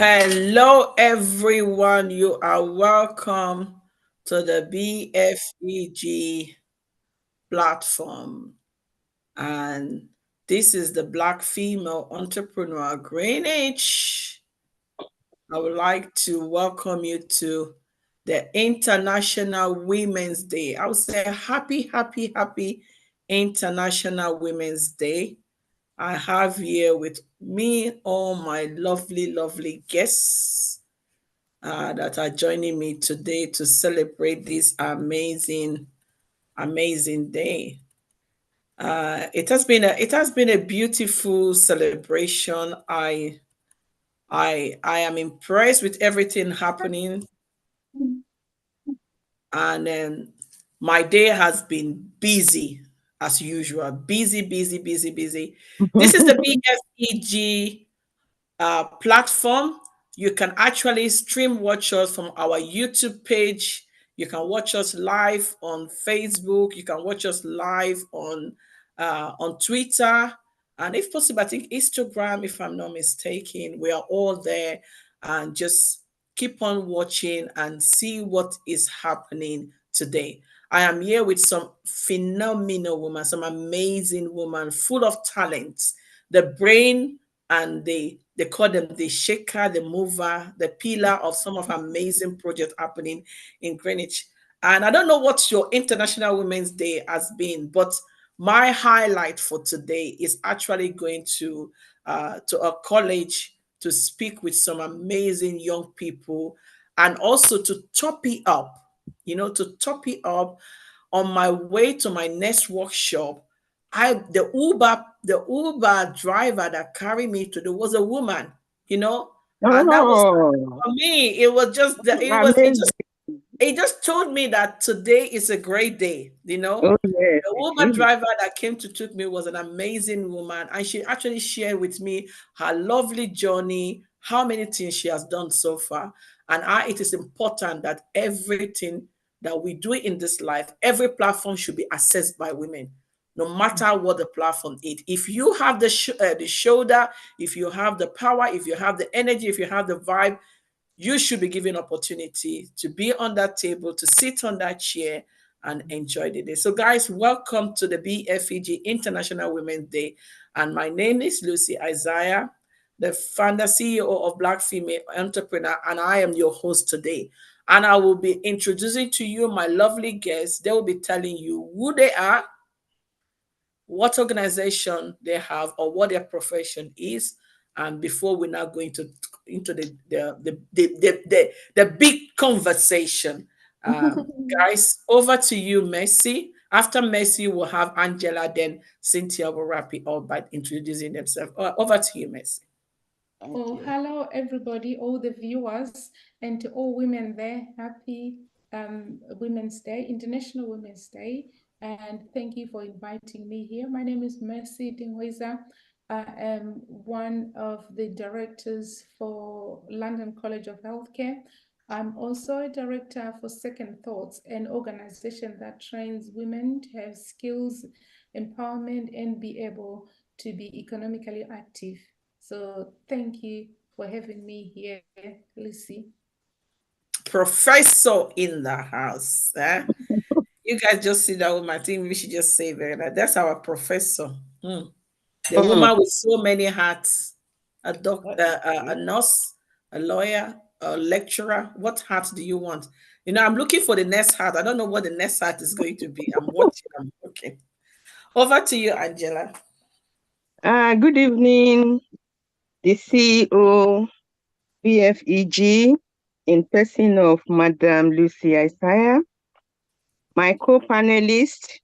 Hello, everyone. You are welcome to the BFEG platform. And this is the Black Female Entrepreneur Greenwich. I would like to welcome you to the International Women's Day. I would say happy International Women's Day. I have here with me all my lovely guests that are joining me today to celebrate this amazing day. It has been a beautiful celebration. I am impressed with everything happening, and my day has been busy as usual. Busy. This is the BFEG platform. You can actually stream watch us from our YouTube page. You can watch us live on Facebook. You can watch us live on Twitter, and if possible, I think Instagram. If I'm not mistaken, we are all there, and just keep on watching and see what is happening today. I am here with some phenomenal women, some amazing women, full of talents, the brain and they call them the shaker, the mover, the pillar of some of amazing projects happening in Greenwich. And I don't know what your International Women's Day has been, but my highlight for today is actually going to a college to speak with some amazing young people, and also to top it up, to top it up on my way to my next workshop. The Uber driver that carried me to the was a woman, you know, and that was Oh, for me. It was just that amazing. it just told me that today is a great day, you know. Oh, yes, The it Uber is. driver that came to took me was an amazing woman, and she actually shared with me her lovely journey, how many things she has done so far, and how it is important that everything that we do in this life, every platform should be accessed by women, no matter what the platform is. If you have the shoulder, if you have the power, if you have the energy, if you have the vibe, you should be given opportunity to be on that table, to sit on that chair and enjoy the day. So, guys, welcome to the BFEG International Women's Day. And my name is Lucy Isaiah, the founder CEO of Black Female Entrepreneur, and I am your host today. And I will be introducing to you my lovely guests. They will be telling you who they are, what organization they have, or what their profession is. And before we now go into the big conversation, guys, over to you, Messi. After Messi, we'll have Angela, then Cynthia will wrap it up by introducing themselves. Over to you, Messi. Thank Oh, you. hello, everybody, all the viewers, and to all women there. Happy Women's Day, International Women's Day. And thank you for inviting me here. My name is Mercy Dingweza. I am one of the directors for London College of Healthcare. I'm also a director for Second Thoughts, an organization that trains women to have skills, empowerment, and be able to be economically active. So thank you for having me here, Lucy. Professor in the house. Eh? You guys just see that with my team. We should just say that. That's our professor. Hmm. The Mm, woman with so many hats, a that doctor, is a true. nurse, a lawyer, a lecturer. What hat do you want? I'm looking for the next hat. I don't know what the next hat is going to be. I'm watching. I'm looking. Over to you, Angela. Good evening, the CEO, BFEG, in person of Madam Lucy Isaiah, my co-panelist,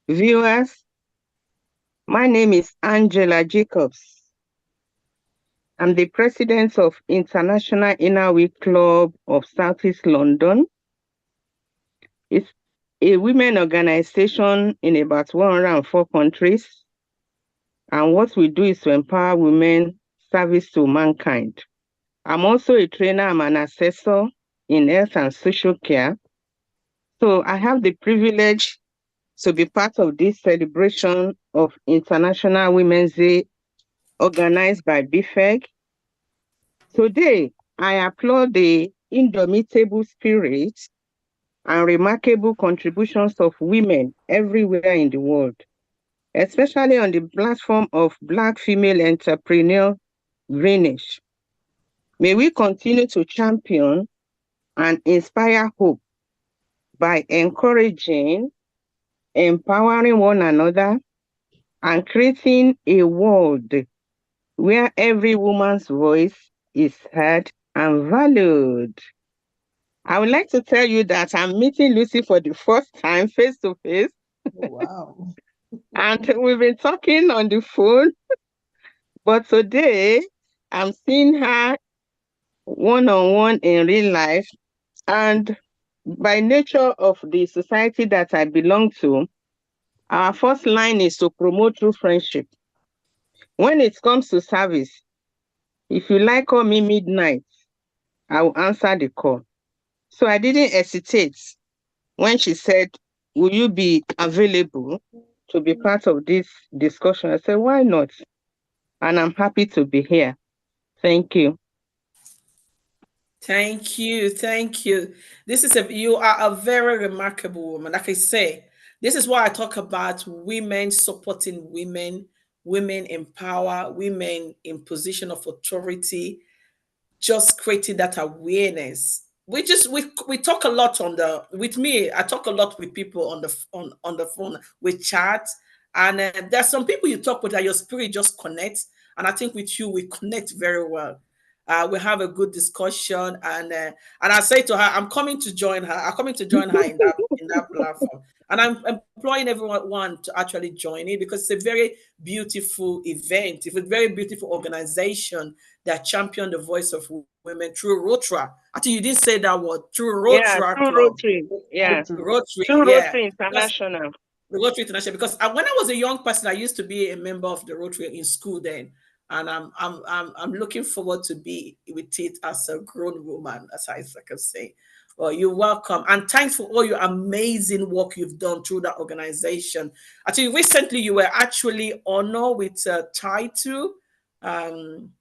viewers. My name is Angela Jacobs. I'm the president of International Inner Week Club of Southeast London. It's a women organization in about 104 countries. And what we do is to empower women, service to mankind. I'm also a trainer, I'm an assessor in health and social care. So I have the privilege to be part of this celebration of International Women's Day organized by BFEG. Today, I applaud the indomitable spirit and remarkable contributions of women everywhere in the world, especially on the platform of Black female entrepreneur Greenwich. May we continue to champion and inspire hope by encouraging, empowering one another, and creating a world where every woman's voice is heard and valued. I would like to tell you that I'm meeting Lucy for the first time face to face, Oh, wow. and we've been talking on the phone, but today I'm seeing her one on one in real life. And by nature of the society that I belong to, our first line is to promote true friendship. When it comes to service, if you like call me midnight, I will answer the call. So I didn't hesitate when she said, will you be available to be part of this discussion? I said, why not? And I'm happy to be here. Thank you. Thank you. Thank you. You are a very remarkable woman. Like I say, this is why I talk about women supporting women, women in power, women in position of authority, just creating that awareness. We talk a lot on the with me. I talk a lot with people on the phone. We chat, and there's some people you talk with that your spirit just connects. And I think with you we connect very well. We have a good discussion, and I say to her, I'm coming to join her. I'm coming to join her in that platform, and I'm employing everyone to actually join it because it's a very beautiful event. It's a very beautiful organization that champion the voice of women through Rotra. I think you didn't say that word. Through Yeah, Rotra through Club. Rotary. Yeah, Rotary, through yeah. Rotary Because International. the Rotary International. Because when I was a young person, I used to be a member of the Rotary in school then. And I'm looking forward to be with it as a grown woman, as I can say. Well, you're welcome. And thanks for all your amazing work you've done through that organization. I think recently you were actually honored with a title. Um,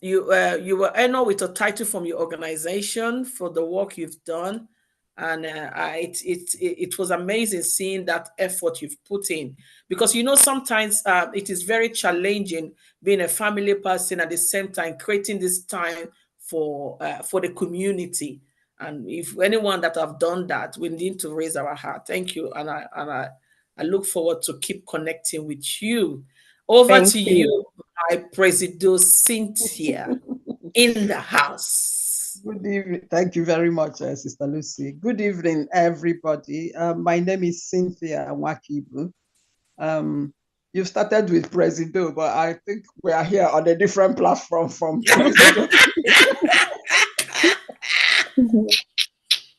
you were honored with a title from your organization for the work you've done, and it was amazing seeing that effort you've put in. Because sometimes it is very challenging being a family person at the same time creating this time for the community. And if anyone that have done that, we need to raise our heart. Thank you, and I look forward to keep connecting with you. Over Thank to you. you, my Presido Cynthia in the house. Good evening. Thank you very much, Sister Lucy. Good evening, everybody. My name is Cynthia Wakibu. You started with Presido, but I think we are here on a different platform from Presido.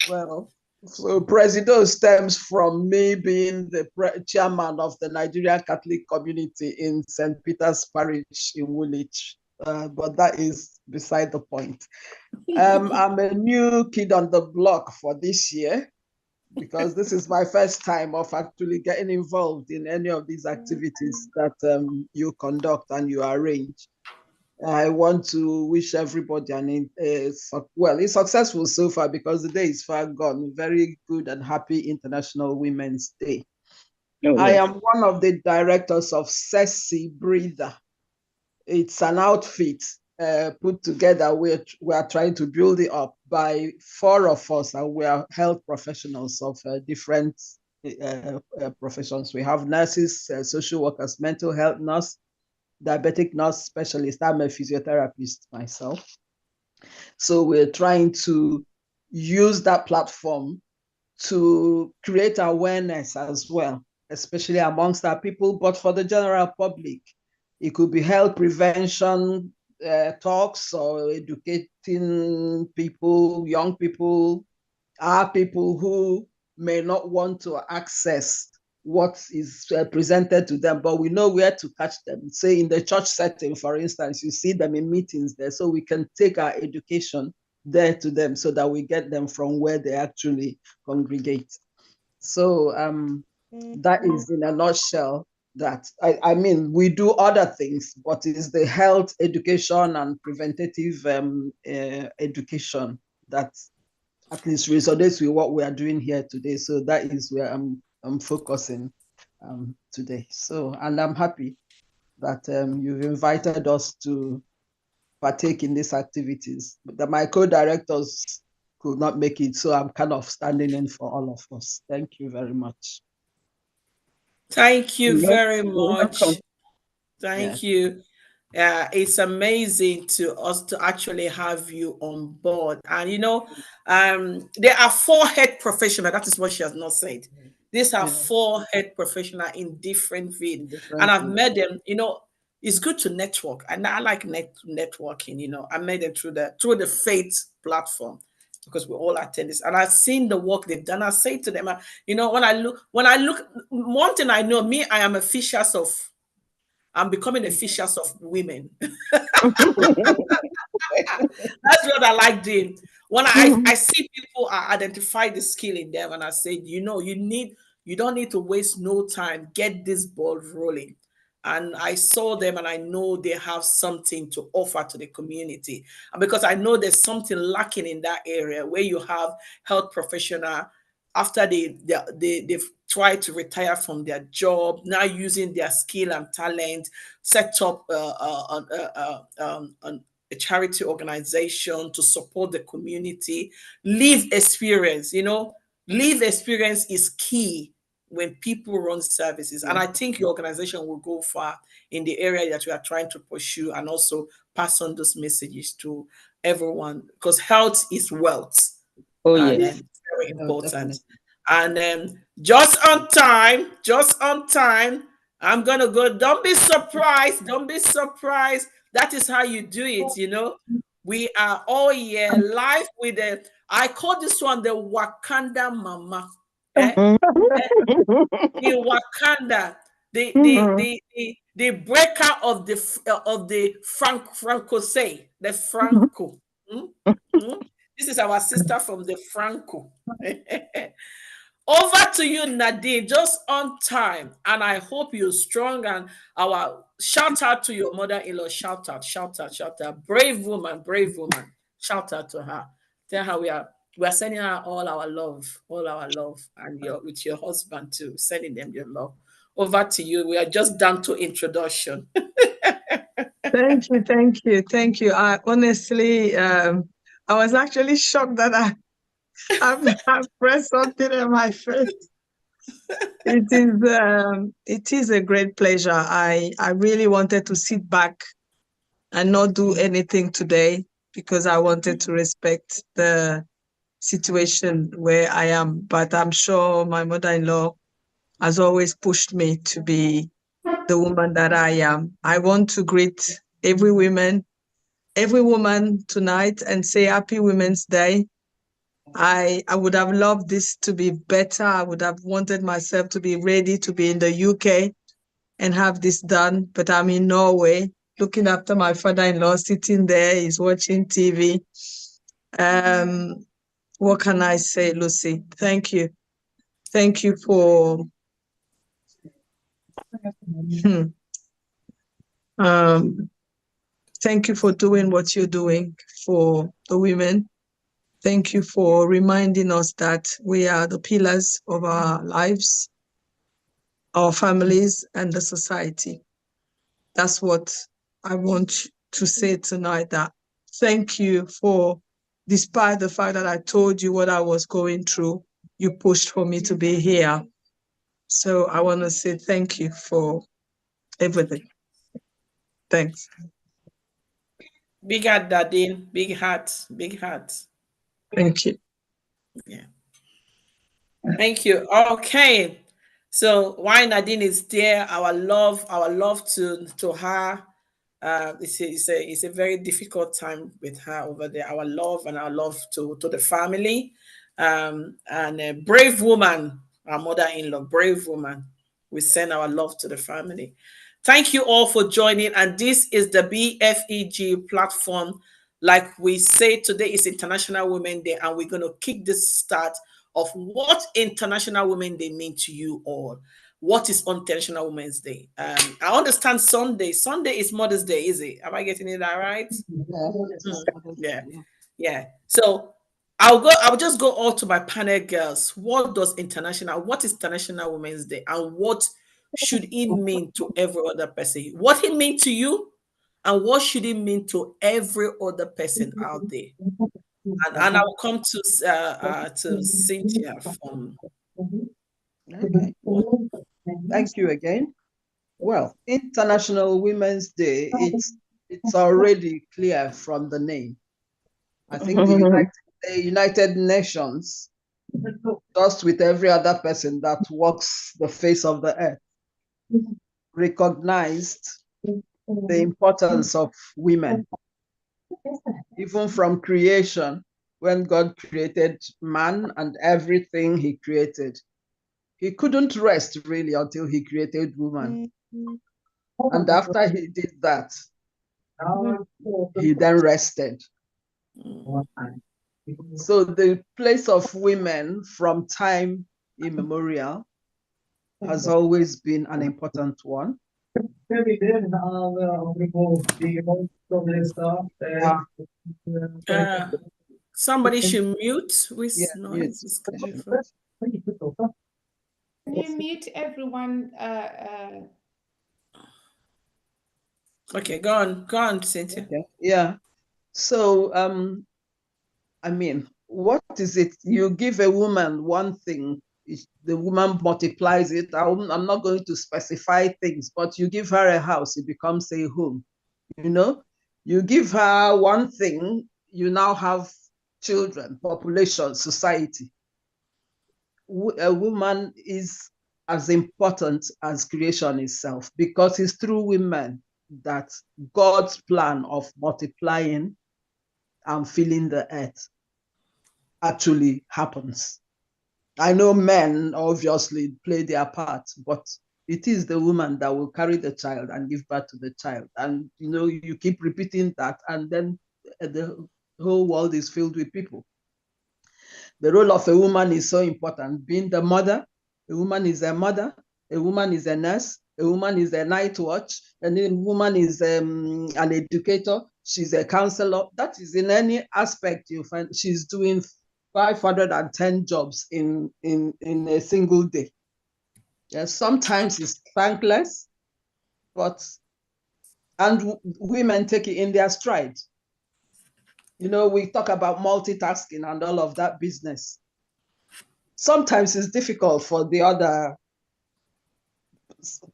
Well, so Presido stems from me being the chairman of the Nigerian Catholic community in St. Peter's Parish in Woolwich. But that is beside the point. I'm a new kid on the block for this year because this is my first time of actually getting involved in any of these activities that you conduct and you arrange. I want to wish everybody it's successful so far because the day is far gone. Very good and happy International Women's Day. Oh, I yes. am one of the directors of Sexy Breather. It's an outfit put together. We are trying to build it up by 4 of us, and we are health professionals of different professions. We have nurses, social workers, mental health nurse, diabetic nurse specialist. I'm a physiotherapist myself. So we're trying to use that platform to create awareness as well, especially amongst our people, but for the general public. It could be health prevention talks or educating people, young people, our people who may not want to access what is presented to them, but we know where to catch them. Say in the church setting, for instance, you see them in meetings there, so we can take our education there to them so that we get them from where they actually congregate. So that is in a nutshell that. I mean, we do other things, but it's the health education and preventative education that at least resonates with what we are doing here today. So that is where I'm focusing today. So, and I'm happy that you've invited us to partake in these activities. But my co-directors could not make it, so I'm kind of standing in for all of us. Thank you very much. Thank you You're very welcome. much. Yeah. Thank you. It's amazing to us to actually have you on board. And there are 4 head professionals. That is what she has not said. These are Yeah. 4 head professionals in different fields, and Different I've fields. met them. It's good to network, and I like networking. I met them through the faith platform because we all attend this, and I've seen the work they've done. I say to them, when I look, one thing I know, me, I am a fishers of. I'm becoming a fishers of women. That's what I like doing. When I see people, I identify the skill in them, and I say, you don't need to waste no time. Get this ball rolling. And I saw them, and I know they have something to offer to the community. And because I know there's something lacking in that area where you have health professional after they've tried to retire from their job, now using their skill and talent, set up a charity organization to support the community. Live experience, live experience is key when people run services. And Yeah. I think your organization will go far in the area that we are trying to pursue, and also pass on those messages to everyone, because health is wealth, Oh, and yes. it's very Oh, important. definitely. And just on time, I'm gonna go. Don't be surprised. Don't be surprised. That is how you do it. We are all here live with I call this one the Wakanda Mama. Eh? Eh? The Wakanda, the breaker of the Franco say the Franco. Hmm? Hmm? This is our sister from the Franco. Over to you, Nadine, just on time. And I hope you're strong. And our shout out to your mother-in-law. Shout out, shout out, shout out. Brave woman, brave woman. Shout out to her. Tell her we are sending her all our love, and with your husband too, sending them your love. Over to you. We are just down to introduction. Thank you, thank you, thank you. I honestly, I was actually shocked that I pressed something in my face. It is a great pleasure. I really wanted to sit back and not do anything today because I wanted to respect the situation where I am. But I'm sure my mother-in-law has always pushed me to be the woman that I am. I want to greet every woman tonight and say Happy Women's Day. I would have loved this to be better. I would have wanted myself to be ready to be in the UK and have this done, but I'm in Norway looking after my father-in-law sitting there. He's watching TV. What can I say, Lucy? Thank you. Thank you for thank you for doing what you're doing for the women. Thank you for reminding us that we are the pillars of our lives, our families, and the society. That's what I want to say tonight, that thank you for, despite the fact that I told you what I was going through, you pushed for me to be here. So I want to say thank you for everything. Thanks. Big heart, Nadine. Big heart. Big heart. Thank you. Yeah. Thank you. Okay. So while Nadine is there, our love to her. It's a very difficult time with her over there. Our love and our love to the family, and a brave woman, our mother-in-law, brave woman. We send our love to the family. Thank you all for joining. And this is the BFEG platform. Like we say, today is International Women Day, and we're going to kick this start of what International Women Day mean to you all. what is International Women's Day? I understand Sunday. Sunday is Mother's Day, is it? Am I getting it right? Yeah, yeah. So I'll just go all to my panel girls. What is International Women's Day, and what should it mean to every other person? What it mean to you, and what should it mean to every other person out there? And I will come to Cynthia from Okay. Thank you again. Well, International Women's Day, it's already clear from the name. I think the United Nations, just with every other person that walks the face of the earth, recognized the importance of women. Even from creation, when God created man and everything he created, he couldn't rest really until he created woman. And after he did that, he then rested. So the place of women from time immemorial has always been an important one. Somebody should mute with Yeah, noise. mute. It's coming from. Can you mute everyone? Okay, go on, Cynthia. Okay. Yeah. So I mean, what is it? You give a woman one thing, the woman multiplies it. I'm not going to specify things, but you give her a house, it becomes a home. You know, you give her one thing, you now have children, population, society. A woman is as important as creation itself, because it's through women that God's plan of multiplying and filling the earth actually happens. I know men obviously play their part, but it is the woman that will carry the child and give birth to the child. And you keep repeating that, and then the whole world is filled with people. The role of a woman is so important. Being the mother, a woman is a mother, a woman is a nurse, a woman is a night watch, and a woman is an educator, she's a counselor. That is in any aspect you find, she's doing 510 jobs in a single day. Yes, sometimes it's thankless, and women take it in their stride. We talk about multitasking and all of that business. Sometimes it's difficult for the other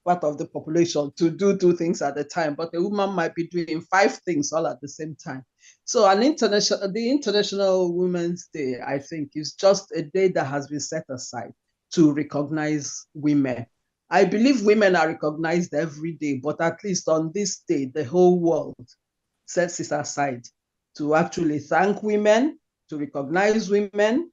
part of the population to do two things at a time, but a woman might be doing 5 things all at the same time. So the International Women's Day, I think, is just a day that has been set aside to recognize women. I believe women are recognized every day, but at least on this day, the whole world sets it aside to actually thank women, to recognize women,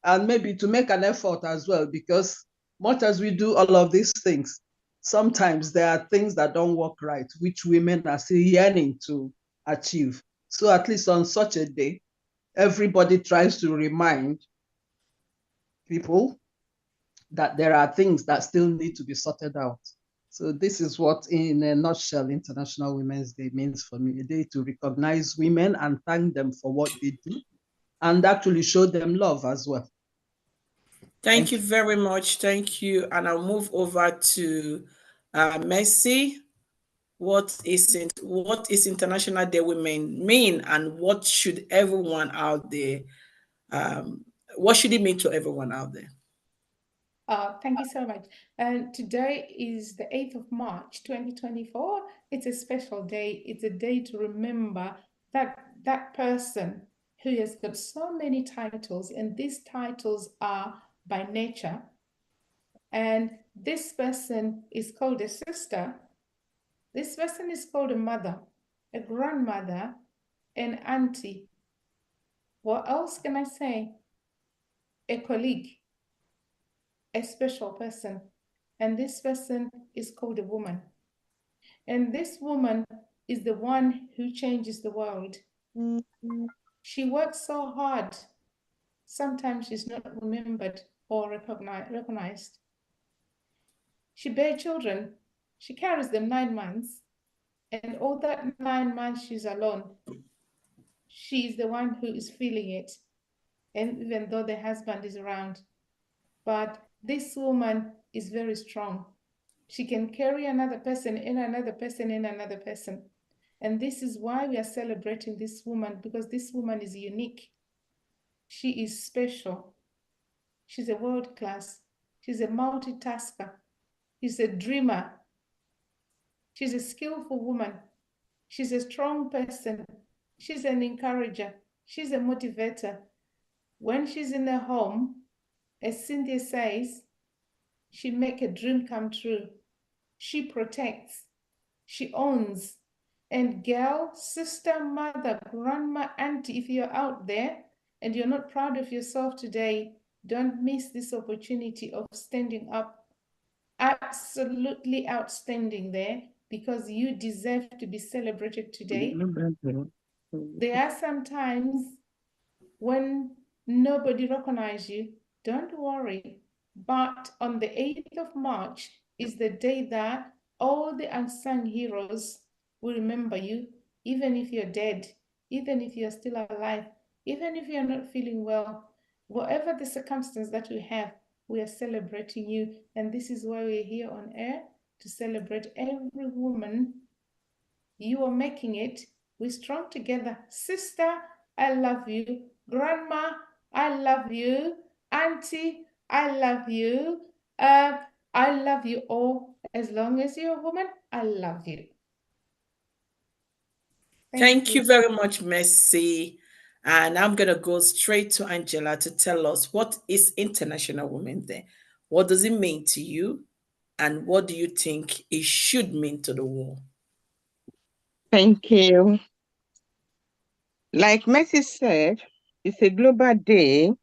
and maybe to make an effort as well, because much as we do all of these things, sometimes there are things that don't work right, which women are still yearning to achieve. So at least on such a day, everybody tries to remind people that there are things that still need to be sorted out. So this is what, in a nutshell, International Women's Day means for me: a day to recognize women and thank them for what they do, and actually show them love as well. Thank you very much. Thank you. And I'll move over to Mercy. What is International Day Women mean, and what should everyone out there, what should it mean to everyone out there? Thank you so much. And today is the 8th of March, 2024. It's a special day. It's a day to remember that person who has got so many titles, and these titles are by nature. And this person is called a sister. This person is called a mother, a grandmother, an auntie. What else can I say? A colleague, a special person. And this person is called a woman. And this woman is the one who changes the world. She works so hard. Sometimes she's not remembered or recognized. She bears children. She carries them 9 months. And all that 9 months she's alone. She is the one who is feeling it. And even though the husband is around. But this woman is very strong. She can carry another person and another person and another person. And this is why we are celebrating this woman, because this woman is unique. She is special. She's a world class. She's a multitasker. She's a dreamer. She's a skillful woman. She's a strong person. She's an encourager. She's a motivator. When she's in the home, as Cynthia says, she make a dream come true. She protects. She owns. And girl, sister, mother, grandma, auntie, if you're out there and you're not proud of yourself today, don't miss this opportunity of standing up. Absolutely outstanding there, because you deserve to be celebrated today. There are some times when nobody recognizes you. Don't worry. But on the 8th of March is the day that all the unsung heroes will remember you, even if you're dead, even if you're still alive, even if you're not feeling well. Whatever the circumstance that we have, we are celebrating you. And this is why we're here on air, to celebrate every woman. You are making it. We're strong together. Sister, I love you. Grandma, I love you. Auntie, I love you. I love you all. As long as you're a woman, I love you. Thank you very much, Mercy. And I'm going to go straight to Angela to tell us, what is International Women's Day? What does it mean to you? And what do you think it should mean to the world? Thank you. Like Mercy said, it's a global day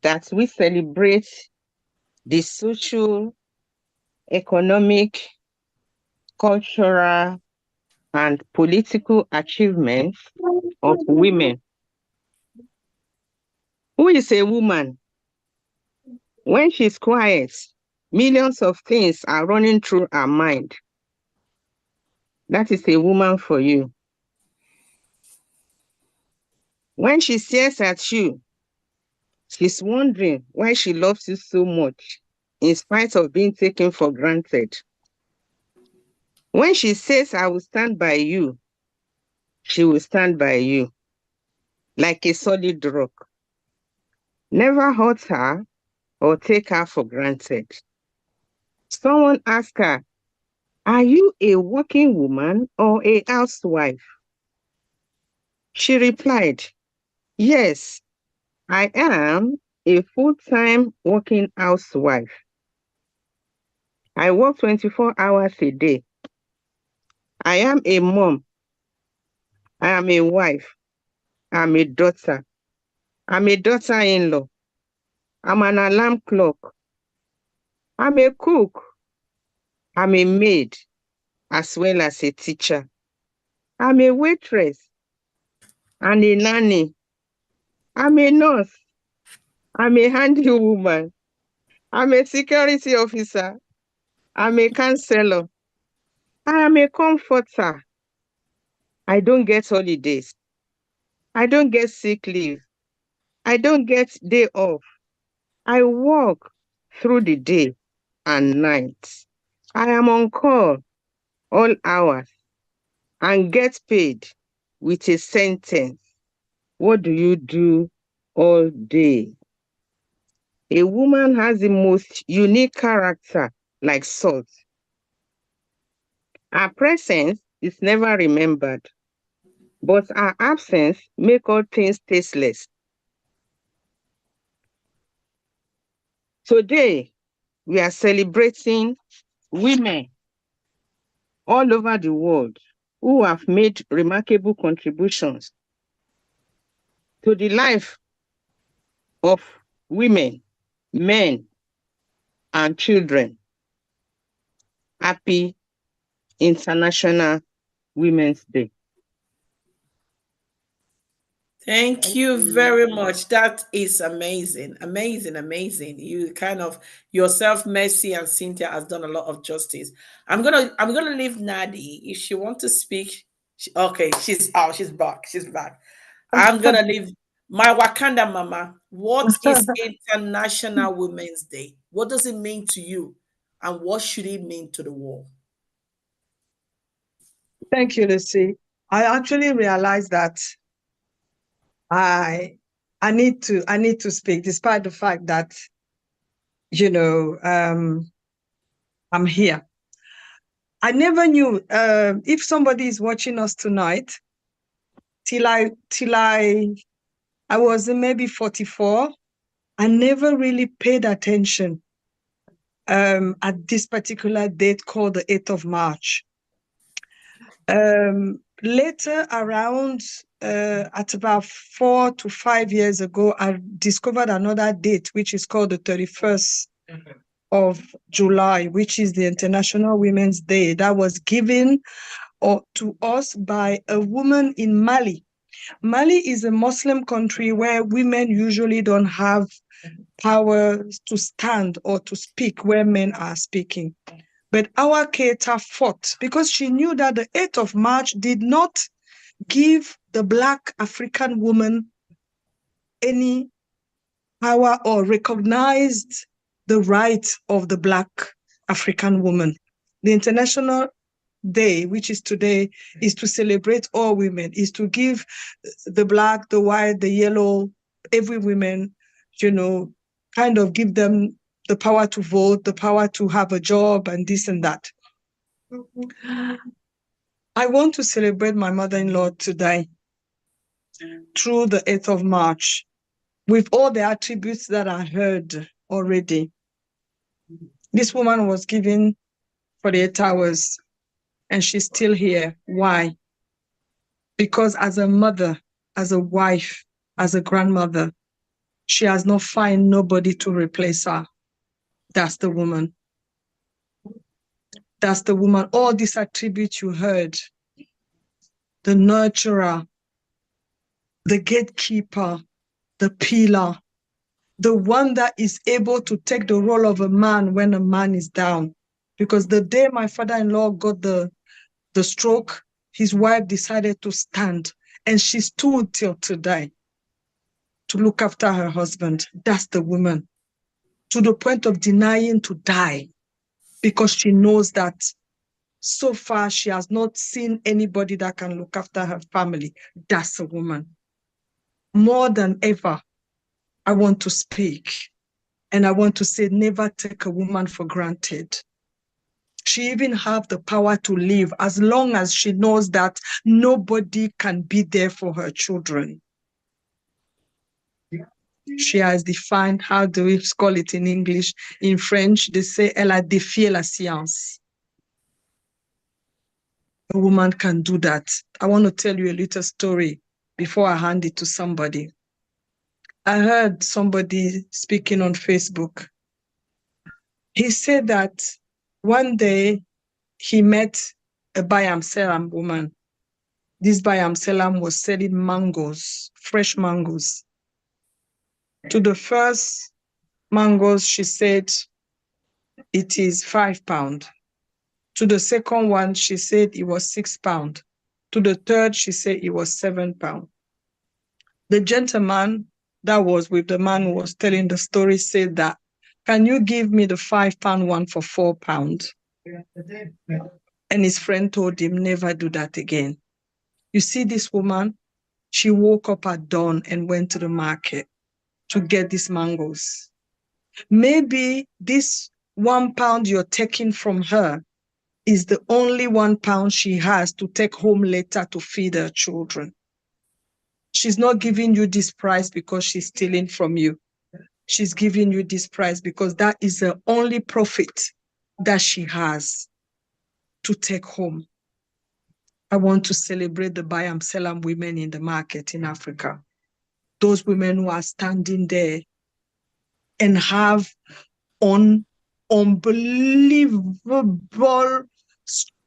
that we celebrate the social, economic, cultural, and political achievements of women. Who is a woman? When she's quiet, millions of things are running through her mind. That is a woman for you. When she stares at you, she's wondering why she loves you so much, in spite of being taken for granted. When she says, I will stand by you, she will stand by you like a solid rock. Never hurt her or take her for granted. Someone asked her, are you a working woman or a housewife? She replied, yes, I am a full-time working housewife. I work 24 hours a day. I am a mom. I am a wife. I'm a daughter. I'm a daughter-in-law. I'm an alarm clock. I'm a cook. I'm a maid, as well as a teacher. I'm a waitress and a nanny. I'm a nurse. I'm a handy woman. I'm a security officer. I'm a counselor. I am a comforter. I don't get holidays. I don't get sick leave. I don't get day off. I work through the day and night. I am on call all hours and get paid with a sentence. What do you do all day? A woman has the most unique character, like salt. Her presence is never remembered, but her absence makes all things tasteless. Today, we are celebrating women all over the world who have made remarkable contributions to the life of women, men, and children. Happy International Women's Day. Thank Thank you you. very much. That is amazing. Amazing, amazing. You kind of yourself, Mercy and Cynthia has done a lot of justice. I'm gonna leave Nadi. If she wants to speak, okay, she's out, she's back. She's back. I'm gonna leave my Wakanda mama. What is International Women's Day? What does it mean to you? And what should it mean to the world? Thank you, Lucy. I actually realized that I I need to speak, despite the fact that I'm here. I never knew if somebody is watching us tonight till I was maybe 44. I never really paid attention at this particular date called the 8th of March. Later, around at about 4 to 5 years ago, I discovered another date, which is called the 31st of July, which is the International Women's Day. That was given to us by a woman in Mali. Mali is a Muslim country where women usually don't have power to stand or to speak where men are speaking. But our Keita fought because she knew that the 8th of March did not give the Black African woman any power or recognized the right of the Black African woman. The International Day, which is today, is to celebrate all women, is to give the Black, the white, the yellow, every woman, kind of give them the power to vote, the power to have a job and this and that. I want to celebrate my mother-in-law today through the 8th of March with all the attributes that I heard already. This woman was given 48 hours and she's still here. Why? Because as a mother, as a wife, as a grandmother, she has not found nobody to replace her. That's the woman. That's the woman. All these attributes you heard, the nurturer, the gatekeeper, the pillar, the one that is able to take the role of a man when a man is down. Because the day my father-in-law got the stroke, his wife decided to stand, and she stood till today to look after her husband. That's the woman, to the point of denying to die, because she knows that so far she has not seen anybody that can look after her family. That's a woman. More than ever, I want to speak. And I want to say, never take a woman for granted. She even have the power to live as long as she knows that nobody can be there for her children. She has defined, how do we call it in English? In French, they say, elle a défié la science. A woman can do that. I want to tell you a little story before I hand it to somebody. I heard somebody speaking on Facebook. He said that one day he met a Bayam Selam woman. This Bayam Selam was selling mangoes, fresh mangoes. To the first mangoes, she said it is £5. To the second one, she said it was £6. To the third, she said it was £7. The gentleman that was with the man who was telling the story said that, can you give me the £5 one for £4? And his friend told him, never do that again. You see this woman, she woke up at dawn and went to the market to get these mangoes. Maybe this £1 you're taking from her is the only £1 she has to take home later to feed her children. She's not giving you this price because she's stealing from you. She's giving you this price because that is the only profit that she has to take home. I want to celebrate the Bayam Selam women in the market in Africa. Those women who are standing there and have unbelievable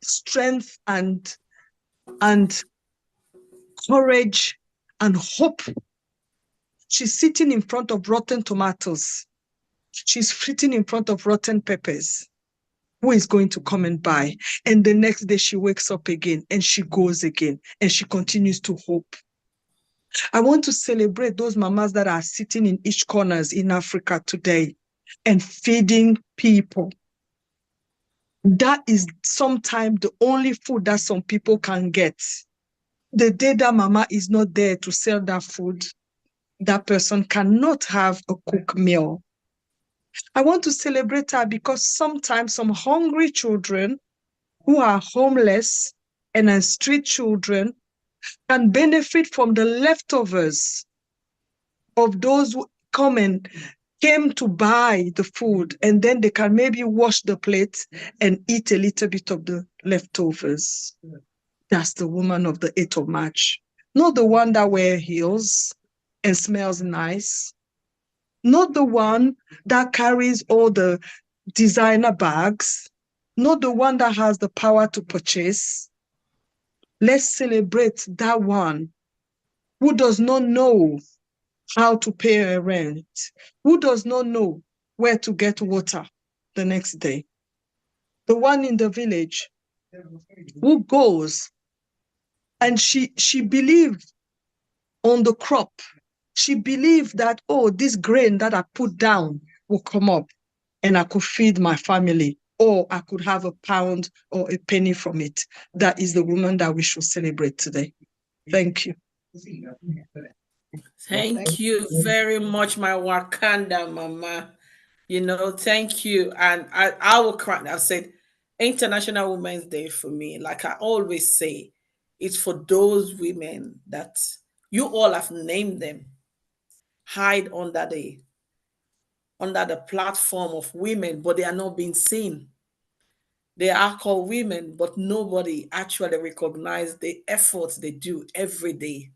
strength and courage and hope. She's sitting in front of rotten tomatoes. She's sitting in front of rotten peppers. Who is going to come and buy? And the next day she wakes up again and she goes again and she continues to hope. I want to celebrate those mamas that are sitting in each corners in Africa today and feeding people. That is sometimes the only food that some people can get. The day that mama is not there to sell that food, that person cannot have a cooked meal. I want to celebrate her because sometimes some hungry children who are homeless and are street children can benefit from the leftovers of those who came to buy the food, and then they can maybe wash the plate and eat a little bit of the leftovers. That's the woman of the 8th of March. Not the one that wears heels and smells nice. Not the one that carries all the designer bags. Not the one that has the power to purchase. Let's celebrate that one who does not know how to pay a rent, who does not know where to get water the next day. The one in the village who goes and she believed on the crop. She believed that, oh, this grain that I put down will come up and I could feed my family, or I could have a pound or a penny from it. That is the woman that we should celebrate today. Thank you. Thank you very much, my Wakanda mama. Thank you. And I will cry. I said International Women's Day for me, like I always say, it's for those women that you all have named them, hide under the platform of women, but they are not being seen. They are called women, but nobody actually recognizes the efforts they do every day.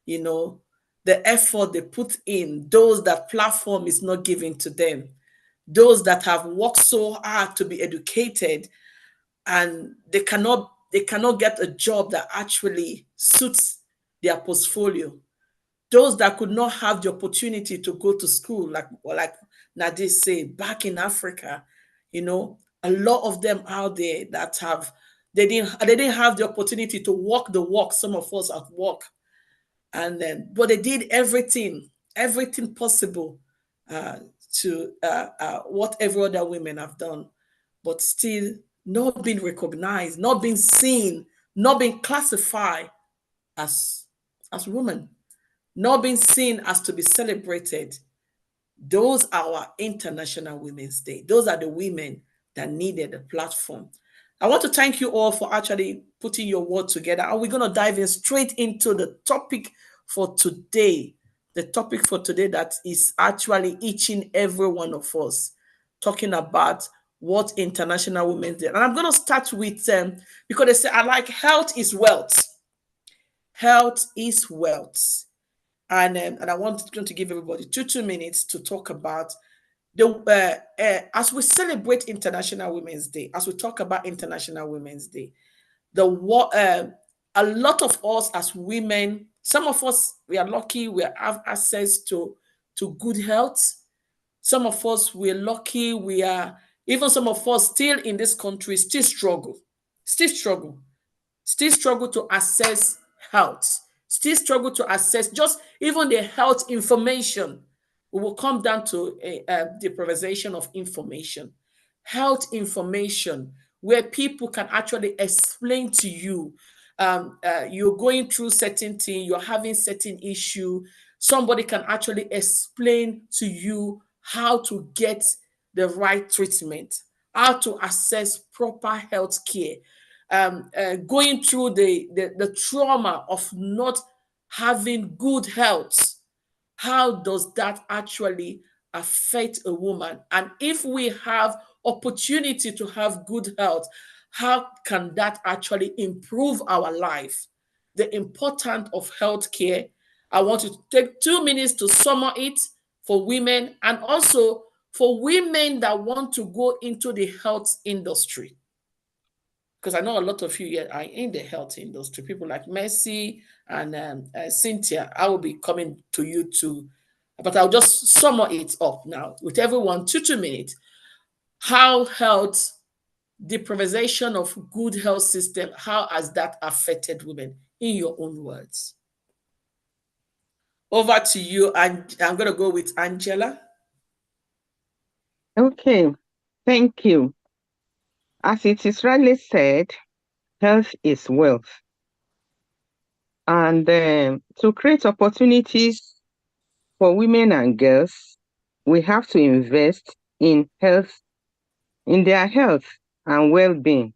The effort they put in, those that platform is not giving to them, those that have worked so hard to be educated, and they cannot get a job that actually suits their portfolio. Those that could not have the opportunity to go to school, like Nadia said, back in Africa, a lot of them out there that they didn't have the opportunity to walk the walk. Some of us have walked, but they did everything possible to what every other women have done, but still not being recognized, not being seen, not being classified as women, not being seen as to be celebrated. Those are our International Women's Day. Those are the women that needed a platform. I want to thank you all for actually putting your word together. And we're going to dive in straight into the topic for today. The topic for today that is actually eaching every one of us, talking about what International Women's Day. And I'm going to start with because they say I like health is wealth. Health is wealth. And I want to give everybody 2 minutes to talk about as we celebrate International Women's Day, as we talk about International Women's Day, a lot of us as women, some of us, we are lucky, we have access to good health. Some of us, we're lucky, even some of us still in this country still struggle to access health, still struggle to access just even the health information. We will come down to the privatization of information, health information, where people can actually explain to you. You're going through certain thing, you're having certain issue. Somebody can actually explain to you how to get the right treatment, how to access proper health care. Going through the trauma of not having good health, how does that actually affect a woman? And if we have opportunity to have good health, how can that actually improve our life? The importance of healthcare. I want to take 2 minutes to summarize it for women, and also for women that want to go into the health industry. Because I know a lot of you here are in the health industry, people like Mercy And Cynthia, I will be coming to you too, but I'll just sum it up now with everyone, 2 minutes. How health, the privatization of good health system, how has that affected women, in your own words? Over to you, and I'm going to go with Angela. Okay, thank you. As it is rightly said, health is wealth. And to create opportunities for women and girls, we have to invest in health, in their health and well-being.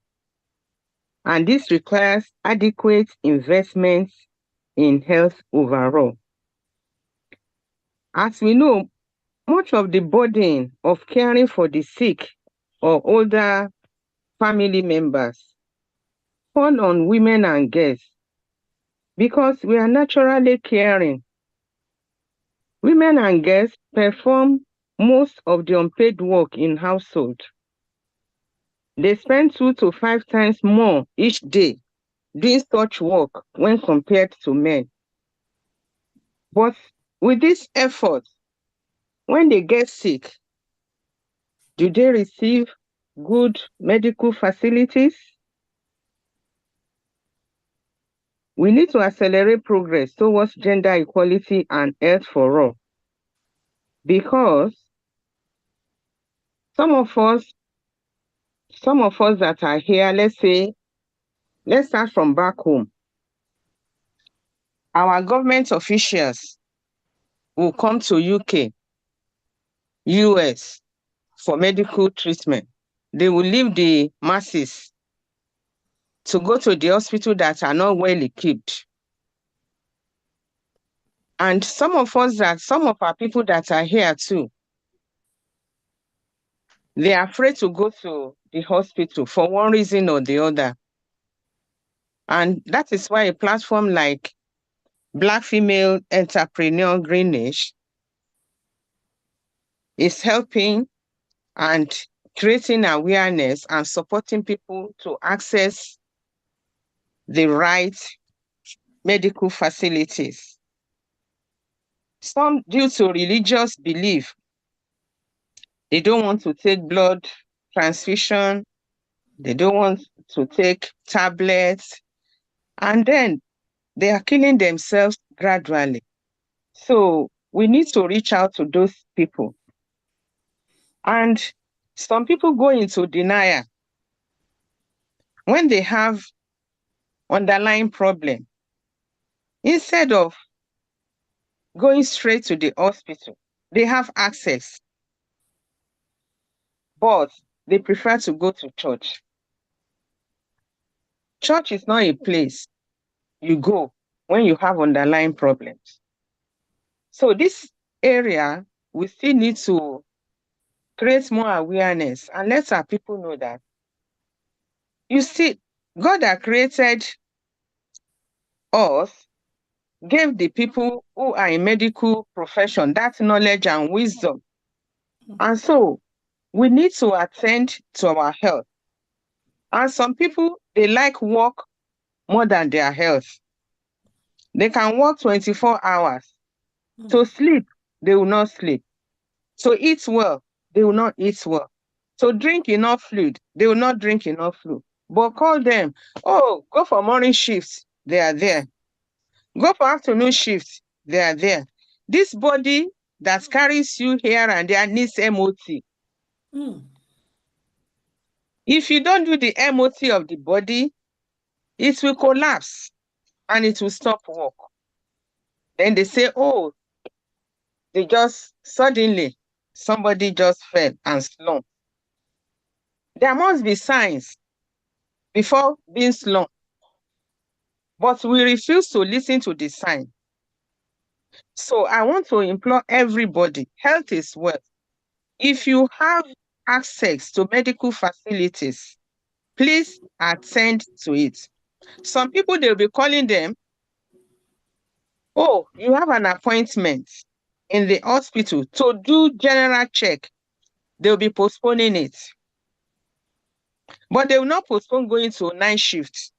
And this requires adequate investments in health overall. As we know, much of the burden of caring for the sick or older family members fall on women and girls because we are naturally caring. Women and girls perform most of the unpaid work in household. They spend 2 to 5 times more each day doing such work when compared to men. But with this effort, when they get sick, do they receive good medical facilities? We need to accelerate progress towards gender equality and health for all. Because some of us that are here, let's start from back home. Our government officials will come to UK, US for medical treatment. They will leave the masses to go to the hospital that are not well equipped. And some of our people that are here too, they are afraid to go to the hospital for one reason or the other. And that is why a platform like Black Female Entrepreneur Greenwich is helping and creating awareness and supporting people to access the right medical facilities. Some, due to religious belief, they don't want to take blood transfusion, they don't want to take tablets, and then they are killing themselves gradually. So we need to reach out to those people. And some people go into denial when they have underlying problem. Instead of going straight to the hospital, they have access, but they prefer to go to church. Church is not a place you go when you have underlying problems. So this area, we still need to create more awareness and let our people know that you see, God that created us gave the people who are in medical profession that knowledge and wisdom. And so we need to attend to our health. And some people, they like work more than their health. They can work 24 hours. To sleep, they will not sleep. To eat well, they will not eat well. To drink enough fluid, they will not drink enough fluid. But call them, oh, go for morning shifts, they are there. Go for afternoon shifts, they are there. This body that carries you here and there needs MOT. If you don't do the MOT of the body, it will collapse and it will stop work. Then they say, oh, they just suddenly, somebody just fell and slumped. There must be signs before being slumped, but we refuse to listen to the sign. So I want to implore everybody, health is wealth. If you have access to medical facilities, please attend to it. Some people, they'll be calling them, oh, you have an appointment in the hospital to do general check. They'll be postponing it. But they will not postpone going to night shift.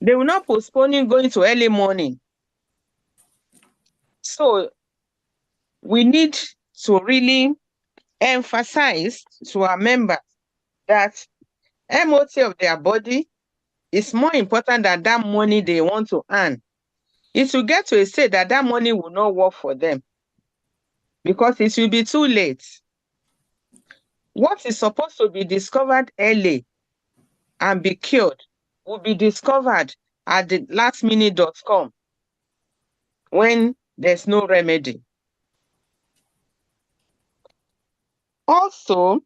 They will not postpone going to early morning. So we need to really emphasize to our members that MOT of their body is more important than that money they want to earn. It will get to a state that that money will not work for them because it will be too late. What is supposed to be discovered early and be cured will be discovered at the lastminute.com when there's no remedy. Also,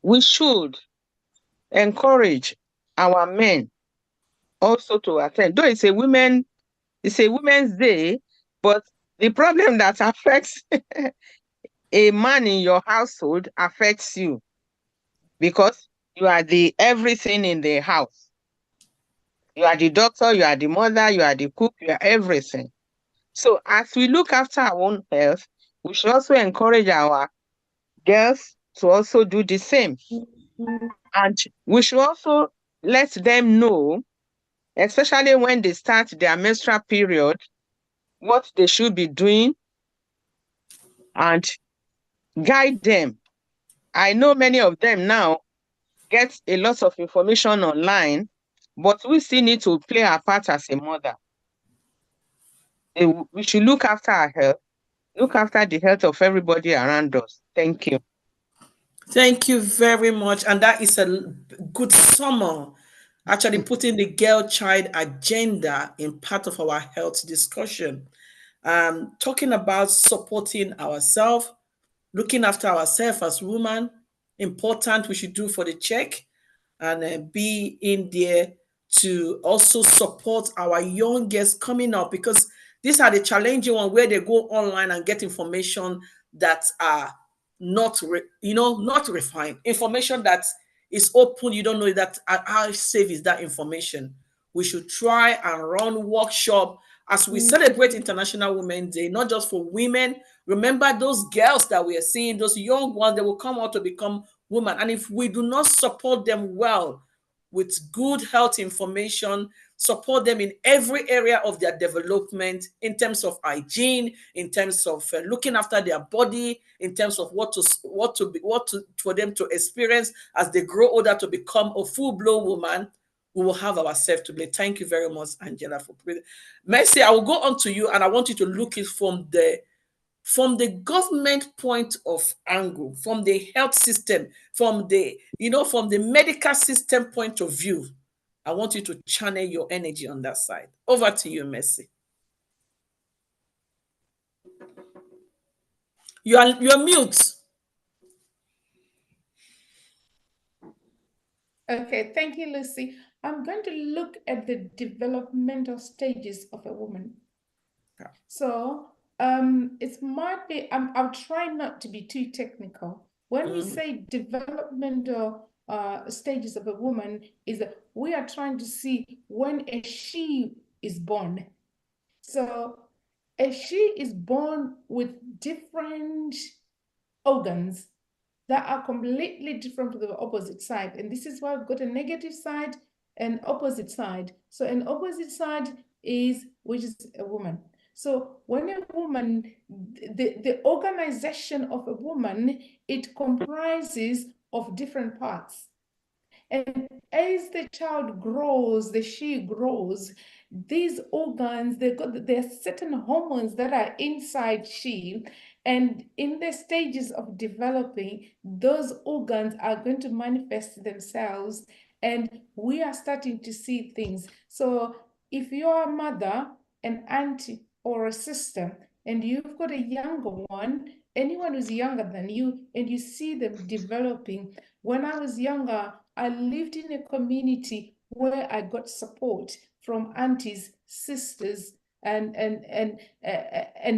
we should encourage our men also to attend. Though it's a women's day, but the problem that affects a man in your household affects you because you are the everything in the house. You are the doctor, you are the mother, you are the cook, you are everything. So as we look after our own health, we should also encourage our girls to also do the same. And we should also let them know, especially when they start their menstrual period, what they should be doing and guide them. I know many of them now get a lot of information online, but we still need to play our part as a mother. We should look after our health, look after the health of everybody around us. Thank you. Thank you very much. And that is a good summer, actually putting the girl child agenda in part of our health discussion. Talking about supporting ourselves, looking after ourselves as women, important we should do for the check, and be in there to also support our youngest coming up, because these are the challenging one where they go online and get information that are not not refined information that is open. You don't know that how safe is that information. We should try and run workshop as we celebrate International Women's Day, not just for women. Remember those girls that we are seeing, those young ones that will come out to become women. And if we do not support them well with good health information, support them in every area of their development, in terms of hygiene, in terms of looking after their body, in terms of for them to experience as they grow older to become a full-blown woman, we will have ourselves to blame. Thank you very much, Angela, for breathing. Mercy, I will go on to you, and I want you to look it from the government point of angle, from the health system, from the from the medical system point of view. I want you to channel your energy on that side. Over to you, Mercy. You're mute. Okay, thank you, Lucy. I'm going to look at the developmental stages of a woman. So it might be, I'll try not to be too technical. When we say developmental stages of a woman, is that we are trying to see when a she is born. So a she is born with different organs that are completely different to the opposite side. And this is why we've got a negative side and opposite side. So an opposite side is, which is a woman. So when a woman, the organization of a woman, it comprises of different parts. And as the child grows, the she grows, these organs, there are certain hormones that are inside she, and in the stages of developing, those organs are going to manifest themselves, and we are starting to see things. So if you're a mother, an auntie, or a sister, and you've got a younger one, anyone who's younger than you, and you see them developing. When I was younger, I lived in a community where I got support from aunties, sisters, and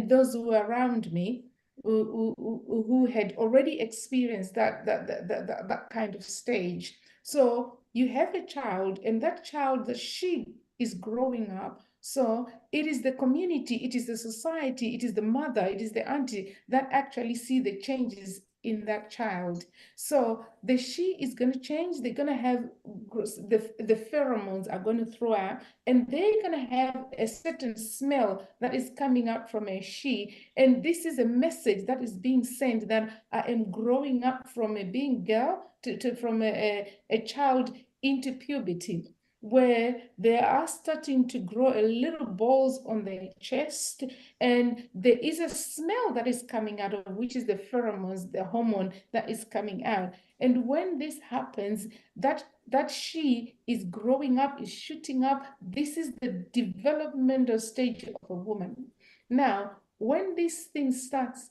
those who were around me who had already experienced that kind of stage. So you have a child, and that child, the she is growing up. So it is the community, it is the society, it is the mother, it is the auntie that actually see the changes in that child. So the she is going to change. They're going to have the pheromones are going to throw out, and they're going to have a certain smell that is coming out from a she. And this is a message that is being sent that I am growing up from a being girl from a child into puberty, where they are starting to grow a little balls on their chest, and there is a smell that is coming out of, which is the pheromones, the hormone that is coming out. And when this happens, that she is growing up, is shooting up. This is the developmental stage of a woman. Now, when this thing starts,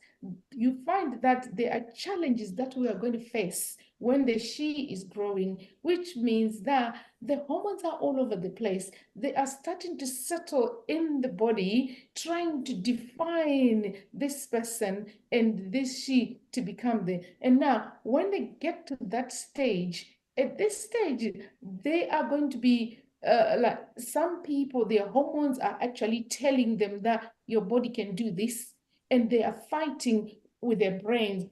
you find that there are challenges that we are going to face when the she is growing, which means that the hormones are all over the place. They are starting to settle in the body, trying to define this person and this she to become the. And now, when they get to that stage, at this stage, they are going to be like some people, their hormones are actually telling them that your body can do this, and they are fighting with their brains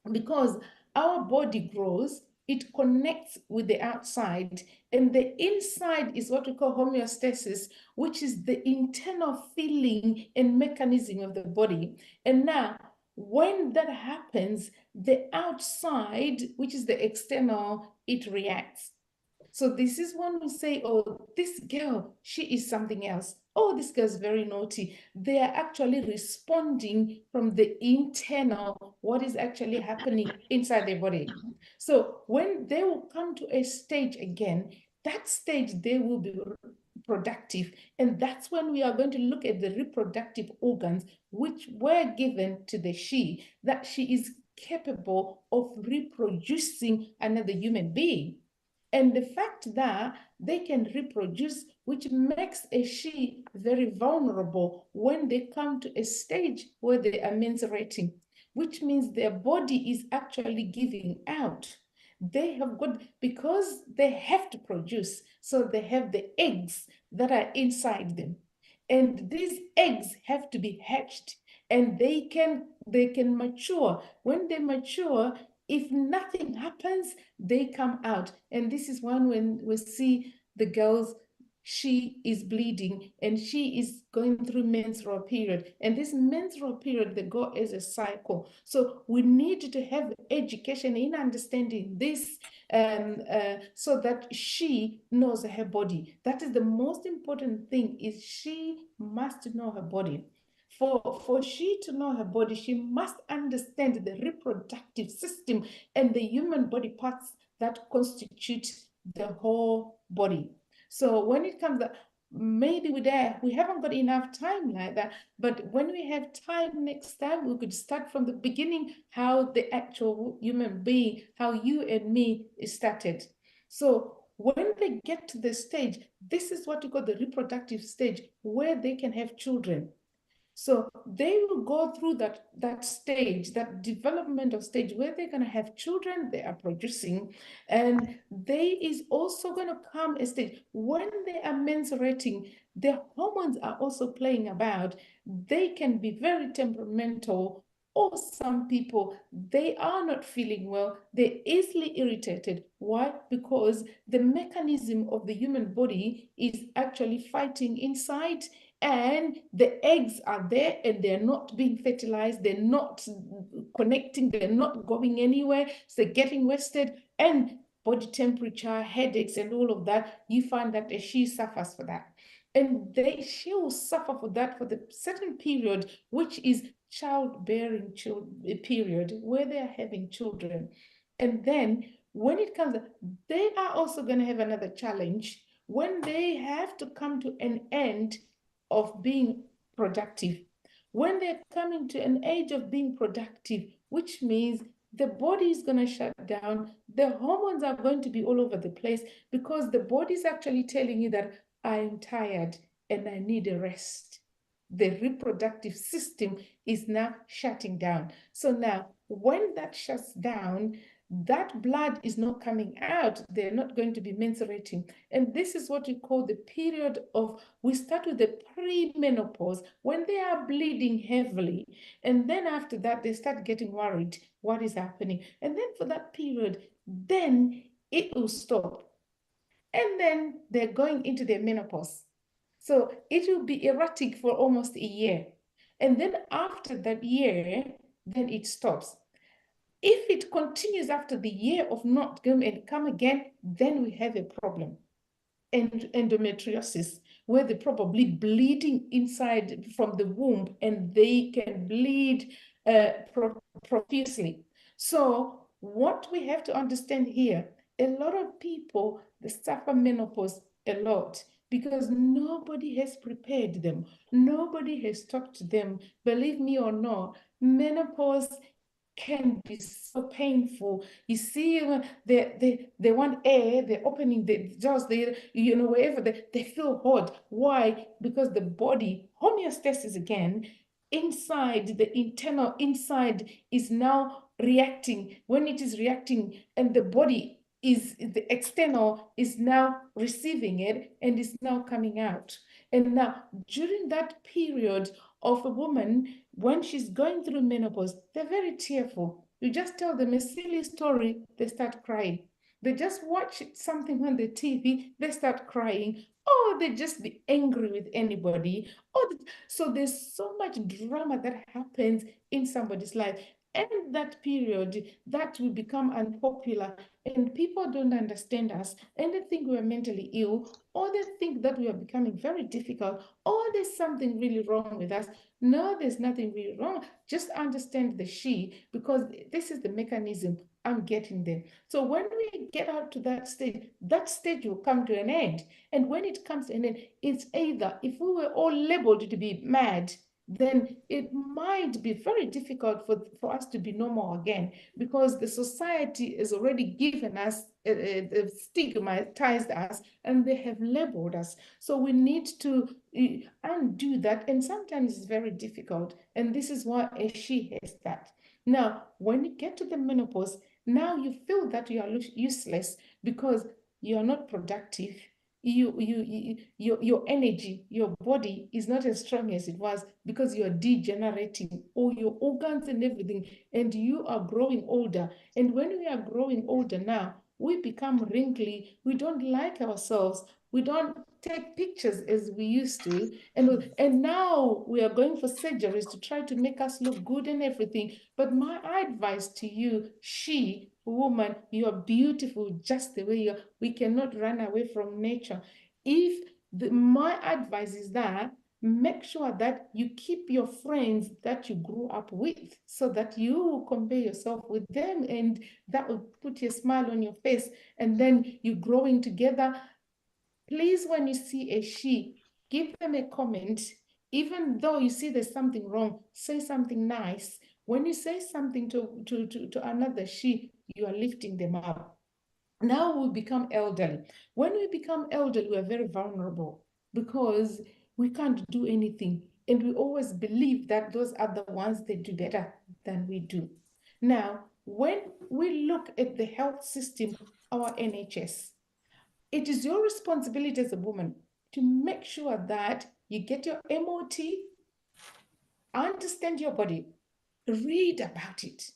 because our body grows, it connects with the outside, and the inside is what we call homeostasis, which is the internal feeling and mechanism of the body. And now, when that happens, the outside, which is the external, it reacts. So this is when we say, oh, this girl, she is something else. Oh, this girl's very naughty. They are actually responding from the internal, what is actually happening inside their body. So when they will come to a stage again, that stage they will be productive. And that's when we are going to look at the reproductive organs, which were given to the she, that she is capable of reproducing another human being. And the fact that they can reproduce, which makes a she very vulnerable when they come to a stage where they are menstruating, which means their body is actually giving out. They have got, because they have to produce, so they have the eggs that are inside them. And these eggs have to be hatched, and they can mature. When they mature, if nothing happens, they come out. And this is one when we see the girls, she is bleeding and she is going through menstrual period. And this menstrual period, they go as a cycle. So we need to have education in understanding this so that she knows her body. That is the most important thing, is she must know her body. For she to know her body, she must understand the reproductive system and the human body parts that constitute the whole body. So when it comes to, maybe we haven't got enough time like that, but when we have time next time, we could start from the beginning, how the actual human being, how you and me started. So when they get to the stage, this is what we call the reproductive stage, where they can have children. So they will go through that stage, that developmental stage, where they're going to have children, they are producing, and there is also going to come a stage when they are menstruating, their hormones are also playing about. They can be very temperamental, or some people, they are not feeling well, they're easily irritated. Why? Because the mechanism of the human body is actually fighting inside, and the eggs are there and they're not being fertilized, they're not connecting, they're not going anywhere, so they're getting wasted, and body temperature, headaches, and all of that. You find that she suffers for that. And she will suffer for that for the certain period, which is childbearing period, where they are having children. And then when it comes, they are also going to have another challenge when they have to come to an end of being productive. When they're coming to an age of being productive, which means the body is going to shut down, the hormones are going to be all over the place, because the body is actually telling you that I am tired and I need a rest. The reproductive system is now shutting down. So now, when that shuts down, that blood is not coming out. They're not going to be menstruating. And this is what we call the period of, we start with the pre-menopause, when they are bleeding heavily. And then after that, they start getting worried. What is happening? And then for that period, then it will stop. And then they're going into their menopause. So it will be erratic for almost a year. And then after that year, then it stops. If it continues after the year of not come and come again, then we have a problem. And endometriosis, where they're probably bleeding inside from the womb, and they can bleed profusely. So what we have to understand here, a lot of people, they suffer menopause a lot because nobody has prepared them. Nobody has talked to them. Believe me or not, menopause can be so painful. You see, they want air, they're opening the doors, wherever they feel hot. Why? Because the body, homeostasis again, inside, the internal inside is now reacting. When it is reacting, and the body is, the external is now receiving it and is now coming out. And now, during that period of a woman, when she's going through menopause, they're very tearful. You just tell them a silly story, they start crying. They just watch something on the TV, they start crying. Or they just be angry with anybody. So there's so much drama that happens in somebody's life. And that period, that will become unpopular, and people don't understand us, and they think we're mentally ill, or they think that we are becoming very difficult, or there's something really wrong with us. No, there's nothing really wrong. Just understand the she, because this is the mechanism. I'm getting them. So when we get out to that stage will come to an end. And when it comes to an end, it's either, if we were all labeled to be mad, then it might be very difficult for us to be normal again, because the society has already given us, stigmatized us, and they have labeled us. So we need to undo that, and sometimes it's very difficult, and this is why a she has that. Now, when you get to the menopause, now you feel that you are useless because you are not productive. Your energy, your body is not as strong as it was, because you are degenerating all your organs and everything, and you are growing older. And when we are growing older now, we become wrinkly. We don't like ourselves. We don't take pictures as we used to. And now we are going for surgeries to try to make us look good and everything. But my advice to you, woman, you are beautiful just the way you are. We cannot run away from nature. My advice is that make sure that you keep your friends that you grew up with, so that you compare yourself with them, and that will put a smile on your face, and then you're growing together. Please, when you see a she, give them a comment. Even though you see there's something wrong, say something nice. When you say something to another she, you are lifting them up. Now we become elderly. When we become elderly, we are very vulnerable, because we can't do anything. And we always believe that those are the ones that do better than we do. Now, when we look at the health system, our NHS, it is your responsibility as a woman to make sure that you get your MOT, understand your body, read about it,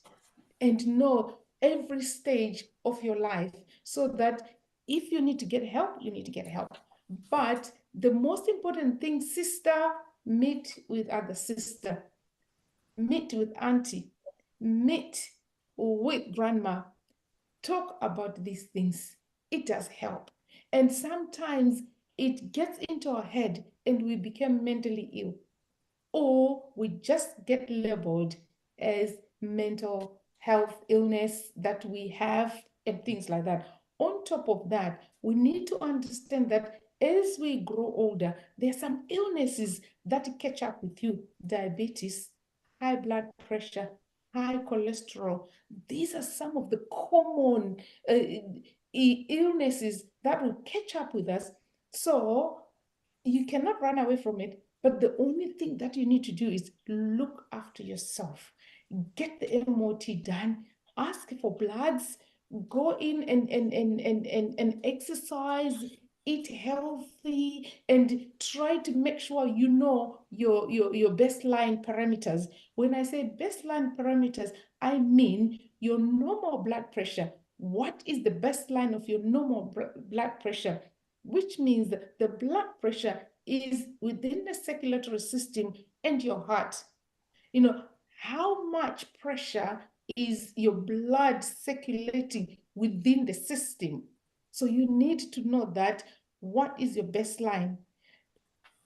and know every stage of your life, so that if you need to get help, you need to get help. But the most important thing, sister, meet with other sister, meet with auntie, meet with grandma, talk about these things. It does help. And sometimes it gets into our head and we become mentally ill, or we just get labeled as mental health illness that we have and things like that. On top of that, we need to understand that as we grow older, there are some illnesses that catch up with you: diabetes, high blood pressure, high cholesterol. These are some of the common illnesses that will catch up with us. So you cannot run away from it, but the only thing that you need to do is look after yourself. Get the MOT done, ask for bloods, go in and exercise, eat healthy, and try to make sure you know your baseline parameters. When I say baseline parameters, I mean your normal blood pressure. What is the baseline of your normal blood pressure? Which means the blood pressure is within the circulatory system and your heart. You know, how much pressure is your blood circulating within the system? So you need to know that. What is your baseline?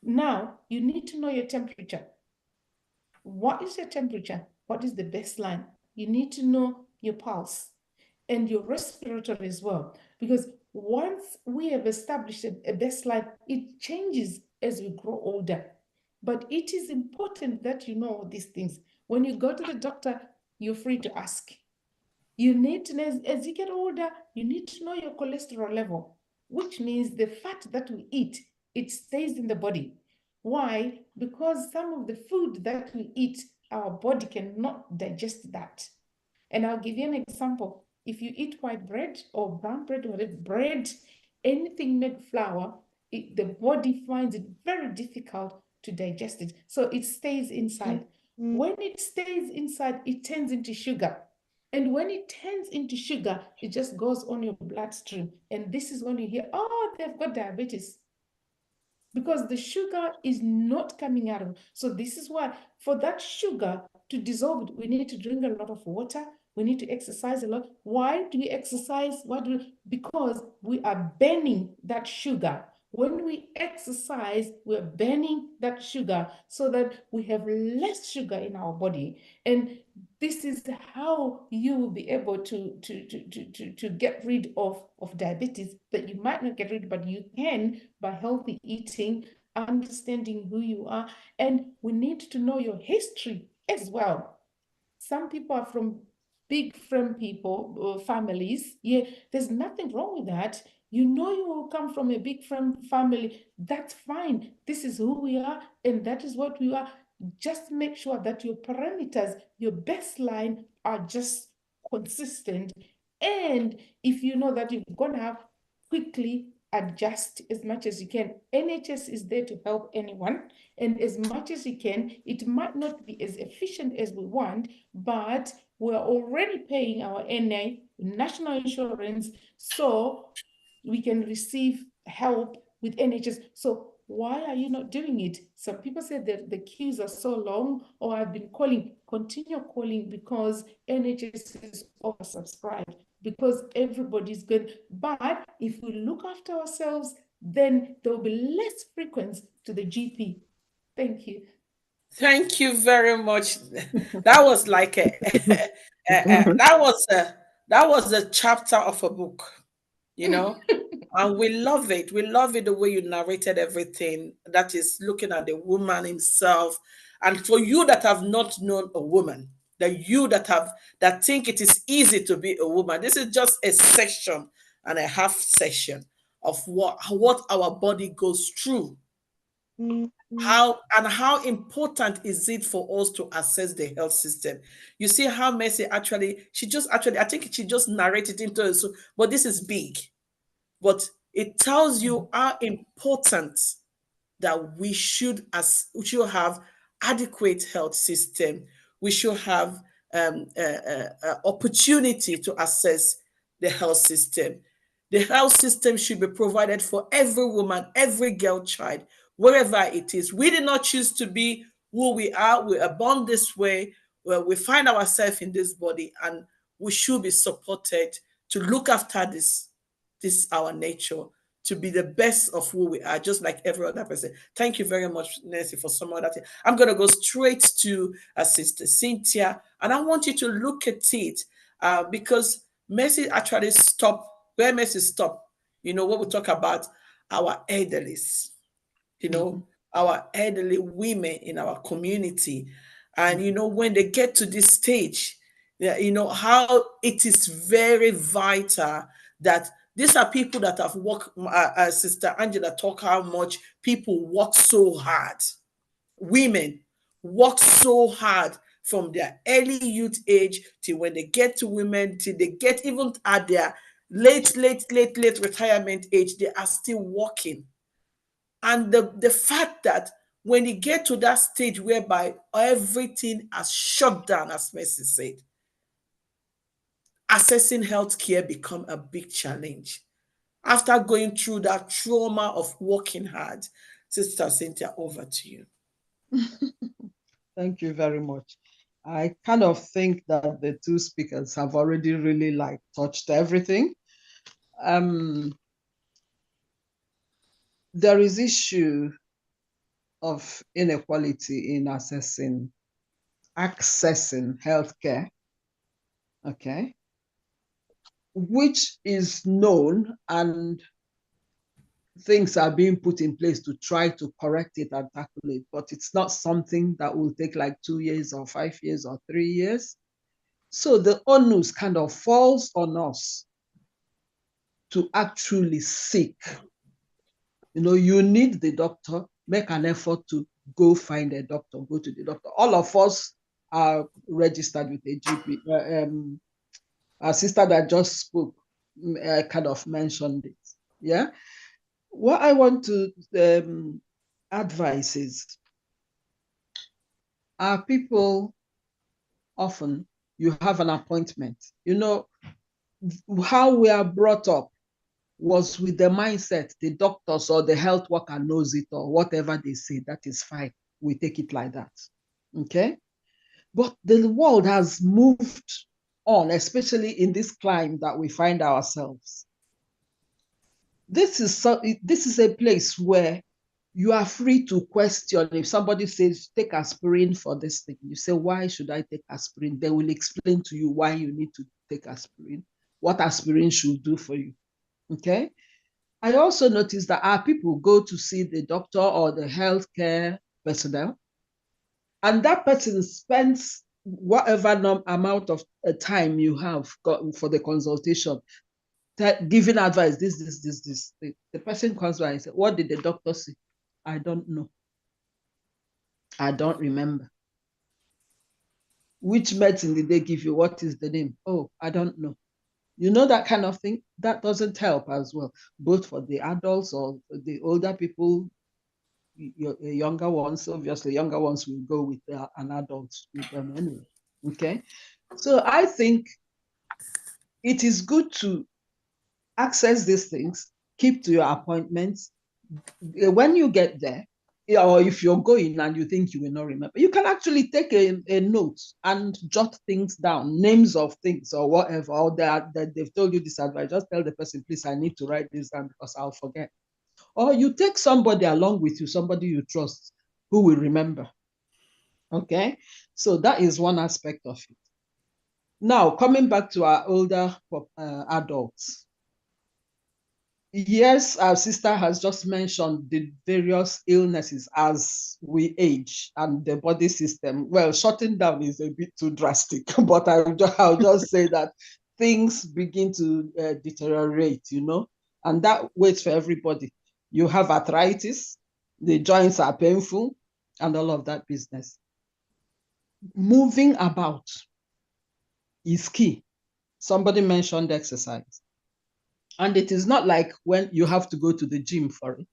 Now, you need to know your temperature. What is your temperature? What is the baseline? You need to know your pulse and your respiratory as well. Because once we have established a baseline, it changes as we grow older. But it is important that you know these things. When you go to the doctor, you're free to ask. You need to, as you get older, you need to know your cholesterol level, which means the fat that we eat, it stays in the body. Why? Because some of the food that we eat, our body cannot digest that. And I'll give you an example. If you eat white bread or brown bread or whatever bread, anything made flour, the body finds it very difficult to digest it. So it stays inside. When it stays inside, it turns into sugar. And when it turns into sugar, it just goes on your bloodstream. And this is when you hear, oh, they've got diabetes, because the sugar is not coming out of. So this is why, for that sugar to dissolve, we need to drink a lot of water. We need to exercise a lot. Why do we exercise? Because we are burning that sugar. When we exercise, we're burning that sugar so that we have less sugar in our body. And this is how you will be able to get rid of diabetes that you might not get rid, but you can by healthy eating, understanding who you are. And we need to know your history as well. Some people are from big frame people, families. Yeah, there's nothing wrong with that. You know, you will come from a big frame family. That's fine. This is who we are, and that is what we are. Just make sure that your parameters, your baseline are just consistent. And if you know that you're going to have, quickly adjust as much as you can. NHS is there to help anyone, and as much as you can. It might not be as efficient as we want, but we're already paying our NA, national insurance, so we can receive help with NHS. So why are you not doing it? Some people say that the queues are so long, or I've been calling. Continue calling, because NHS is oversubscribed, because everybody's good. But if we look after ourselves, then there will be less frequency to the GP. Thank you. Thank you very much. That was like that was a chapter of a book, you know. And we love it. We love it the way you narrated everything. That is looking at the woman himself. And for you that have not known a woman, that think it is easy to be a woman, this is just a section and a half section of what our body goes through. How important is it for us to assess the health system? You see how Mercy I think she just narrated into it. So, but this is big. But it tells you how important that we should have adequate health system. We should have opportunity to access the health system. The health system should be provided for every woman, every girl, child, wherever it is. We did not choose to be who we are. We are born this way, where we find ourselves in this body, and we should be supported to look after this our nature, to be the best of who we are, just like every other person. Thank you very much, Nancy, for some of that. I'm going to go straight to Sister Cynthia, and I want you to look at it because Mercy actually stopped where Mercy stopped. You know, what we talk about our elderlies, you know, our elderly women in our community. And, you know, when they get to this stage, you know, how it is very vital that these are people that have worked, Sister Angela talk how much people work so hard. Women work so hard from their early youth age till when they get to women, till they get even at their late retirement age, they are still working. And the fact that when you get to that stage whereby everything has shut down, as Mercy said, accessing healthcare become a big challenge. After going through that trauma of working hard, Sister Cynthia, over to you. Thank you very much. I kind of think that the two speakers have already really like touched everything. There is issue of inequality in accessing healthcare, okay, which is known, and things are being put in place to try to correct it and tackle it, but it's not something that will take like 2 years or 5 years or 3 years. So the onus kind of falls on us to actually seek. You need the doctor, make an effort to go find a doctor, go to the doctor. All of us are registered with a GP. Our sister that just spoke kind of mentioned it. Yeah. What I want to advise is, our people often, you have an appointment. How we are brought up was with the mindset the doctors or the health worker knows it, or whatever they say, that is fine. We take it like that. Okay? But the world has moved on, especially in this climate that we find ourselves. This is a place where you are free to question. If somebody says, take aspirin for this thing, you say, why should I take aspirin? They will explain to you why you need to take aspirin, what aspirin should do for you. Okay? I also noticed that our people go to see the doctor or the healthcare personnel, and that person spends whatever amount of time you have for the consultation, giving advice, this. The person comes by and says, what did the doctor say? I don't know. I don't remember. Which medicine did they give you? What is the name? Oh, I don't know. That kind of thing, that doesn't help as well, both for the adults or the older people, younger ones. Obviously, younger ones will go with an adult with them anyway. Okay. So I think it is good to access these things, keep to your appointments. When you get there, or if you're going and you think you will not remember, you can actually take a note and jot things down, names of things or whatever, or that they've told you this advice. Just tell the person, please, I need to write this down because I'll forget. Or you take somebody along with you, somebody you trust, who will remember. Okay, so that is one aspect of it. Now, coming back to our older adults. Yes, our sister has just mentioned the various illnesses as we age and the body system. Well, shutting down is a bit too drastic, but I'll just say that things begin to deteriorate, and that waits for everybody. You have arthritis, the joints are painful, and all of that business. Moving about is key. Somebody mentioned exercise. And it is not like when you have to go to the gym for it.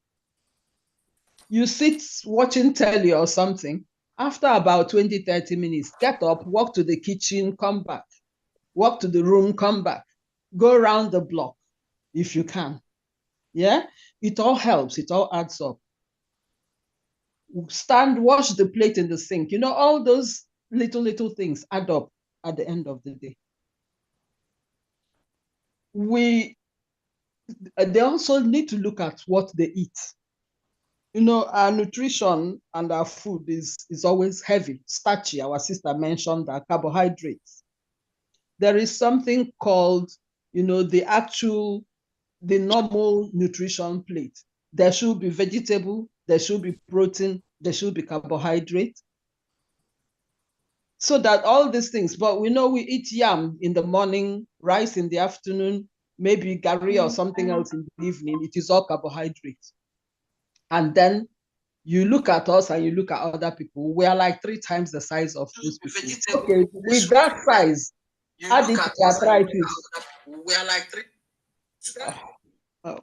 You sit watching telly or something, after about 20, 30 minutes, get up, walk to the kitchen, come back, walk to the room, come back, go around the block if you can. Yeah, it all helps, it all adds up. Stand, wash the plate in the sink. All those little things add up at the end of the day. They also need to look at what they eat. Our nutrition and our food is always heavy, starchy. Our sister mentioned that carbohydrates. There is something called, the normal nutrition plate. There should be vegetable, there should be protein, there should be carbohydrate. So that all these things, but we know we eat yam in the morning, rice in the afternoon, maybe gari or something else in the evening. It is all carbohydrates. And then You look at us and you look at other people, we are like 3 times the size of these people. Okay, with that size, add it to arthritis. We are like 3.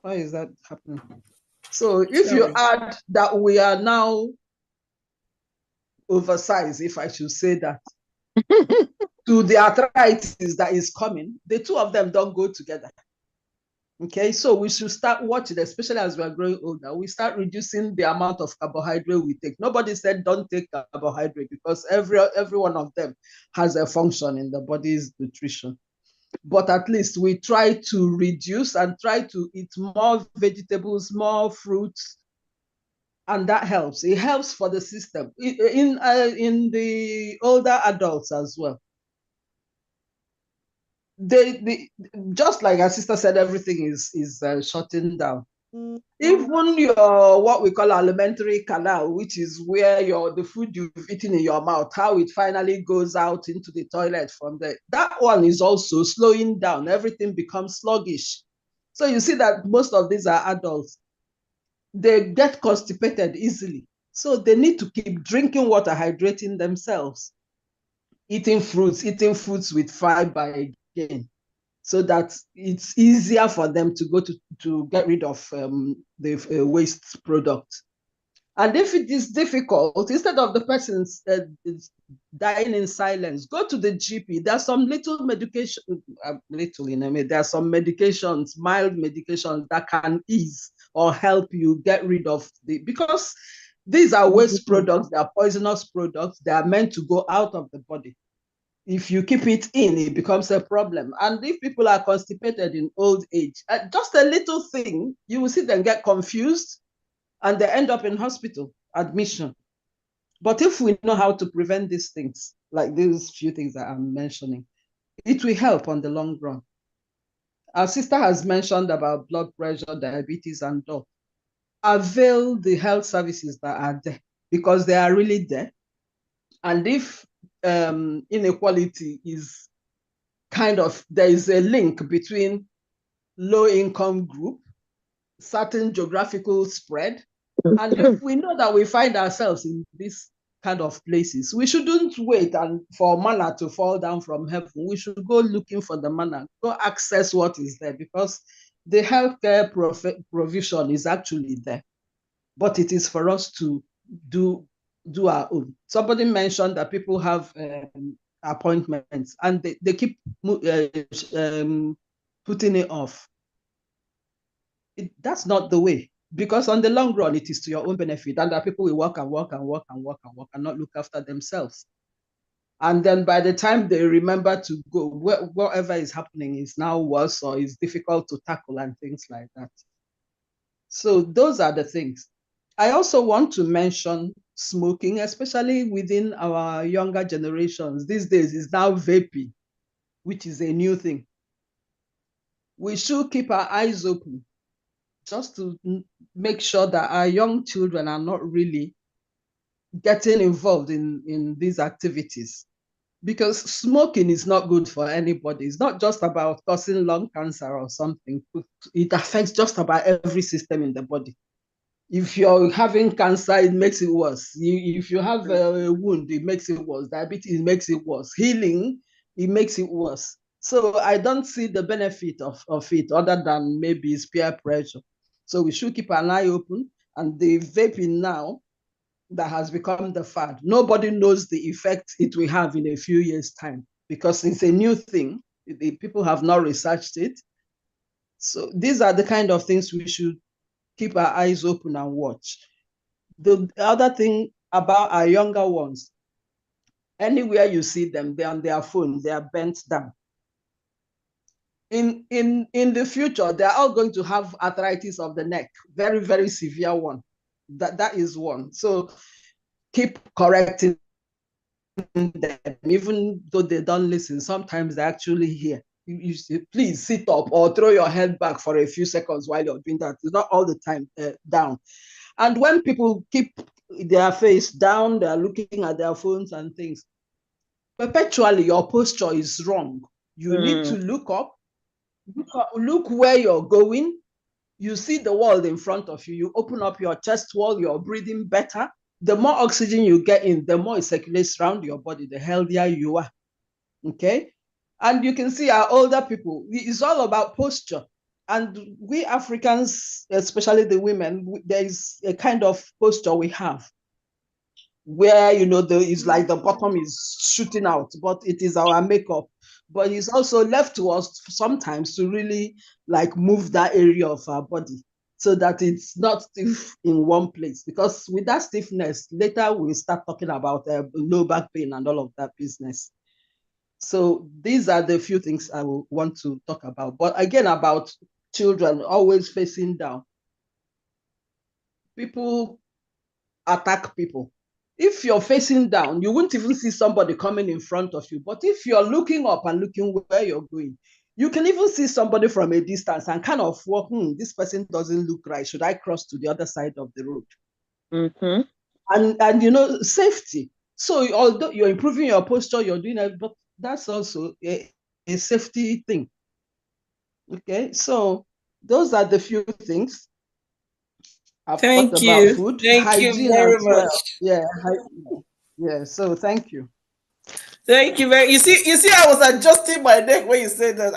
Why is that happening? So if you add that we are now oversized, if I should say that, to the arthritis that is coming, the two of them don't go together. Okay, so we should start watching, especially as we are growing older. We start reducing the amount of carbohydrate we take. Nobody said don't take carbohydrate, because every one of them has a function in the body's nutrition. But at least we try to reduce and try to eat more vegetables, more fruits, and that helps. It helps for the system in the older adults as well. They just like our sister said, everything is shutting down. Even your what we call alimentary canal, which is where the food you've eaten in your mouth, how it finally goes out into the toilet from there, that one is also slowing down. Everything becomes sluggish. So you see that most of these are adults. They get constipated easily. So they need to keep drinking water, hydrating themselves, eating foods with fiber again, so that it's easier for them to go to get rid of the waste product. And if it is difficult, instead of the person dying in silence, go to the GP. There's some little medication, there are some medications, mild medications that can ease or help you get rid of because these are waste products, they are poisonous products, they are meant to go out of the body. If you keep it in, it becomes a problem. And if people are constipated in old age, just a little thing, you will see them get confused and they end up in hospital admission. But if we know how to prevent these things, like these few things that I'm mentioning, it will help on the long run. Our sister has mentioned about blood pressure, diabetes, and all. Avail the health services that are there, because they are really there. And if inequality is there is a link between low income group, certain geographical spread, and if we know that we find ourselves in this kind of places, we shouldn't wait and for manna to fall down from heaven. We should go looking for the manna, go access what is there, because the healthcare provision is actually there, but it is for us to do our own. Somebody mentioned that people have appointments and they keep putting it off. That's not the way, because on the long run, it is to your own benefit, and that people will work and work and work and work and work and not look after themselves. And then by the time they remember to go, whatever is happening is now worse or is difficult to tackle and things like that. So those are the things. I also want to mention smoking, especially within our younger generations. These days is now vaping, which is a new thing. We should keep our eyes open just to make sure that our young children are not really getting involved in these activities, because smoking is not good for anybody. It's not just about causing lung cancer or something. It affects just about every system in the body. If you're having cancer, it makes it worse. If you have a wound, it makes it worse. Diabetes makes it worse. Healing, it makes it worse. So I don't see the benefit of it other than maybe it's peer pressure. So we should keep an eye open. And the vaping now that has become the fad, nobody knows the effect it will have in a few years' time, because it's a new thing. The people have not researched it. So these are the kind of things we should keep our eyes open and watch. The other thing about our younger ones, anywhere you see them, they're on their phone, they are bent down. In the future, they're all going to have arthritis of the neck, very, very severe one. That is one. So keep correcting them, even though they don't listen. Sometimes they actually hear. You please sit up or throw your head back for a few seconds while you're doing that. It's not all the time down. And when people keep their face down, they're looking at their phones and things, perpetually your posture is wrong. You need to look up, look where you're going. you see the world in front of you. You open up your chest wall, you're breathing better. The more oxygen you get in, the more it circulates around your body, the healthier you are. Okay. And you can see our older people, it's all about posture. And we Africans, especially the women, there is a kind of posture we have where, it's like the bottom is shooting out, but it is our makeup. But it's also left to us sometimes to really like move that area of our body so that it's not stiff in one place. Because with that stiffness, later we'll start talking about low back pain and all of that business. So these are the few things I will want to talk about. But again, about children always facing down. People attack people. If you're facing down, you wouldn't even see somebody coming in front of you. But if you're looking up and looking where you're going, you can even see somebody from a distance and kind of, well, this person doesn't look right. Should I cross to the other side of the road? Mm-hmm. And safety. So although you're improving your posture, you're doing it, but that's also a safety thing. Okay, so those are the few things. I've talked about food, Thank you hygiene very as well. much. Yeah. So thank you. Thank you very. You see, I was adjusting my neck when you said that.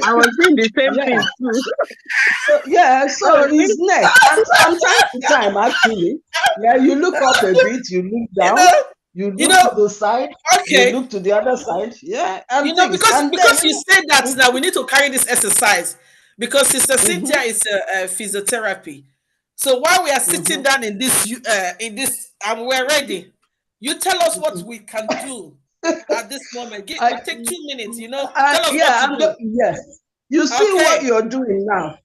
I was doing the same Yeah. thing too. So it's neck. And from time to time, actually, you look up a bit, you look down, you look to the side, you Okay. look to the other side, and things. Because And because then, you said that now we need to carry this exercise because Sister Cynthia is a physiotherapy. So while we are sitting down in this and we're ready, you tell us what we can do at this moment. Take 2 minutes. Tell us what to do. yes. You see what Okay. you're doing now.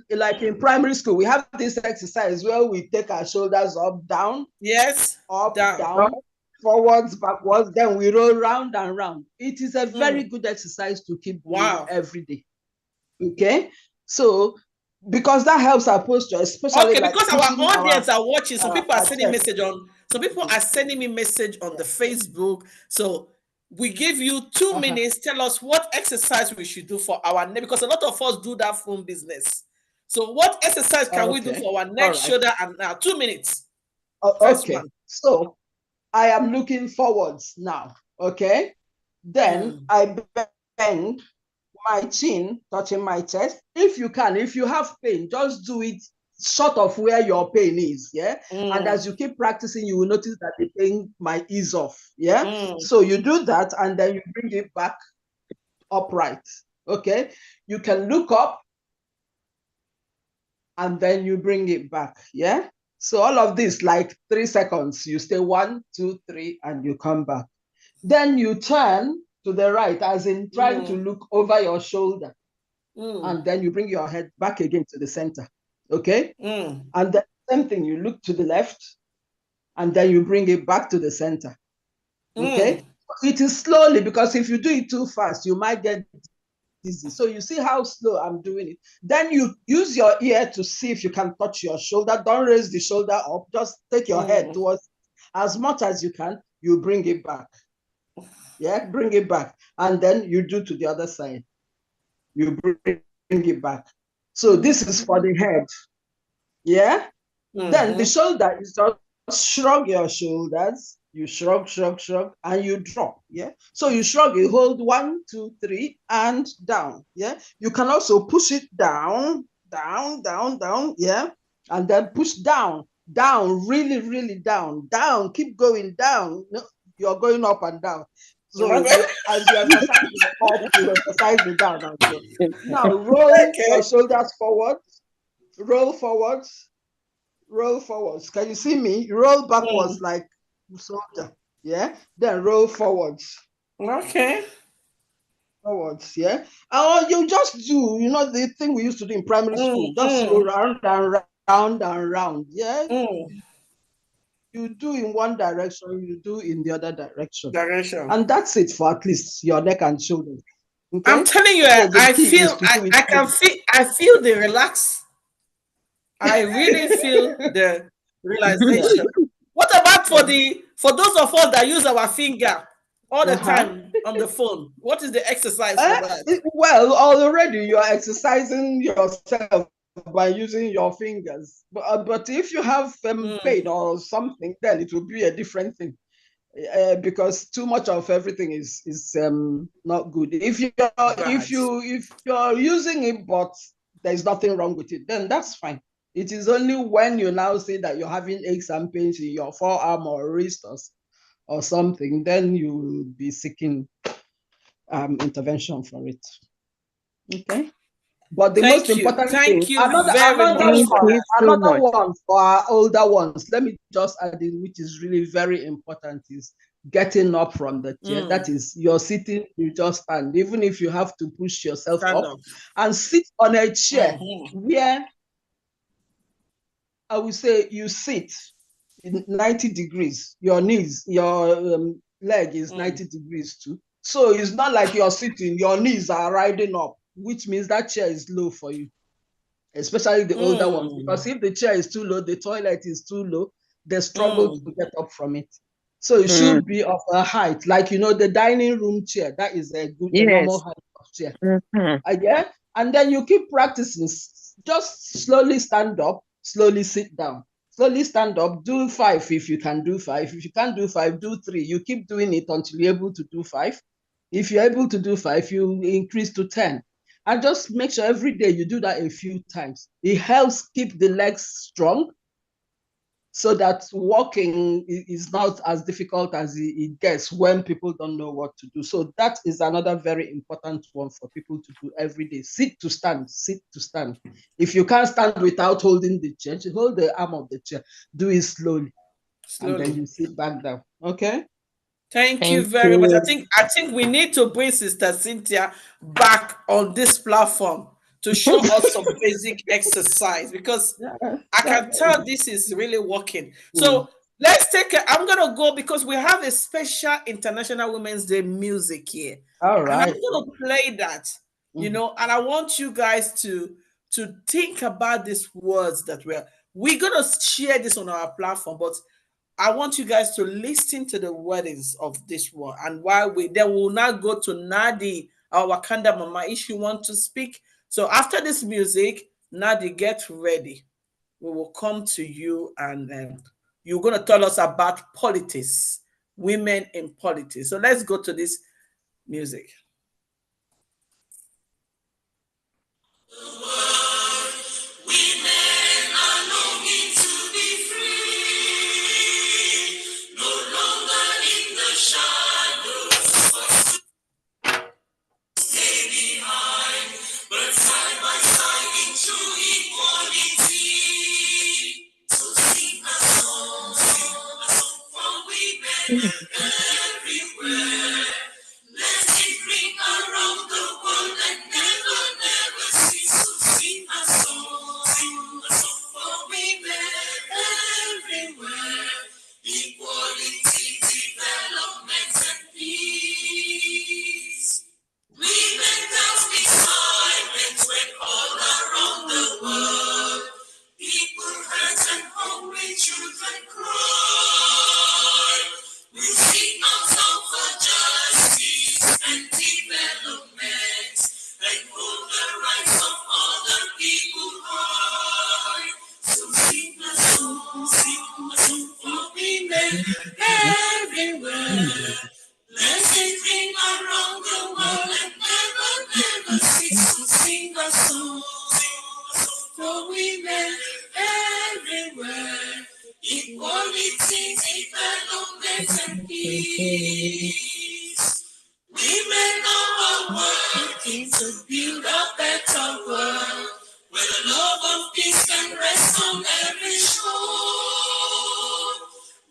Like in primary school, we have this exercise where we take our shoulders up, down, Yes. up, down, forwards, backwards, then we roll round and round. It is a very good exercise to keep doing every day. Okay, so because that helps our posture, especially because our audience are watching. Some people are sending chest. people are sending me message on the Facebook. So we give you 2 minutes. Tell us what exercise we should do for our neck, because a lot of us do that phone business. So what exercise can we do for our neck, shoulder, and now 2 minutes? First one. So I am looking forwards now. Okay, then I bend my chin, touching my chest. If you have pain, just do it short of where your pain is. And as you keep practicing, you will notice that the pain might ease off. So you do that and then you bring it back upright. Okay, you can look up and then you bring it back. So all of this, like 3 seconds, you stay 1, 2, 3 and you come back. Then you turn to the right, as in trying to look over your shoulder. And then you bring your head back again to the center. Okay? And the same thing, you look to the left and then you bring it back to the center. Okay? It is slowly, because if you do it too fast, you might get dizzy. So you see how slow I'm doing it. Then you use your ear to see if you can touch your shoulder. Don't raise the shoulder up. Just take your head towards, as much as you can, you bring it back. Bring it back. And then you do to the other side. You bring it back. So this is for the head. Then the shoulder is just shrug your shoulders. You shrug, and you drop. So you shrug, you hold 1, 2, 3, and down. You can also push it down, down. And then push down, really, really down. Keep going down. No, you're going up and down. So as you exercise the up, you exercise the down as well. Now roll your shoulders forward, roll forwards. Can you see me? Roll backwards like soldier. Then roll forwards. Okay. Forwards. Or you just do, the thing we used to do in primary school. Just go round and round and round. You do in one direction, you do in the other direction. And that's it for at least your neck and shoulders. Okay? I'm telling you, So I feel the relax. I really feel the realization. What about for those of us that use our finger? all the Uh-huh. time on the phone. What is the exercise for that? Well, already you are exercising yourself by using your fingers. But if you have pain or something, then it will be a different thing. Because too much of everything is not good. If Bad. you're using it, but there's nothing wrong with it, then that's fine. It is only when you now say that you're having aches and pains in your forearm or wrist or something, then you will be seeking intervention for it. Okay. But the most Thank you. important thing, Thank you very much Thank for you that. so another much. one for our older ones, let me just add in, which is really very important, is getting up from the chair. That is, you're sitting, you just stand. Even if you have to push yourself Stand up up. and sit on a chair Mm-hmm. where I would say you sit in 90 degrees, your knees, your leg is 90 degrees too. So it's not like you're sitting, your knees are riding up, which means that chair is low for you, especially the older ones. Because if the chair is too low, the toilet is too low, they struggle to get up from it. So it should be of a height, like, the dining room chair. That is the normal Yes. height of chair. Mhm. Yeah. And then you keep practicing. Just slowly stand up, slowly sit down. Slowly stand up, do 5 if you can do 5. If you can't do 5, do 3. You keep doing it until you're able to do 5. If you're able to do 5, you increase to 10. And just make sure every day you do that a few times. It helps keep the legs strong, so that walking is not as difficult as it gets when people don't know what to do. So that is another very important one for people to do every day. Sit to stand, sit to stand. If you can't stand without holding the chair, hold the arm of the chair, do it slowly, and then Slowly. you sit back down. Okay? Thank you Thank very much. you. I think we need to bring Sister Cynthia back on this platform to show us some basic exercise, because Yeah, I can that, tell this is really working. mm. So let's take it. I'm gonna go because we have a special International Women's Day music here, All and I'm right. gonna play that. Mm. And I want you guys to think about these words that we're gonna share this on our platform, but I want you guys to listen to the wordings of this one, and while we then will now go to Nadi, our Wakanda Mama, if she want to speak. So after this music, Nadi, get ready. We will come to you, and you're going to tell us about politics, women in politics. So let's go to this music. Women are longing to be free, no longer in the shadows, stay behind, but side by side into equality. So sing a song for women everywhere. Let it ring around the world and never, never cease. So sing a song for women everywhere. Equality, development, and peace. Women can't be silent when all around the world people hurt and hungry children cry. We sing out loud for justice and development and hold the rights of other people high. So sing a song for women everywhere. Let it ring around the world and never, never cease to sing a song for women everywhere. Equality, development, and peace. Women are working to build a better world where the love of peace can rest on every shore.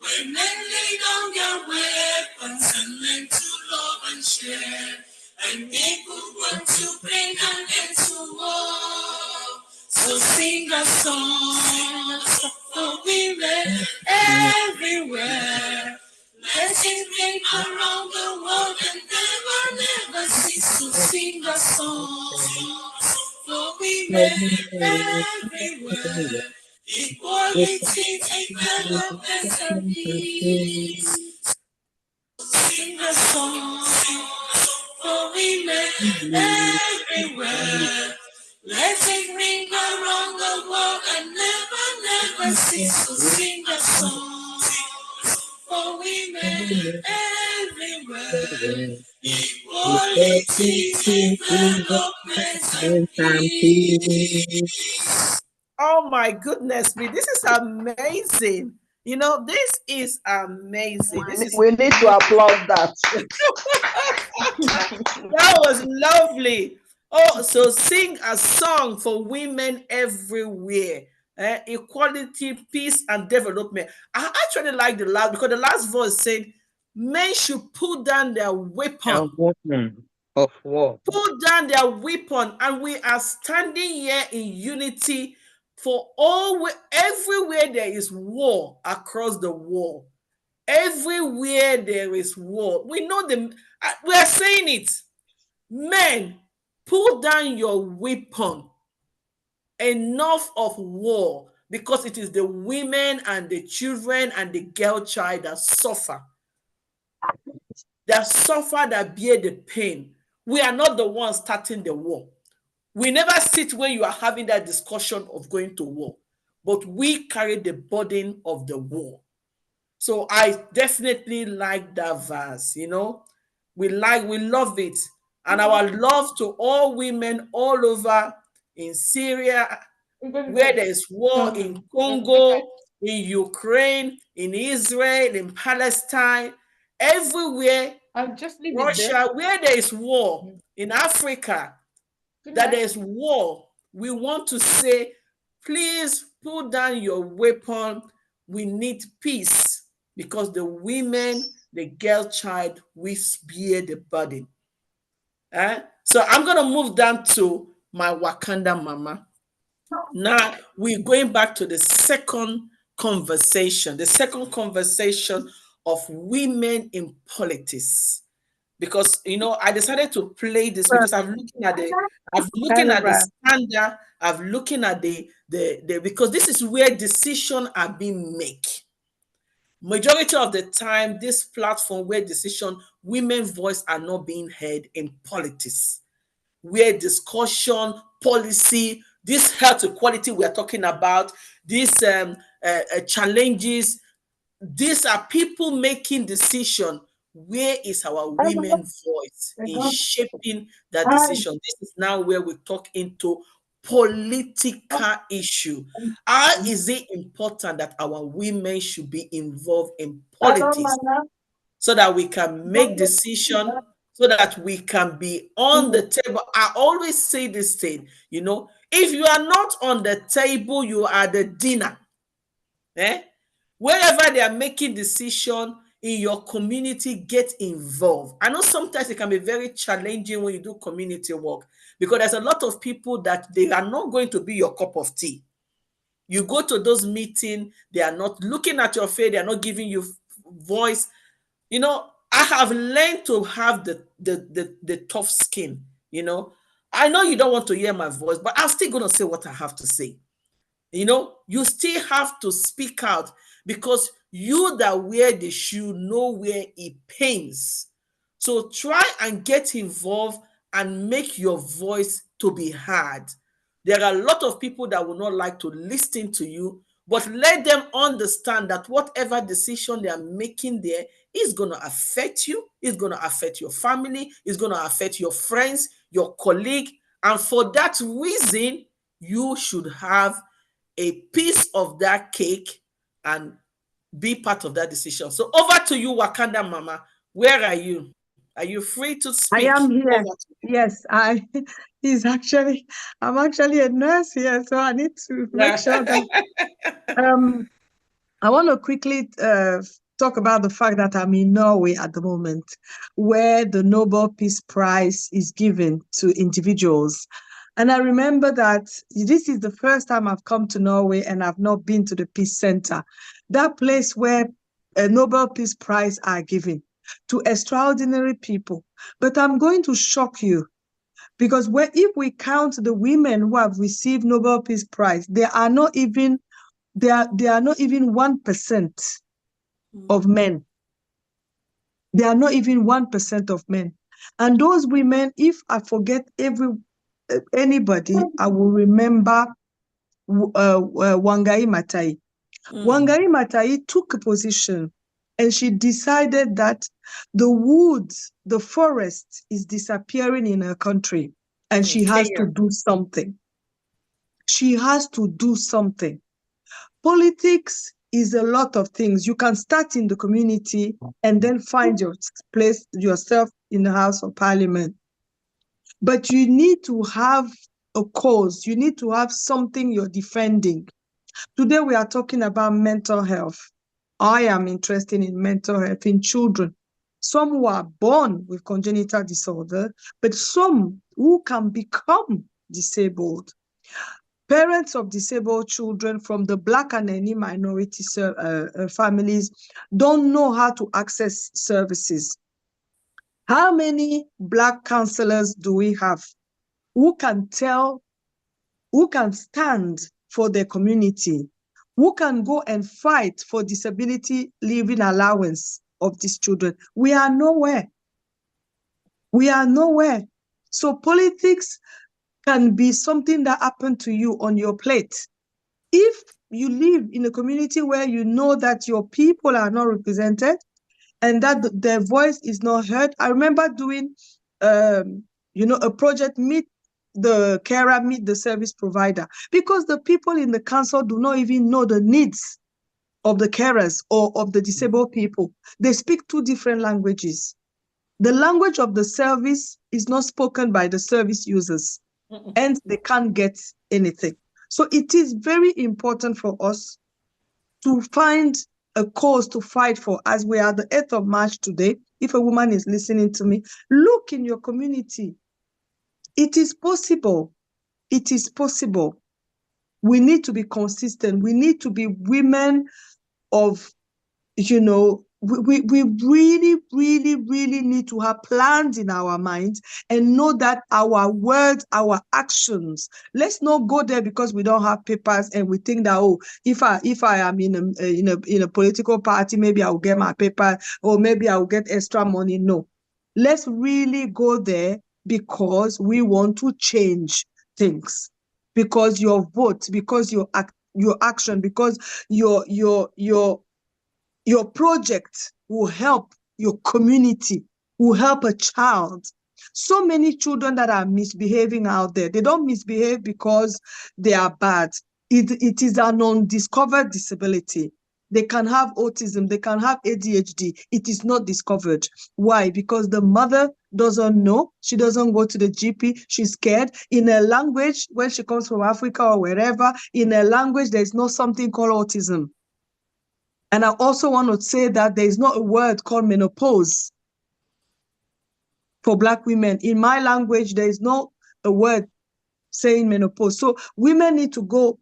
Where men lay down their weapons and learn to love and share, and people want to bring an end to war. So sing a song for women everywhere. Let it ring around the world and never, never cease to sing a song for women everywhere. Equality, development, and peace. Sing sing a song for women everywhere. Let it ring around the world and never cease to sing a song for women everywhere. Equality, development, and peace. Oh my goodness me, this is amazing. You know, this is amazing. This is We need to applaud that. that was lovely. Oh, so sing a song for women everywhere. Equality, peace, and development. I actually like the last because the last verse said, men should put down their weapon. weapon of war. Put down their weapon, and we are standing here in unity for everywhere there is war across the world. Everywhere there is war. We know them. We are saying it. Men, put down your weapon. Enough of war, because it is the women and the children and the girl child that suffer. That suffer, that bear the pain. We are not the ones starting the war. We never sit when you are having that discussion of going to war, but we carry the burden of the war. So I definitely like that verse, you know. We love it. And our love to all women all over in Syria, where there is war, in Congo, in Ukraine, in Israel, in Palestine, everywhere, I'll just leave it there. Russia, where there is war, in Africa, that there is war. We want to say, please put down your weapon. We need peace, because the women, the girl child, we bear the burden. So I'm going to move down to my Wakanda mama. Now we're going back to the second conversation of women in politics. Because you know, I decided to play this because I'm looking at the standard, I'm looking at the because this is where decisions are being made. Majority of the time, this platform where women's voice are not being heard in politics, where discussion, policy, this health equality we are talking about, these challenges, these are people making decision. Where is our women's voice in shaping that decision? This is now where we talk into political issue. How is it important that our women should be involved in politics so that we can make decision, so that we can be on the table? I always say this thing, you know, if you are not on the table, you are the dinner. Wherever they are making decision in your community, get involved. I know sometimes it can be very challenging when you do community work, because there's a lot of people that they are not going to be your cup of tea. You go to those meetings, they are not looking at your face, they are not giving you voice. You know, I have learned to have the tough skin. You know, I know you don't want to hear my voice, but I'm still going to say what I have to say. You know, you still have to speak out, because you that wear the shoe know where it pains. So try and get involved and make your voice to be heard. There are a lot of people that will not like to listen to you, but let them understand that whatever decision they are making there is going to affect you, is going to affect your family, is going to affect your friends, your colleague. And for that reason, you should have a piece of that cake and be part of that decision. So over to you, Wakanda Mama. Where are you? Are you free to speak? I am here. Yes, I'm actually a nurse here, so I need to make sure that I want to quickly talk about the fact that I'm in Norway at the moment, where the Nobel Peace Prize is given to individuals. And I remember that this is the first time I've come to Norway and I've not been to the Peace Center, that place where a Nobel Peace Prize are given to extraordinary people. But I'm going to shock you, because if we count the women who have received Nobel Peace Prize, they are not even 1% of men. They are not even 1% of men. And those women, if I forget anybody, I will remember Wangai Matai. Wangai Matai took a position and she decided that the woods, the forest is disappearing in her country and she has Kenya. to do something. She has to do something. Politics is a lot of things. You can start in the community and then find your place yourself in the House of Parliament. But you need to have a cause. You need to have something you're defending. Today we are talking about mental health. I am interested in mental health in children. Some who are born with congenital disorder, but some who can become disabled. Parents of disabled children from the Black and any minority families don't know how to access services. How many Black counselors do we have who can stand for their community, who can go and fight for disability living allowance of these children? We are nowhere. We are nowhere. So politics can be something that happened to you on your plate. If you live in a community where you know that your people are not represented and that their voice is not heard. I remember doing, a project, meet the carer, meet the service provider, because the people in the council do not even know the needs of the carers or of the disabled people. They speak two different languages. The language of the service is not spoken by the service users, and they can't get anything. So it is very important for us to find a cause to fight for. As we are the 8th of March today, if a woman is listening to me, look in your community. It is possible. It is possible. We need to be consistent. We need to be women of, we really, really, really need to have plans in our minds and know that our words, our actions, let's not go there because we don't have papers and we think that, oh, if I am in a political party, maybe I'll get my paper or maybe I'll get extra money. No, let's really go there because we want to change things, because your vote, because your action, because your project will help your community, will help a child. So many children that are misbehaving out there, they don't misbehave because they are bad. It is an undiscovered disability. They can have autism, they can have ADHD. It is not discovered. Why? Because the mother doesn't know. She doesn't go to the GP. She's scared. In her language, when she comes from Africa or wherever, in her language, there's no something called autism. And I also want to say that there is not a word called menopause for Black women. In my language, there is not a word saying menopause. So women need to go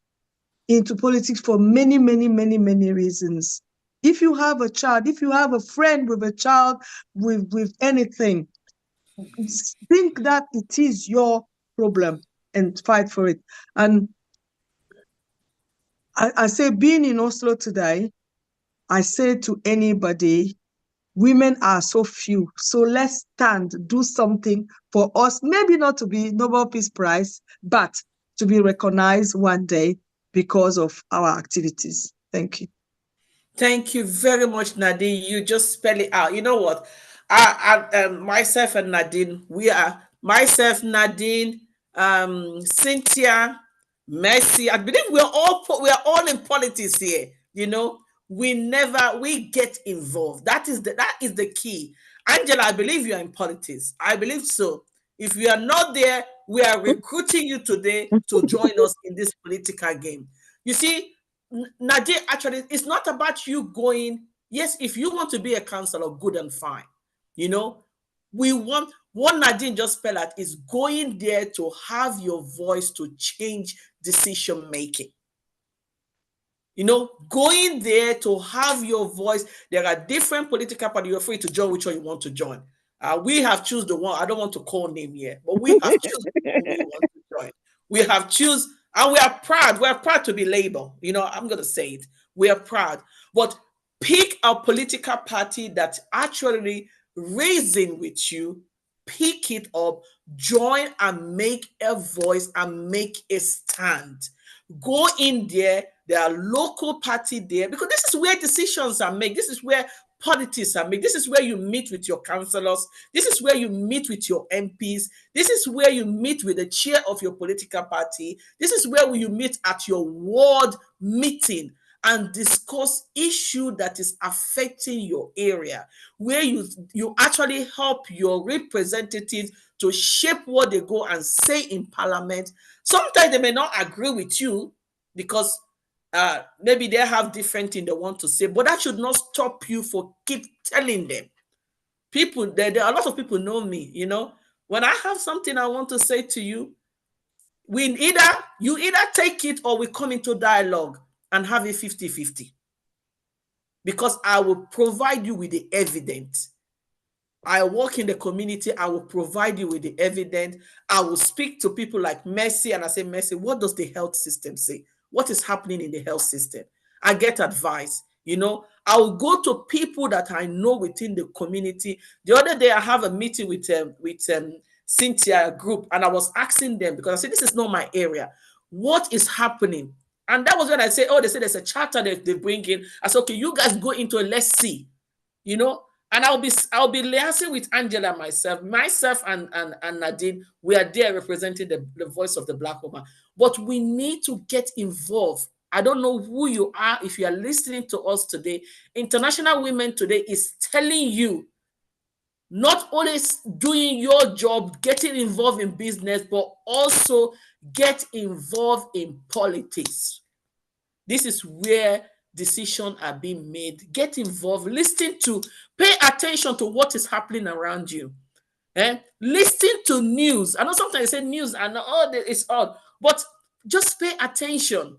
into politics for many, many, many, many reasons. If you have a child, if you have a friend with a child with anything, think that it is your problem and fight for it. And I say, being in Oslo today, I say to anybody, women are so few. So let's stand, do something for us, maybe not to be Nobel Peace Prize, but to be recognized one day because of our activities. Thank you. Thank you very much, Nadine. You just spell it out. You know what? Myself and Nadine, we are myself, Nadine, Cynthia, Mercy. I believe we are all in politics here. We get involved. That is the key. Angela, I believe you are in politics. I believe so. If you are not there, we are recruiting you today to join us in this political game. You see, Nadia, actually, it's not about you going. Yes, if you want to be a counselor, good and fine. You know, we want what Nadine just spelled out is going there to have your voice to change decision making. Going there to have your voice. There are different political parties. You're free to join which one you want to join. We have choose the one. I don't want to call name yet, but we have choose the one we want to join. We have choose, and we are proud. We are proud to be Labour. I'm going to say it. We are proud, but pick a political party that actually reason with you, pick it up, join and make a voice and make a stand. Go in there. There are local party there because this is where decisions are made. This is where politics are made. This is where you meet with your councillors. This is where you meet with your MPs. This is where you meet with the chair of your political party. This is where you meet at your ward meeting and discuss issue that is affecting your area, where you actually help your representatives to shape what they go and say in parliament. Sometimes they may not agree with you because maybe they have different thing they want to say, but that should not stop you for keep telling them. People, there are a lot of people know me, when I have something I want to say to you, you either take it or we come into dialogue and have a 50-50, because I will provide you with the evidence. I work in the community. I will provide you with the evidence. I will speak to people like Mercy and I say, Mercy, what does the health system say? What is happening in the health system? I get advice. I will go to people that I know within the community. The other day, I have a meeting with Cynthia group, and I was asking them because I said, this is not my area. What is happening? And that was when I said, oh, they said there's a charter that they bring in. I said, okay, you guys go into it, let's see. And I'll be liaising with Angela, myself and Nadine. We are there representing the voice of the Black woman. But we need to get involved. I don't know who you are. If you are listening to us today, International Women Today is telling you not only doing your job, getting involved in business, but also get involved in politics. This is where decisions are being made. Get involved, listen to, pay attention to what is happening around you. Listen to news. I know sometimes you say news and it's odd, but just pay attention.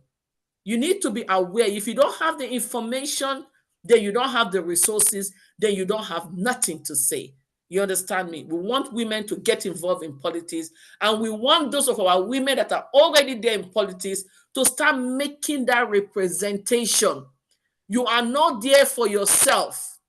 You need to be aware. If you don't have the information, then you don't have the resources, then you don't have nothing to say. You understand me? We want women to get involved in politics, and we want those of our women that are already there in politics to start making that representation. You are not there for yourself.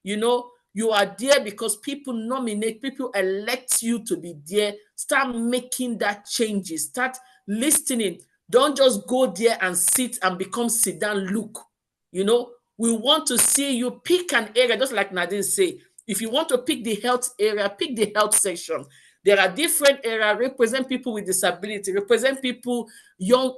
You are there because people nominate, people elect you to be there. Start making that changes. Start listening. Don't just go there and sit and become sit down look. We want to see you pick an area, just like Nadine say. If you want to pick the health area, pick the health section. There are different areas, represent people with disability, represent people, young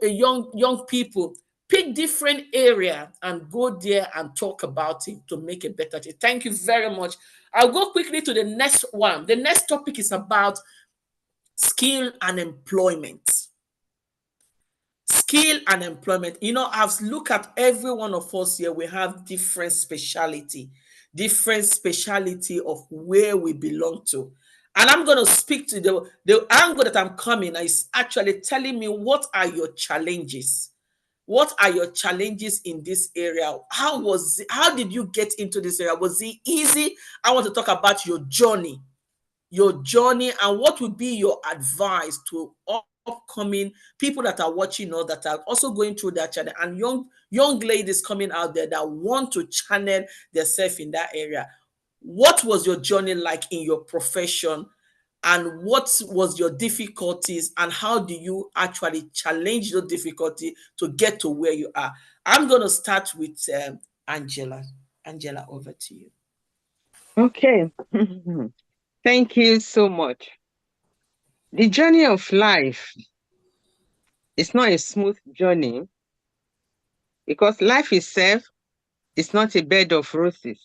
people. Pick different area and go there and talk about it to make a better change. Thank you very much. I'll go quickly to the next one. The next topic is about skill and employment. Skill and employment. I've looked at every one of us here. We have different specialty of where we belong to. And I'm going to speak to the angle that I'm coming is actually telling me what are your challenges. What are your challenges in this area? How did you get into this area? Was it easy? I want to talk about your journey, and what would be your advice to upcoming people that are watching or that are also going through that channel, and young ladies coming out there that want to channel themselves in that area. What was your journey like in your profession? And what was your difficulties, and how do you actually challenge the difficulty to get to where you are? I'm going to start with Angela. Angela, over to you. Okay. Thank you so much. The journey of life is not a smooth journey, because life itself is not a bed of roses.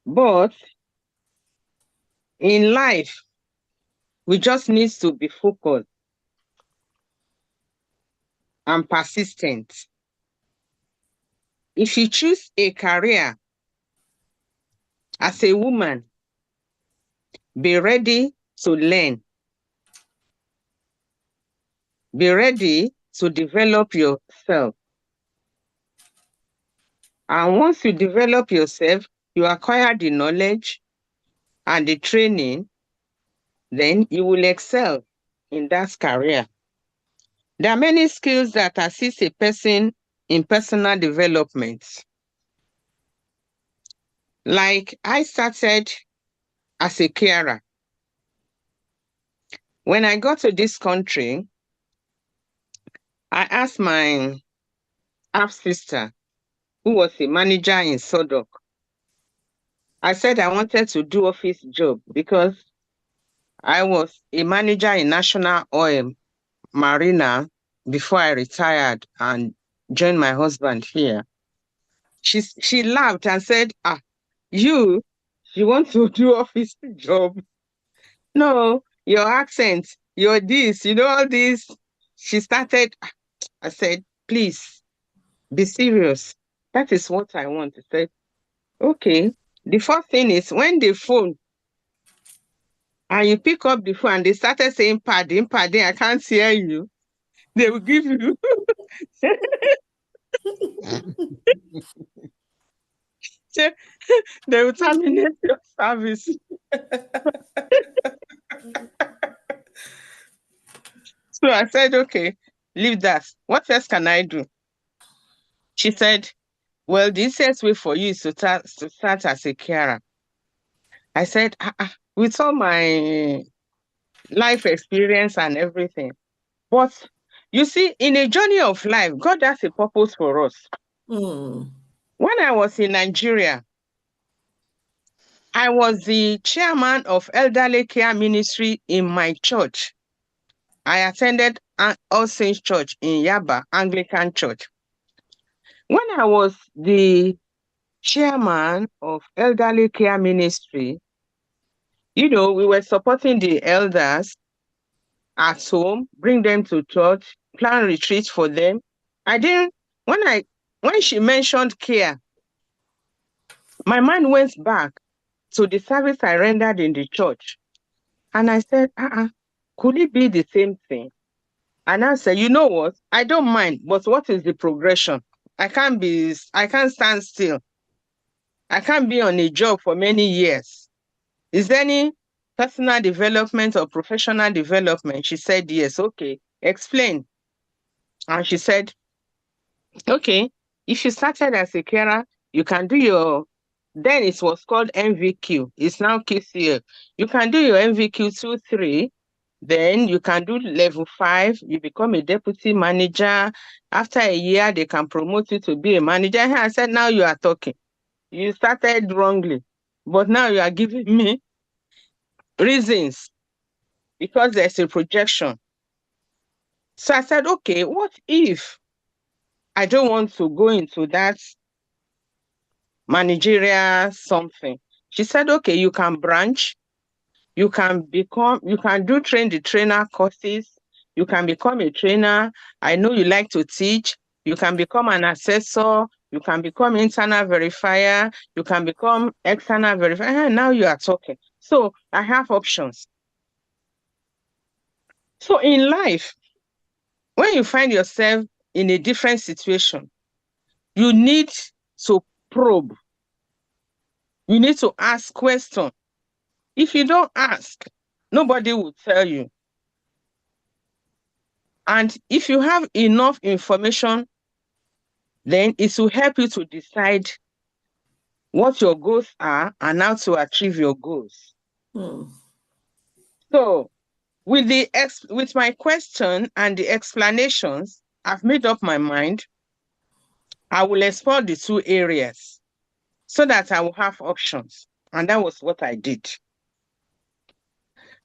But in life, we just need to be focused and persistent. If you choose a career as a woman, be ready to learn. Be ready to develop yourself. And once you develop yourself, you acquire the knowledge and the training, then you will excel in that career. There are many skills that assist a person in personal development. Like I started as a carer. When I got to this country, I asked my half sister, who was a manager in Sodok. I said I wanted to do office job because I was a manager in National Oil Marina before I retired and joined my husband here. She laughed and said, you want to do office job? No, your accent, your this, all this. She started, I said, please be serious. That is what I want. I said, okay. The first thing is when they phone and you pick up the phone and they started saying padding, I can't hear you. They will give you they will terminate your service. So I said, okay, leave that. What else can I do? She said, well, the easiest way for you is to start as a carer. I said, with all my life experience and everything. But you see, in a journey of life, God has a purpose for us. Mm. When I was in Nigeria, I was the chairman of elderly care ministry in my church. I attended All Saints Church in Yaba, Anglican Church. When I was the chairman of elderly care ministry, we were supporting the elders at home, bring them to church, plan retreats for them. When she mentioned care, my mind went back to the service I rendered in the church. And I said, could it be the same thing? And I said, you know what? I don't mind, but what is the progression? I can't stand still. I can't be on a job for many years. Is there any personal development or professional development? She said, yes. Okay, explain. And she said, okay, if you started as a carer, you can do then it was called MVQ. It's now QCF. You can do your MVQ 2, 3. Then you can do level 5. You become a deputy manager. After a year, they can promote you to be a manager. I said, now you are talking. You started wrongly, but now you are giving me reasons because there's a projection. So I said, okay, what if I don't want to go into that managerial something? She said, okay, you can branch. You can do train the trainer courses. You can become a trainer. I know you like to teach. You can become an assessor. You can become internal verifier. You can become external verifier. Now you are talking. So I have options. So in life, when you find yourself in a different situation, you need to probe. You need to ask questions. If you don't ask, nobody will tell you. And if you have enough information, then it will help you to decide what your goals are and how to achieve your goals. Mm. So with my question and the explanations, I've made up my mind. I will explore the two areas so that I will have options. And that was what I did.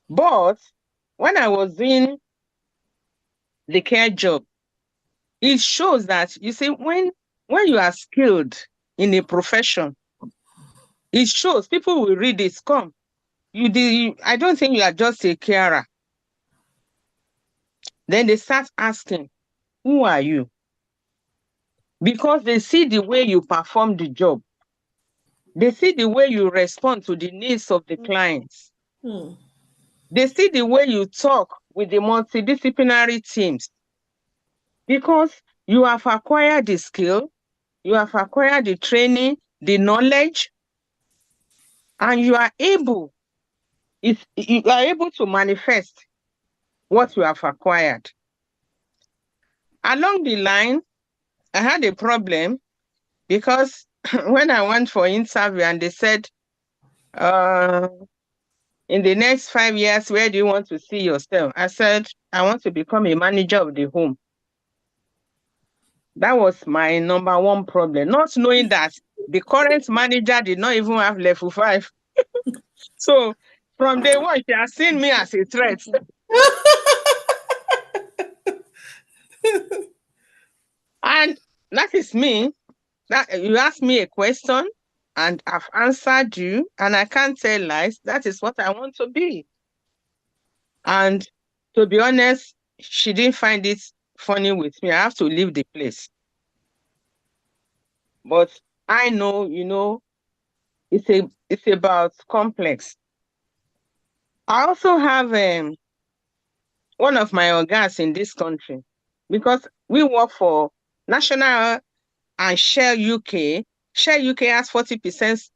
But when I was doing the care job, it shows that, you see, when you are skilled in a profession, it shows people will read it. Come, I don't think you are just a carer. Then they start asking, who are you? Because they see the way you perform the job. They see the way you respond to the needs of the clients. Mm. They see the way you talk with the multidisciplinary teams. Because you have acquired the skill, you have acquired the training, the knowledge, and you are able to manifest what you have acquired. Along the line, I had a problem because when I went for interview and they said, in the next 5 years, where do you want to see yourself? I said, I want to become a manager of the home. That was my number one problem, not knowing that the current manager did not even have level 5. So from day one, she has seen me as a threat. And that is me. That you asked me a question and I've answered you, and I can't tell lies. That is what I want to be. And to be honest, she didn't find it funny with me. I have to leave the place. But I know, it's about complex. I also have one of my organs in this country, because we work for National and Shell UK. Shell UK has 40%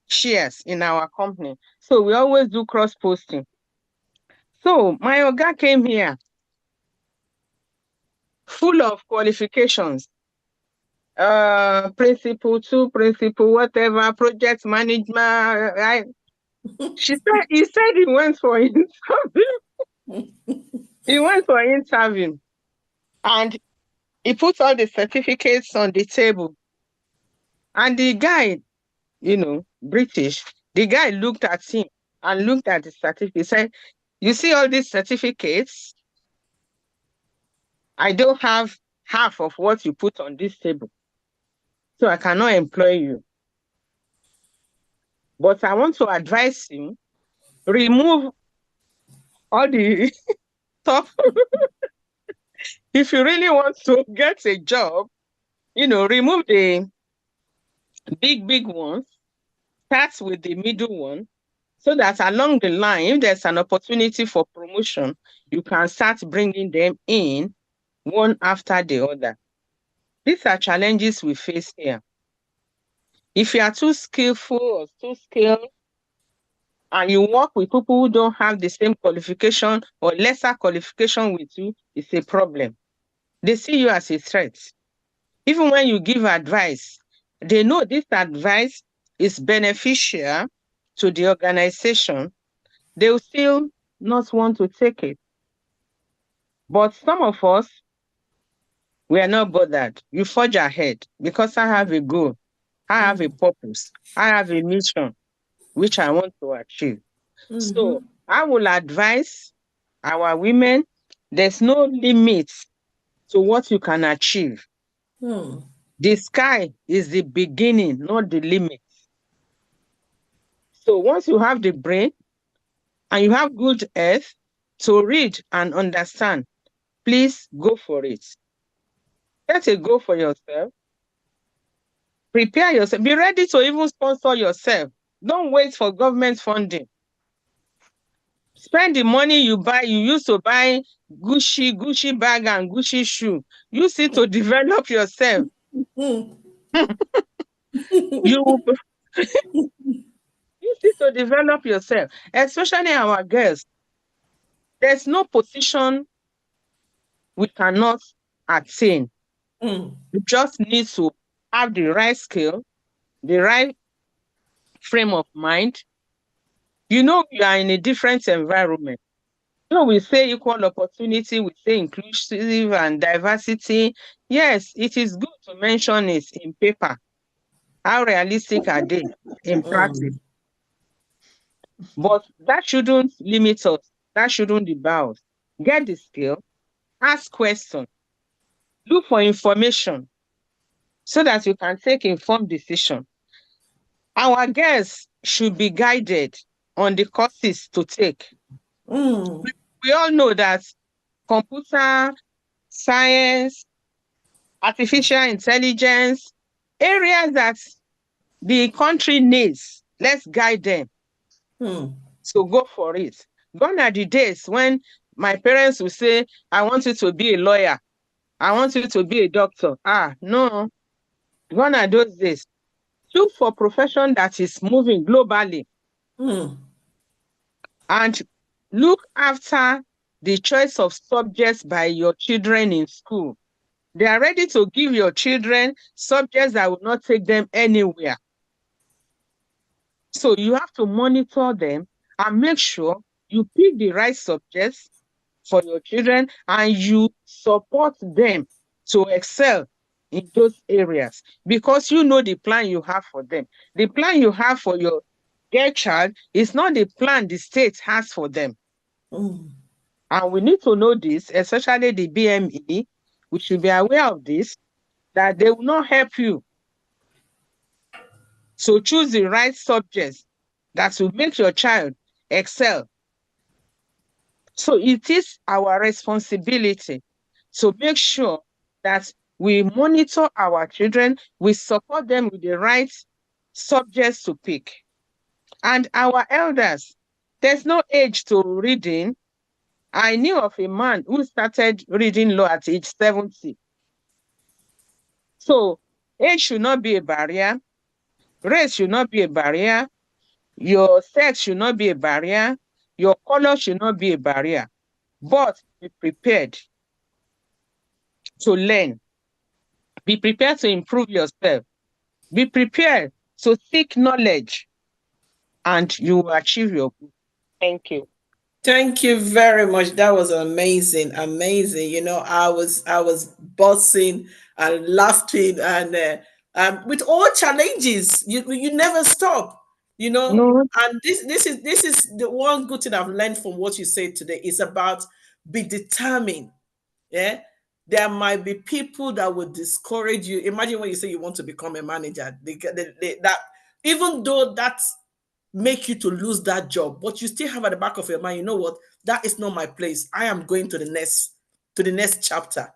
shares in our company. So we always do cross posting. So my oga came here full of qualifications. Principal 2, principal whatever, project management. He said he went for interview. He went for interview and he put all the certificates on the table. And the guy, British, the guy looked at him and looked at the certificate. He said, you see all these certificates? I don't have half of what you put on this table. So I cannot employ you. But I want to advise you, remove all the stuff. If you really want to get a job, remove the big ones, start with the middle one, so that along the line, if there's an opportunity for promotion, you can start bringing them in one after the other. These are challenges we face here. If you are too skillful or too skilled, and you work with people who don't have the same qualification or lesser qualification with you, it's a problem. They see you as a threat. Even when you give advice, they know this advice is beneficial to the organization. They will still not want to take it. But some of us, we are not bothered. You forge ahead because I have a goal. I have a purpose. I have a mission which I want to achieve. So I will advise our women, there's no limit to what you can achieve. The sky is the beginning, not the limit. So once you have the brain and you have good earth to read and understand, please go for it. Set a goal for yourself. Prepare yourself. Be ready to even sponsor yourself. Don't wait for government funding. Spend the money you used to buy Gucci bag and Gucci shoe. Use it to develop yourself. Use it to develop yourself, especially our girls. There's no position we cannot attain. You just need to have the right skill, the right frame of mind. You are in a different environment. We say equal opportunity, we say inclusive and diversity. Yes, it is good to mention it in paper. How realistic are they in practice? But that shouldn't limit us. That shouldn't debar us. Get the skill, ask questions, look for information so that you can take informed decision. Our girls should be guided on the courses to take. We all know that computer science, artificial intelligence, areas that the country needs, let's guide them. So go for it. Gone are the days when my parents would say, I want you to be a lawyer. I want you to be a doctor. No. Gone are those days. Look for profession that is moving globally. And look after the choice of subjects by your children in school. They are ready to give your children subjects that will not take them anywhere. So you have to monitor them and make sure you pick the right subjects for your children and you support them to excel in those areas because you know the plan you have for them. The plan you have for your girl child is not the plan the state has for them. Mm. And we need to know this, especially the BME. We should be aware of this, that they will not help you. So choose the right subjects that will make your child excel. So it is our responsibility to make sure that we monitor our children, we support them with the right subjects to pick. And our elders, there's no age to reading. I knew of a man who started reading law at age 70. So age should not be a barrier. Race should not be a barrier. Your sex should not be a barrier. Your color should not be a barrier. But be prepared to learn. Be prepared to improve yourself. Be prepared to seek knowledge and you will achieve your goal. Thank you. Thank you very much. That was amazing, amazing. I was buzzing and laughing, and with all challenges, you never stop. No, And this is the one good thing I've learned from what you said today. Is about be determined. Yeah, there might be people that would discourage you. Imagine when you say you want to become a manager, that even though that's make you to lose that job, but you still have at the back of your mind, you know what, that is not my place. I am going to the next chapter.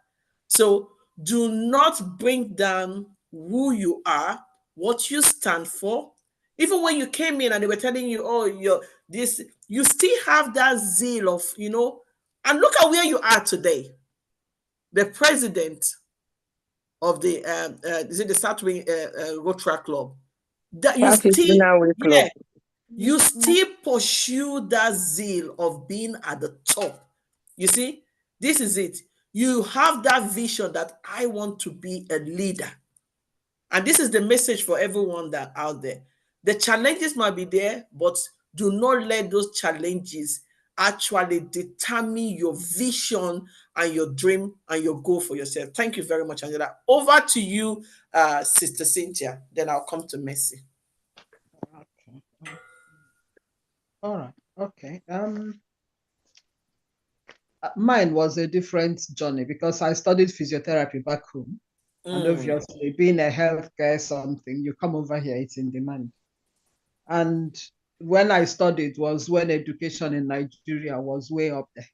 So do not bring down who you are, what you stand for. Even when you came in and they were telling you, oh, you're this, you still have that zeal of, and look at where you are today. The president of the is it the Southwing Rotary Club, that you that is still, Dinaway yeah, Club. you still pursue that zeal of being at the top. You see, this is it. You have that vision that I want to be a leader. And this is the message for everyone that out there. The challenges might be there, but do not let those challenges actually determine your vision and your dream and your goal for yourself. Thank you very much, Angela. Over to you, Sister Cynthia. Then I'll come to Mercy. Okay. All right. Okay. Mine was a different journey because I studied physiotherapy back home. And Mm, obviously, being a healthcare something, you come over here, it's in demand. And when I studied was when education in Nigeria was way up there.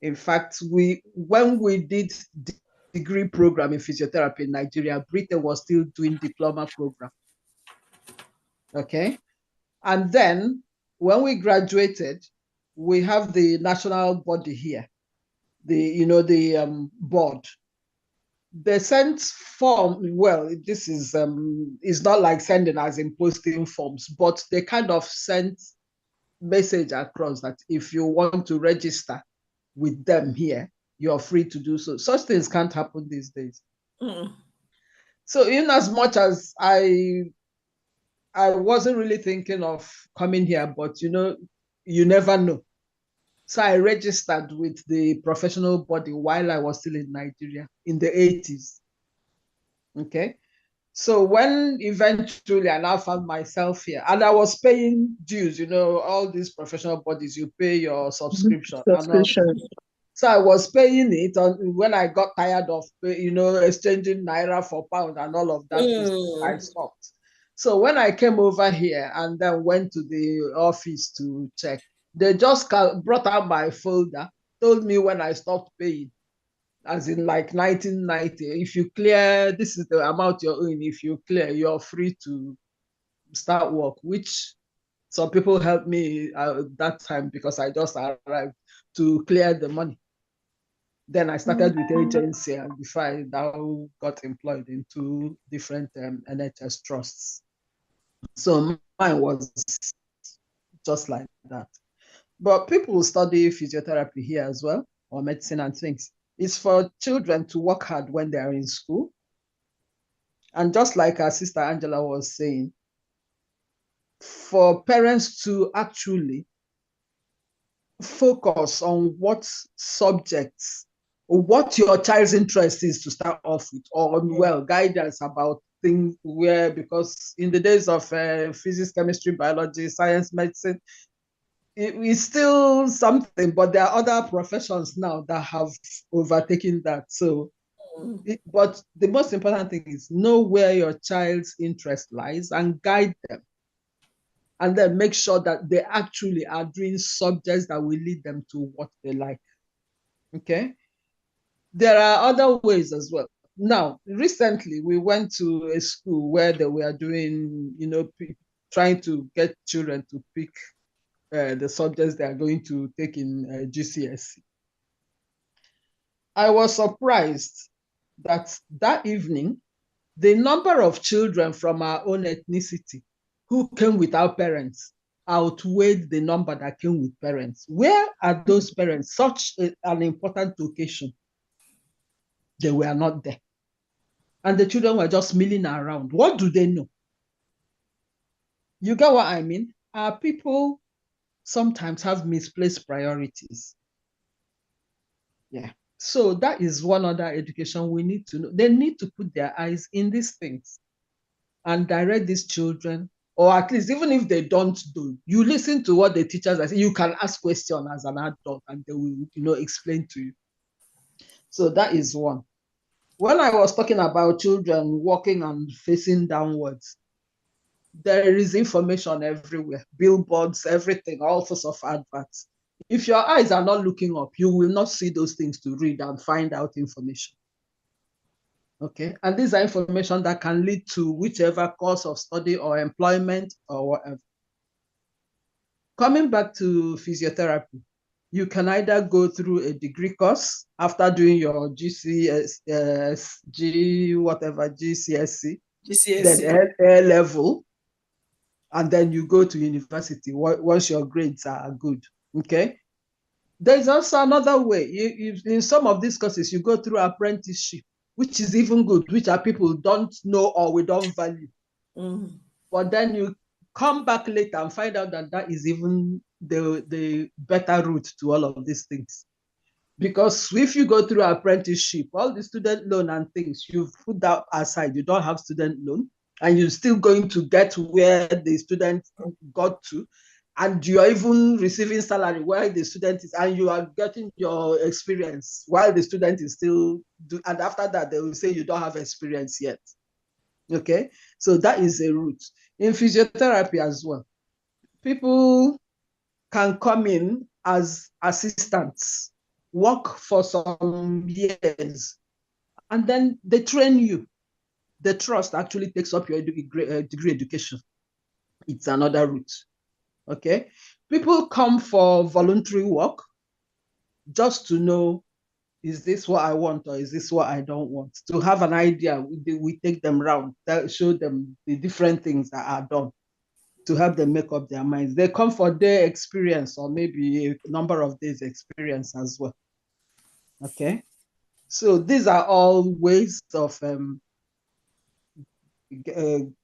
In fact, when we did degree program in physiotherapy in Nigeria, Britain was still doing diploma program. Okay. And then when we graduated, we have the national body here, the board. They sent form. Well, this is not like sending as in posting forms, but they kind of sent message across that if you want to register with them here, you're free to do so. Such things can't happen these days. mm, So in as much as I wasn't really thinking of coming here, but you never know. So I registered with the professional body while I was still in Nigeria in the 80s. Okay. So when eventually I now found myself here and I was paying dues, all these professional bodies, you pay your subscription and all. Subscription. So I was paying it when I got tired of, exchanging naira for pound and all of that, I mm, stopped. So when I came over here and then went to the office to check, they just brought out my folder, told me when I stopped paying, as in like 1990. If you clear, this is the amount you're owing. If you clear, you're free to start work, which some people helped me at that time because I just arrived to clear the money. Then I started with agency, and before I now got employed into different NHS trusts. So mine was just like that. But people study physiotherapy here as well, or medicine and things. It's for children to work hard when they are in school. And just like our sister Angela was saying, for parents to actually focus on what subjects or what your child's interest is to start off with, or well, guidance about things where, because in the days of physics, chemistry, biology, science, medicine, it's still something, but there are other professions now that have overtaken that. So, but the most important thing is know where your child's interest lies and guide them. And then make sure that they actually are doing subjects that will lead them to what they like. Okay. There are other ways as well. Now, recently we went to a school where they were doing, trying to get children to pick the subjects they are going to take in GCSE. I was surprised that evening, the number of children from our own ethnicity who came without parents outweighed the number that came with parents. Where are those parents? Such an important occasion. They were not there. And the children were just milling around. What do they know? You get what I mean? Our people sometimes have misplaced priorities. Yeah. So that is one other education we need to know. They need to put their eyes in these things and direct these children, or at least even if they don't do, you listen to what the teachers are saying. You can ask questions as an adult and they will, explain to you. So that is one. When I was talking about children walking and facing downwards, there is information everywhere, billboards, everything, all sorts of adverts. If your eyes are not looking up, you will not see those things to read and find out information. Okay, and these are information that can lead to whichever course of study or employment or whatever. Coming back to physiotherapy, you can either go through a degree course after doing your GCSE, then A level, and then you go to university once your grades are good. Okay. There's also another way. In some of these courses, you go through apprenticeship, which is even good, which our people don't know or we don't value. But then you come back later and find out that is even the better route to all of these things. Because if you go through apprenticeship, all the student loan and things, you put that aside, you don't have student loan, and you're still going to get where the student got to, and you are even receiving salary while the student is, and you are getting your experience while the student is still, and after that, they will say you don't have experience yet. Okay, so that is a route. In physiotherapy as well, people can come in as assistants, work for some years, and then they train you. The trust actually takes up your degree education. It's another route. Okay, people come for voluntary work just to know, is this what I want or is this what I don't want? To have an idea, we take them around, show them the different things that are done to help them make up their minds. They come for their experience or maybe a number of days experience as well. Okay, so these are all ways of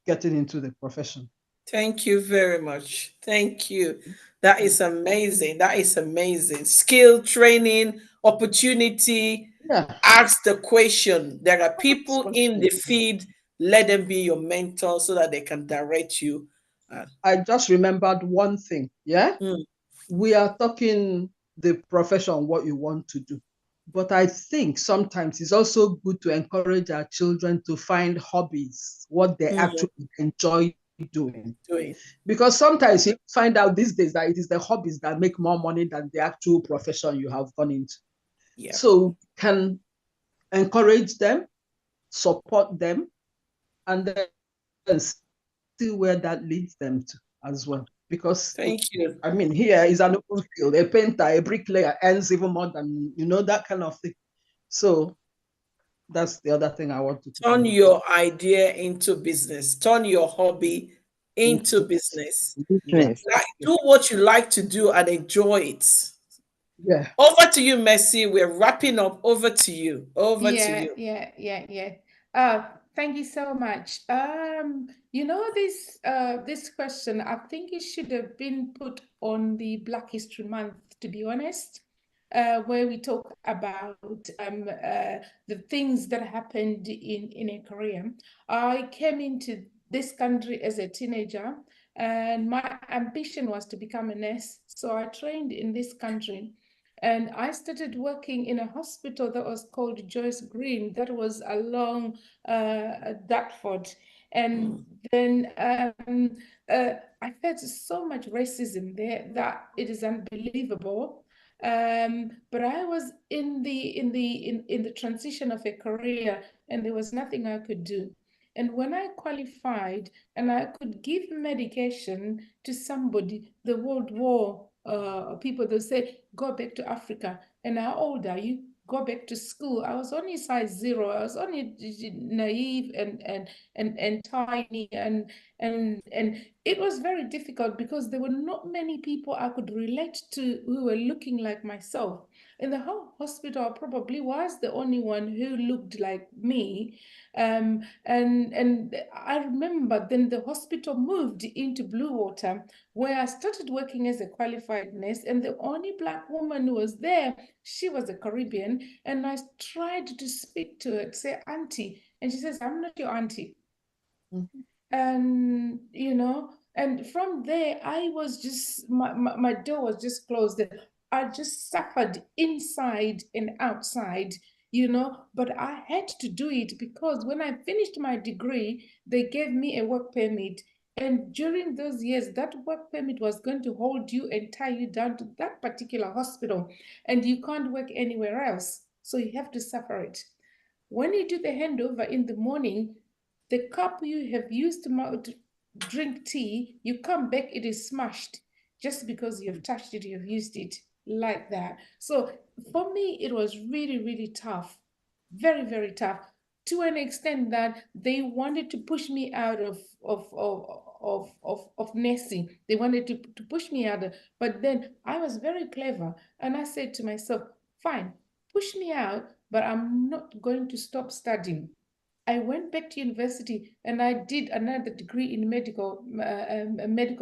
getting into the profession. Thank you very much. Thank you. That is amazing. That is amazing. Skill training, opportunity. Yeah. Ask the question. There are people in the field. Let them be your mentor so that they can direct you. I just remembered one thing. Yeah. We are talking the profession, what you want to do. But I think sometimes it's also good to encourage our children to find hobbies, what they actually enjoy doing. Because sometimes you find out these days that it is the hobbies that make more money than the actual profession you have gone into. Yeah. So can encourage them, support them, and then see where that leads them to as well. Because thank you. I mean, here is an open field. A painter, a bricklayer earns even more than, that kind of thing. So that's the other thing I want to turn your idea into business. Turn your hobby into business. Business. Do what you like to do and enjoy it. Yeah. Over to you, Mercy. We're wrapping up. Over to you. Over to you. Yeah. Thank you so much. This question, I think it should have been put on the Black History Month, to be honest, where we talk about the things that happened in a career. I came into this country as a teenager, and my ambition was to become a nurse. So I trained in this country. And I started working in a hospital that was called Joyce Green, that was along Dartford. And then I felt so much racism there that it is unbelievable. But I was in the transition of a career, and there was nothing I could do. And when I qualified and I could give medication to somebody, the World War people, they say, go back to Africa. And how old are you? Go back to school. I was only size 0. I was only naive and tiny, and it was very difficult because there were not many people I could relate to who were looking like myself. In the whole hospital, I probably was the only one who looked like me. And I remember then the hospital moved into Blue Water, where I started working as a qualified nurse, and the only Black woman who was there, she was a Caribbean, and I tried to speak to her, to say, Auntie, and she says, I'm not your auntie. And and from there I was just my door was just closed. I just suffered inside and outside, but I had to do it because when I finished my degree, they gave me a work permit. And during those years, that work permit was going to hold you and tie you down to that particular hospital, and you can't work anywhere else, so you have to suffer it. When you do the handover in the morning, the cup you have used to drink tea, you come back, it is smashed. Just because you've touched it, you've used it like that. So for me, it was really, really tough. Very, very tough. To an extent that they wanted to push me out of nursing. They wanted to push me out. But then I was very clever. And I said to myself, fine, push me out, but I'm not going to stop studying. I went back to university and I did another degree in medical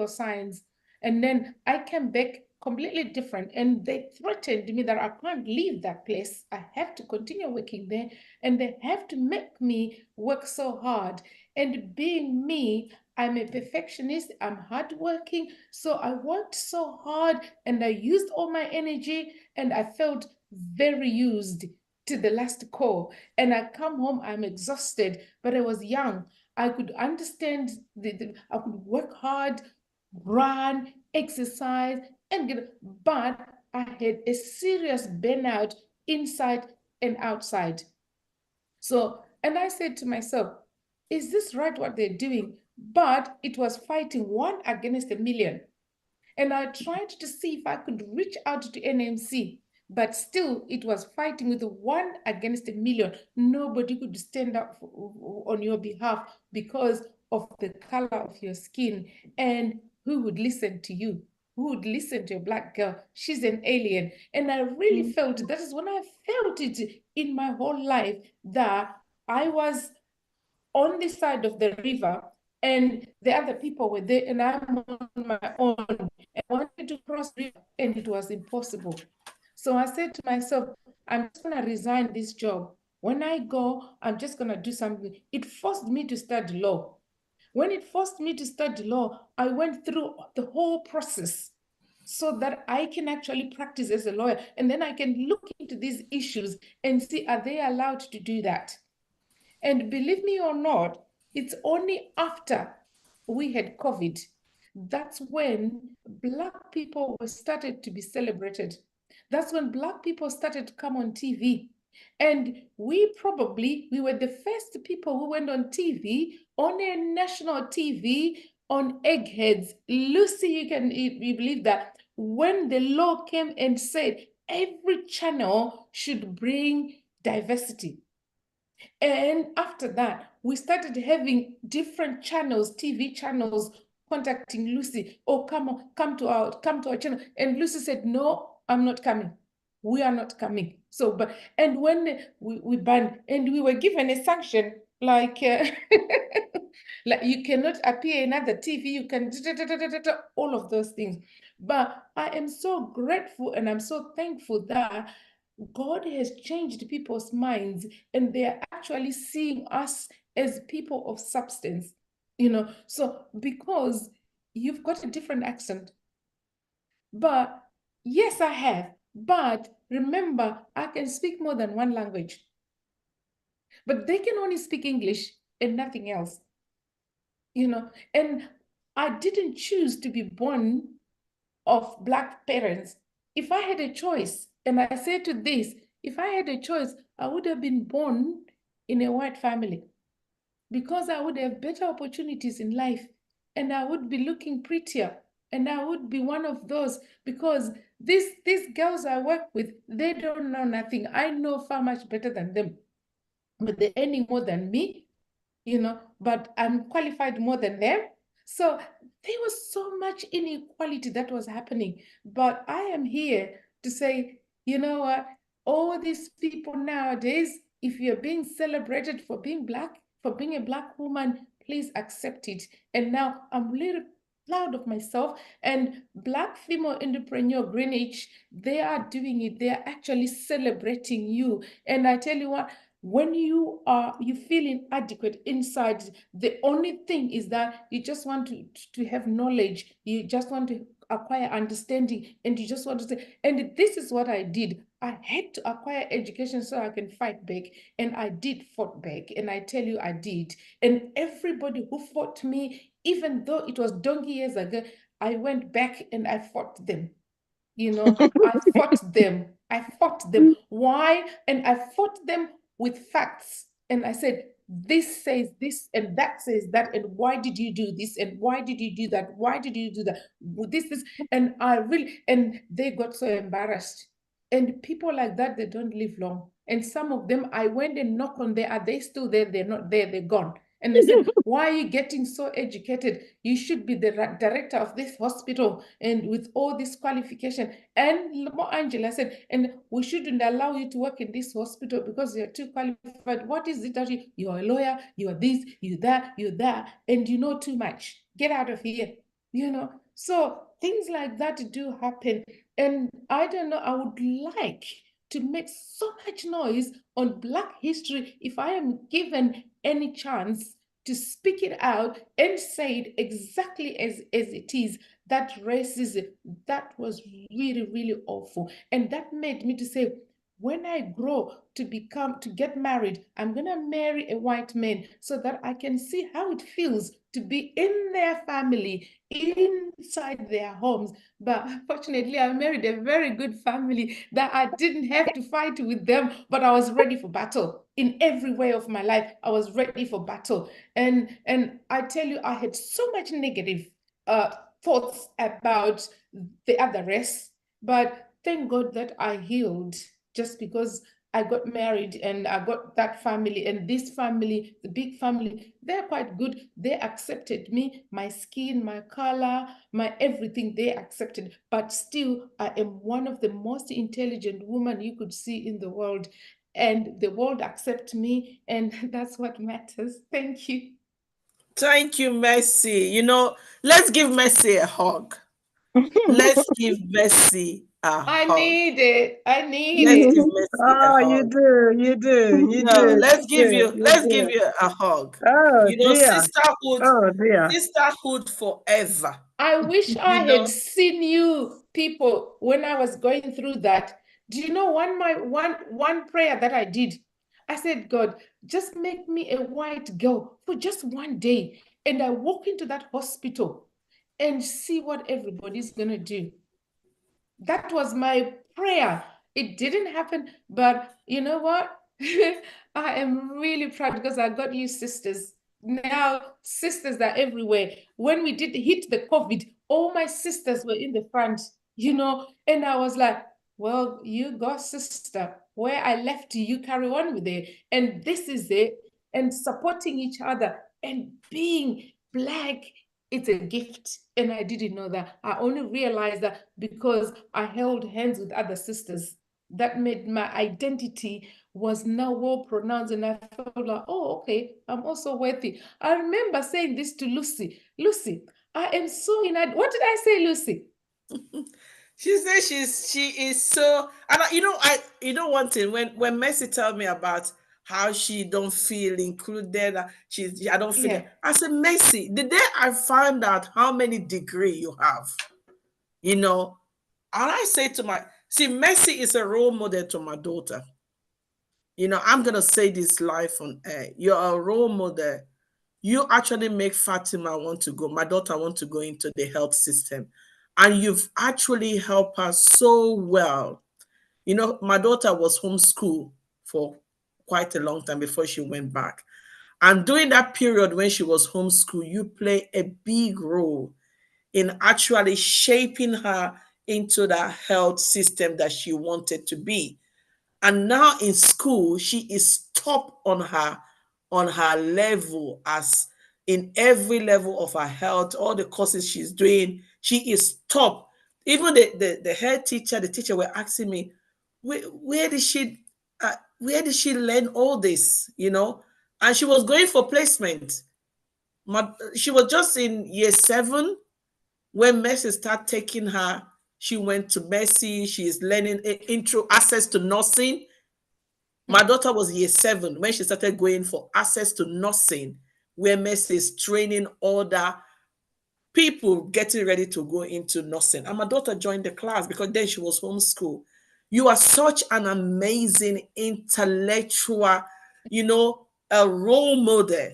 science. And then I came back completely different. And they threatened me that I can't leave that place. I have to continue working there. And they have to make me work so hard. And being me, I'm a perfectionist, I'm hardworking. So I worked so hard and I used all my energy, and I felt very used to the last call. And I come home, I'm exhausted, but I was young. I could understand, I could work hard, run, exercise, and but I had a serious burnout inside and outside. So, and I said to myself, is this right what they're doing? But it was fighting one against a million. And I tried to see if I could reach out to NMC, but still it was fighting with one against a million. Nobody could stand up on your behalf because of the color of your skin. And who would listen to you? Who would listen to a Black girl? She's an alien. And I really felt, that is when I felt it in my whole life, that I was on this side of the river and the other people were there and I'm on my own. I wanted to cross the river and it was impossible. So I said to myself, I'm just going to resign this job. When I go, I'm just going to do something. It forced me to study law. When it forced me to study law, I went through the whole process so that I can actually practice as a lawyer. And then I can look into these issues and see, are they allowed to do that? And believe me or not, it's only after we had COVID, that's when Black people were started to be celebrated. That's when Black people started to come on TV. And we were the first people who went on TV, on a national TV, on eggheads. Lucy, you believe that? When the law came and said every channel should bring diversity. And after that, we started having different channels, TV channels, contacting Lucy, oh, come to our channel. And Lucy said, no, I'm not coming. we are not coming. So, but, and when we banned, and we were given a sanction, like, like you cannot appear in other TV, you can, all of those things. But I am so grateful and I'm so thankful that God has changed people's minds and they are actually seeing us as people of substance, you know. So, because you've got a different accent, but yes, I have. But remember, I can speak more than one language. But they can only speak English and nothing else, you know. And I didn't choose to be born of Black parents. If I had a choice, and I say to this, if I had a choice, I would have been born in a white family because I would have better opportunities in life and I would be looking prettier and I would be one of those, because these girls I work with, they don't know nothing. I know far much better than them, but they're earning more than me, you know, but I'm qualified more than them. So there was so much inequality that was happening. But I am here to say, you know what, all these people nowadays, if you're being celebrated for being Black, for being a Black woman, please accept it. And now I'm really proud of myself. And Black female entrepreneur Greenwich, they are doing it. They are actually celebrating you. And I tell you what, when you feel inadequate inside, the only thing is that you just want to have knowledge, you just want to acquire understanding, and you just want to say, and this is what I did. I had to acquire education so I can fight back, and I did fought back, and I tell you I did. And everybody who fought me, even though it was donkey years ago, I went back and I fought them. You know, I fought them. I fought them. Why? And I fought them with facts. And I said, this says this and that says that. And why did you do this? And why did you do that? Why did you do that? This. And I really, and they got so embarrassed. And people like that, they don't live long. And some of them, I went and knocked on there. Are they still there? They're not there. They're gone. And they said, why are you getting so educated? You should be the director of this hospital and with all this qualification. And Angela said, and we shouldn't allow you to work in this hospital because you're too qualified. What is it that you're a lawyer, you're this, you're that, and you know too much. Get out of here. You know, so things like that do happen. And I don't know, I would like to make so much noise on Black history if I am given any chance to speak it out and say it exactly as it is. That racism, that was really, really awful. And that made me to say, when I grow to get married, I'm going to marry a white man so that I can see how it feels to be in their family, inside their homes. But fortunately, I married a very good family that I didn't have to fight with them, but I was ready for battle. In every way of my life, I was ready for battle. And I tell you, I had so much negative thoughts about the other race, but thank God that I healed just because I got married and I got that family, and this family, the big family, they're quite good. They accepted me, my skin, my color, my everything, they accepted. But still, I am one of the most intelligent women you could see in the world. And the world accepts me, and that's what matters. Thank you. Thank you, Mercy. You know, let's give Mercy a hug. Let's give Mercy a I hug. need it. I need Let's it. give Mercy a Oh, you hug. do, you do, you No, do, you let's give do. you a hug. Oh You know, dear, oh dear. sisterhood forever. I wish I You had know, seen you people when I was going through that. Do you know one prayer that I did? I said, God, just make me a white girl for just one day. And I walk into that hospital and see what everybody's gonna do. That was my prayer. It didn't happen, but you know what? I am really proud because I got you sisters. Now, sisters are everywhere. When we did hit the COVID, all my sisters were in the front, you know, and I was like, well, you go, sister. Where I left you, you carry on with it. And this is it. And supporting each other and being Black, it's a gift. And I didn't know that. I only realized that because I held hands with other sisters. that made my identity was now well pronounced, and I felt like, oh, okay, I'm also worthy. I remember saying this to Lucy. Lucy, I am so what did I say, Lucy? She says she is so, and one thing, when Mercy tell me about how she don't feel included, I don't feel Yeah, it. I said, Mercy, the day I found out how many degree you have, you know, and I say to my, see, Mercy is a role model to my daughter. I'm gonna say this live on air. You're a role model. You actually make Fatima want to go. My daughter want to go into the health system, and you've actually helped her so well. My daughter was homeschooled for quite a long time before she went back. And during that period when she was homeschooled, you play a big role in actually shaping her into the health system that she wanted to be. And now in school, she is top on her level, as in every level of her health, all the courses she's doing, she is top. Even the head teacher, the teacher were asking me, where did she learn all this? And she was going for placement. She was just in year 7 when Mercy started taking her. She went to Mercy. She is learning intro access to nursing. My daughter was year 7 when she started going for access to nursing, where Mercy is training other people getting ready to go into nursing. And my daughter joined the class because then she was homeschooled. You are such an amazing intellectual, a role model.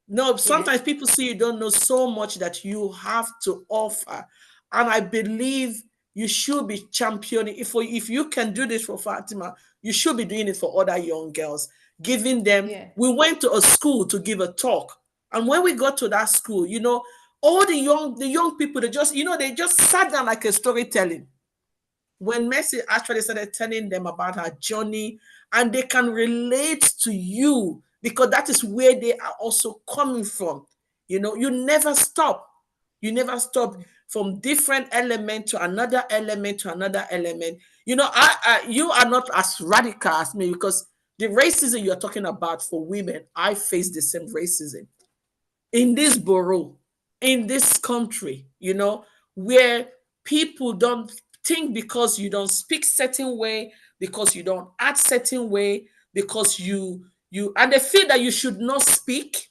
No, sometimes yes, people see you don't know so much that you have to offer. And I believe you should be championing. If you can do this for Fatima, you should be doing it for other young girls, giving them. yeah, We went to a school to give a talk. And when we got to that school, all the young people, they just sat down like a storytelling. When Mercy actually started telling them about her journey, and they can relate to you because that is where they are also coming from. You never stop. You never stop from different element to another element to another element. You are not as radical as me, because the racism you're talking about for women, I face the same racism in this borough, in this country, where people don't think, because you don't speak certain way, because you don't act certain way, because and they feel that you should not speak.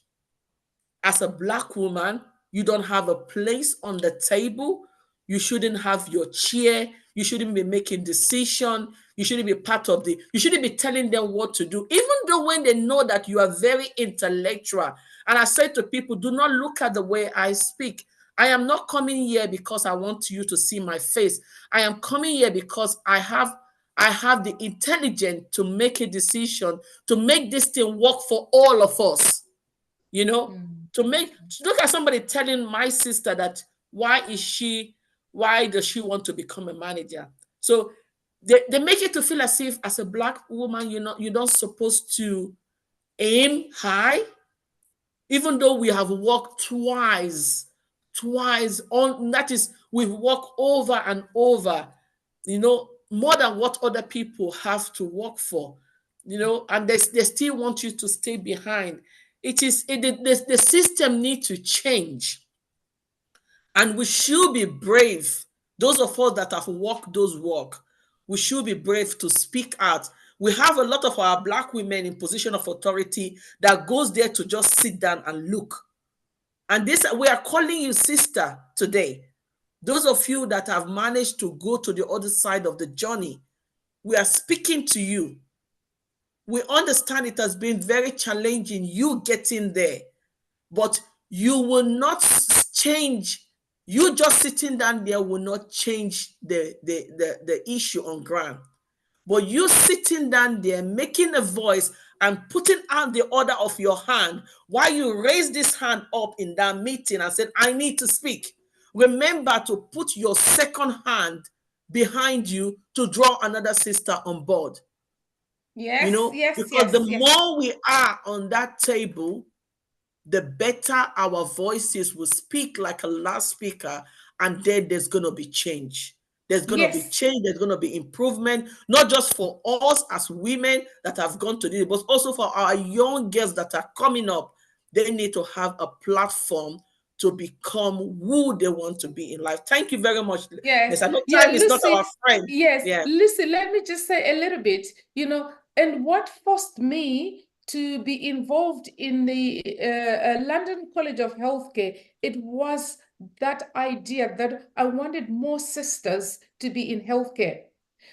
As a Black woman, you don't have a place on the table. You shouldn't have your chair. You shouldn't be making decision. You shouldn't be part of you shouldn't be telling them what to do, even though when they know that you are very intellectual. And I say to people, do not look at the way I speak. I am not coming here because I want you to see my face. I am coming here because I have the intelligence to make a decision, to make this thing work for all of us. you know mm, to look at somebody telling my sister that, why does she want to become a manager? So they make it to feel as if, as a Black woman, you're not supposed to aim high, even though we have worked twice on that. Is, we've worked over and over, more than what other people have to work for, and they still want you to stay behind. The system needs to change, and we should be brave. Those of us that have walked those walk, we should be brave to speak out. We have a lot of our Black women in position of authority that goes there to just sit down and look. And this, we are calling you sister today. Those of you that have managed to go to the other side of the journey, we are speaking to you. We understand it has been very challenging, you getting there, but you will not change. You just sitting down there will not change the issue on ground. But you sitting down there, making a voice and putting out the order of your hand, while you raise this hand up in that meeting and said, I need to speak. Remember to put your second hand behind you to draw another sister on board. yes, yes, Because the yes, yes. more we are on that table, the better our voices will speak like a loudspeaker, and then there's going to be change. There's going to be Yes. change, there's going to be improvement, not just for us as women that have gone to this, but also for our young girls that are coming up. They need to have a platform to become who they want to be in life. Thank you very much. Yes. I know Yeah, time is not our Lucy. friend. Yes, Yeah. Lucy, let me just say a little bit, and what forced me to be involved in the London College of Healthcare, it was that idea that I wanted more sisters to be in healthcare.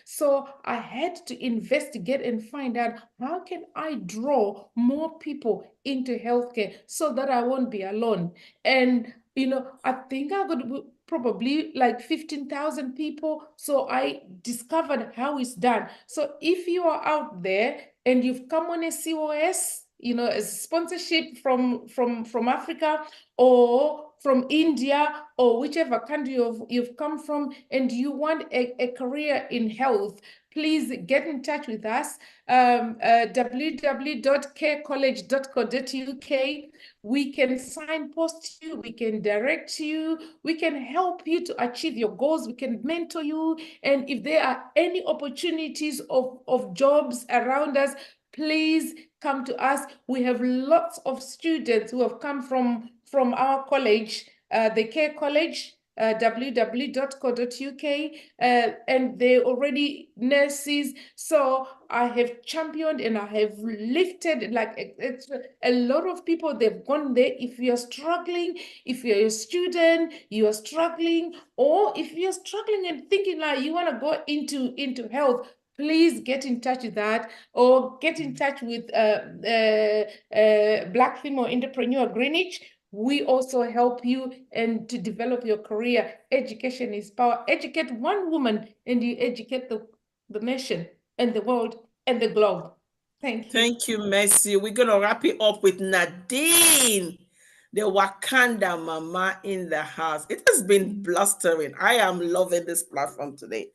So I had to investigate and find out how can I draw more people into healthcare so that I won't be alone. And I think I got probably like 15,000 people. So I discovered how it's done. So if you are out there and you've come on a COS, a sponsorship from Africa or from India or whichever country you've come from, and you want a career in health, please get in touch with us. www.carecollege.co.uk. We can signpost you, we can direct you, we can help you to achieve your goals, we can mentor you. And if there are any opportunities of jobs around us, please come to us. We have lots of students who have come from our college, the Care College, www.co.uk, and they're already nurses. So I have championed and I have lifted, like it's a lot of people, they've gone there. If you're struggling, if you're a student, you are struggling, or if you're struggling and thinking like you want to go into health, please get in touch with that, or get in touch with Black Female Entrepreneur Greenwich. We also help you and to develop your career. Education is power. Educate one woman and you educate the nation and the world and the globe. Thank you. Thank you, Mercy. We're going to wrap it up with Nadine, the Wakanda mama in the house. It has been blustering. I am loving this platform today.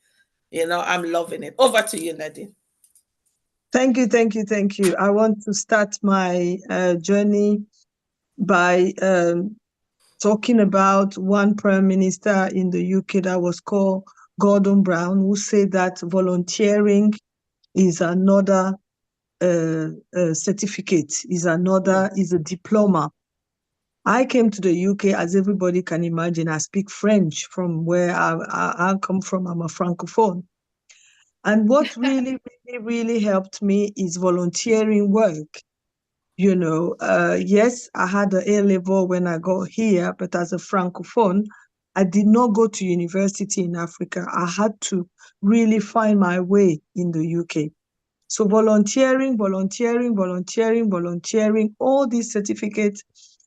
I'm loving it. Over to you, Nadine. Thank you, thank you, thank you. I want to start my journey by talking about one prime minister in the UK that was called Gordon Brown, who said that volunteering is another certificate, is a diploma. I came to the UK, as everybody can imagine. I speak French from where I come from. I'm a francophone. And what really, really, really helped me is volunteering work. Yes, I had an A level when I got here, but as a francophone, I did not go to university in Africa. I had to really find my way in the UK. So volunteering, all these certificates,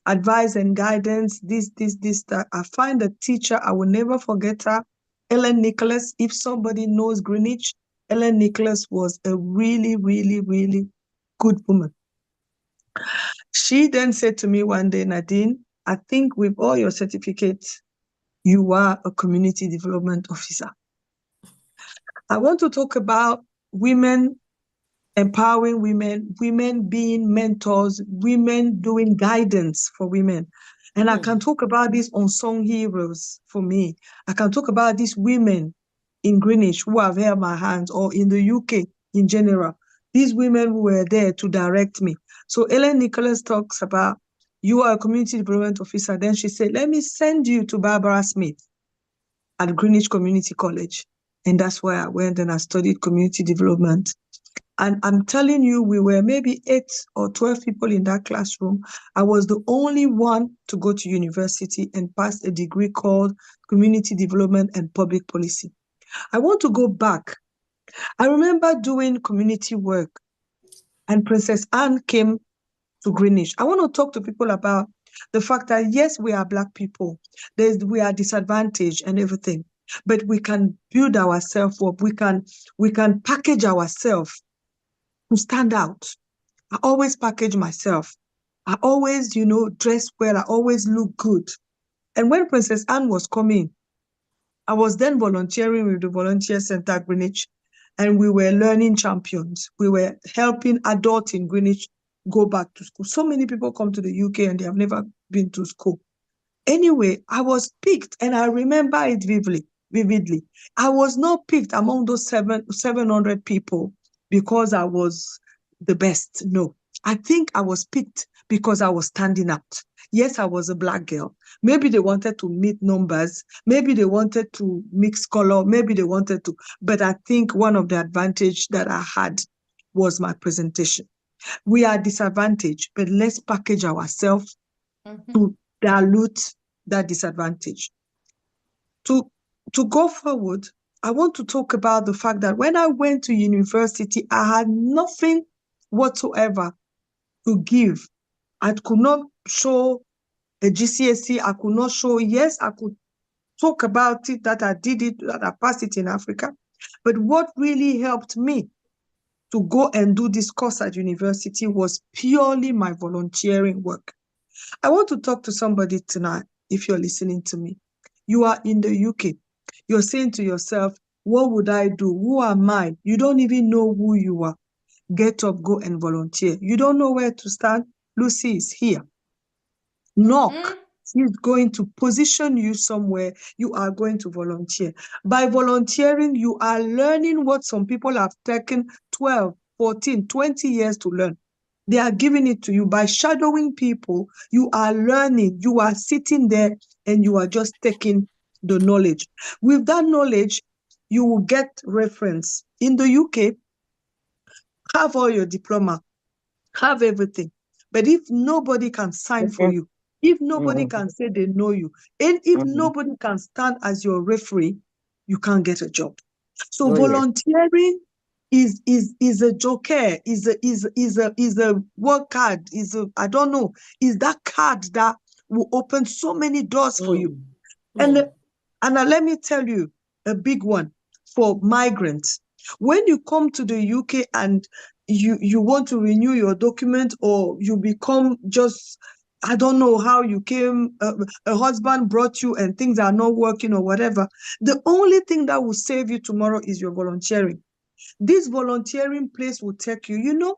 advice and guidance, this, that. I find a teacher, I will never forget her, Ellen Nicholas. If somebody knows Greenwich, Ellen Nicholas was a really, really, really good woman. She then said to me one day, Nadine, I think with all your certificates, you are a community development officer. I want to talk about women empowering women being mentors, women doing guidance for women. And I can talk about these unsung heroes for me. I can talk about these women in Greenwich who have held my hands, or in the UK in general. These women who were there to direct me. So Ellen Nicholas talks about, you are a community development officer. Then she said, let me send you to Barbara Smith at Greenwich Community College. And that's where I went and I studied community development. And I'm telling you, we were maybe 8 or 12 people in that classroom. I was the only one to go to university and pass a degree called Community Development and Public Policy. I want to go back. I remember doing community work, and Princess Anne came to Greenwich. I want to talk to people about the fact that, yes, we are Black people. We are disadvantaged and everything, but we can build ourselves up. We can package ourselves to stand out. I always package myself. I always, dress well. I always look good. And when Princess Anne was coming, I was then volunteering with the Volunteer Center Greenwich, and we were learning champions. We were helping adults in Greenwich go back to school. So many people come to the UK and they have never been to school. Anyway, I was picked, and I remember it vividly. vividly. I was not picked among those 700 people because I was the best. No, I think I was picked because I was standing out. Yes, I was a Black girl. Maybe they wanted to meet numbers. Maybe they wanted to mix color. Maybe they wanted to. But I think one of the advantage that I had was my presentation. We are disadvantaged, but let's package ourselves to dilute that disadvantage. To go forward, I want to talk about the fact that when I went to university, I had nothing whatsoever to give. I could not show a GCSE. I could not show, yes, I could talk about it, that I did it, that I passed it in Africa. But what really helped me to go and do this course at university was purely my volunteering work. I want to talk to somebody tonight, if you're listening to me. You are in the UK. You're saying to yourself, what would I do? Who am I? You don't even know who you are. Get up, go and volunteer. You don't know where to start? Lucy is here. Knock. He's going to position you somewhere. You are going to volunteer. By volunteering, you are learning what some people have taken 12, 14, 20 years to learn. They are giving it to you. By shadowing people, you are learning. You are sitting there and you are just taking the knowledge. With that knowledge, you will get reference. In the UK, have all your diploma, have everything. But if nobody can sign for you, if nobody can say they know you, and if nobody can stand as your referee, you can't get a job. So volunteering is a joker, is a work card, I don't know, is that card that will open so many doors for you. And let me tell you a big one for migrants. When you come to the UK and you want to renew your document, or you become just, I don't know how you came, a husband brought you and things are not working or whatever, the only thing that will save you tomorrow is your volunteering. This volunteering place will take you. You know,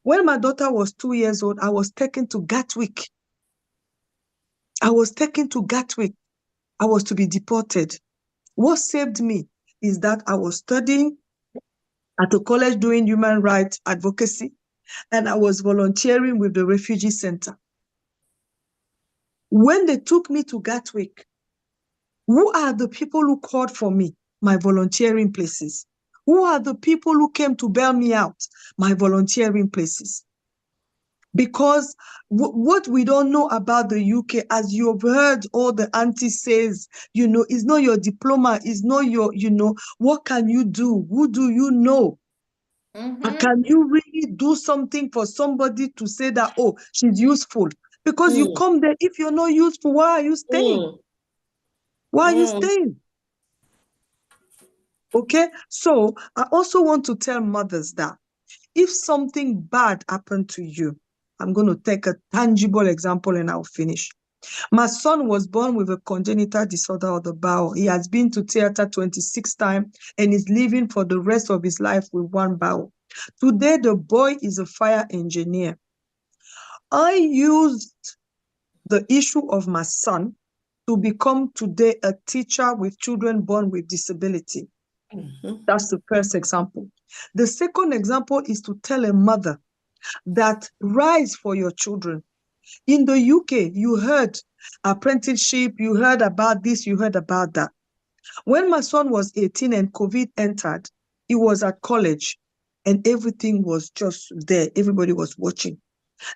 when my daughter was 2 years old, I was taken to Gatwick. I was taken to Gatwick. I was to be deported. What saved me is that I was studying at a college doing human rights advocacy, and I was volunteering with the refugee center. When they took me to Gatwick, who are the people who called for me? My volunteering places. Who are the people who came to bail me out? My volunteering places. Because what we don't know about the UK, as you've heard all the aunties says, you know, it's not your diploma, it's not your, you know, what can you do? Who do you know? And can you really do something for somebody to say that, oh, she's useful? Because you come there, if you're not useful, why are you staying? Why are you staying? Okay, so I also want to tell mothers that if something bad happened to you, I'm going to take a tangible example and I'll finish. My son was born with a congenital disorder of the bowel. He has been to theater 26 times and is living for the rest of his life with one bowel. Today, the boy is a fire engineer. I used the issue of my son to become today a teacher with children born with disability. That's the first example. The second example is to tell a mother that rise for your children. In the UK, you heard apprenticeship, you heard about this, you heard about that. When my son was 18 and COVID entered, he was at college and everything was just there. Everybody was watching.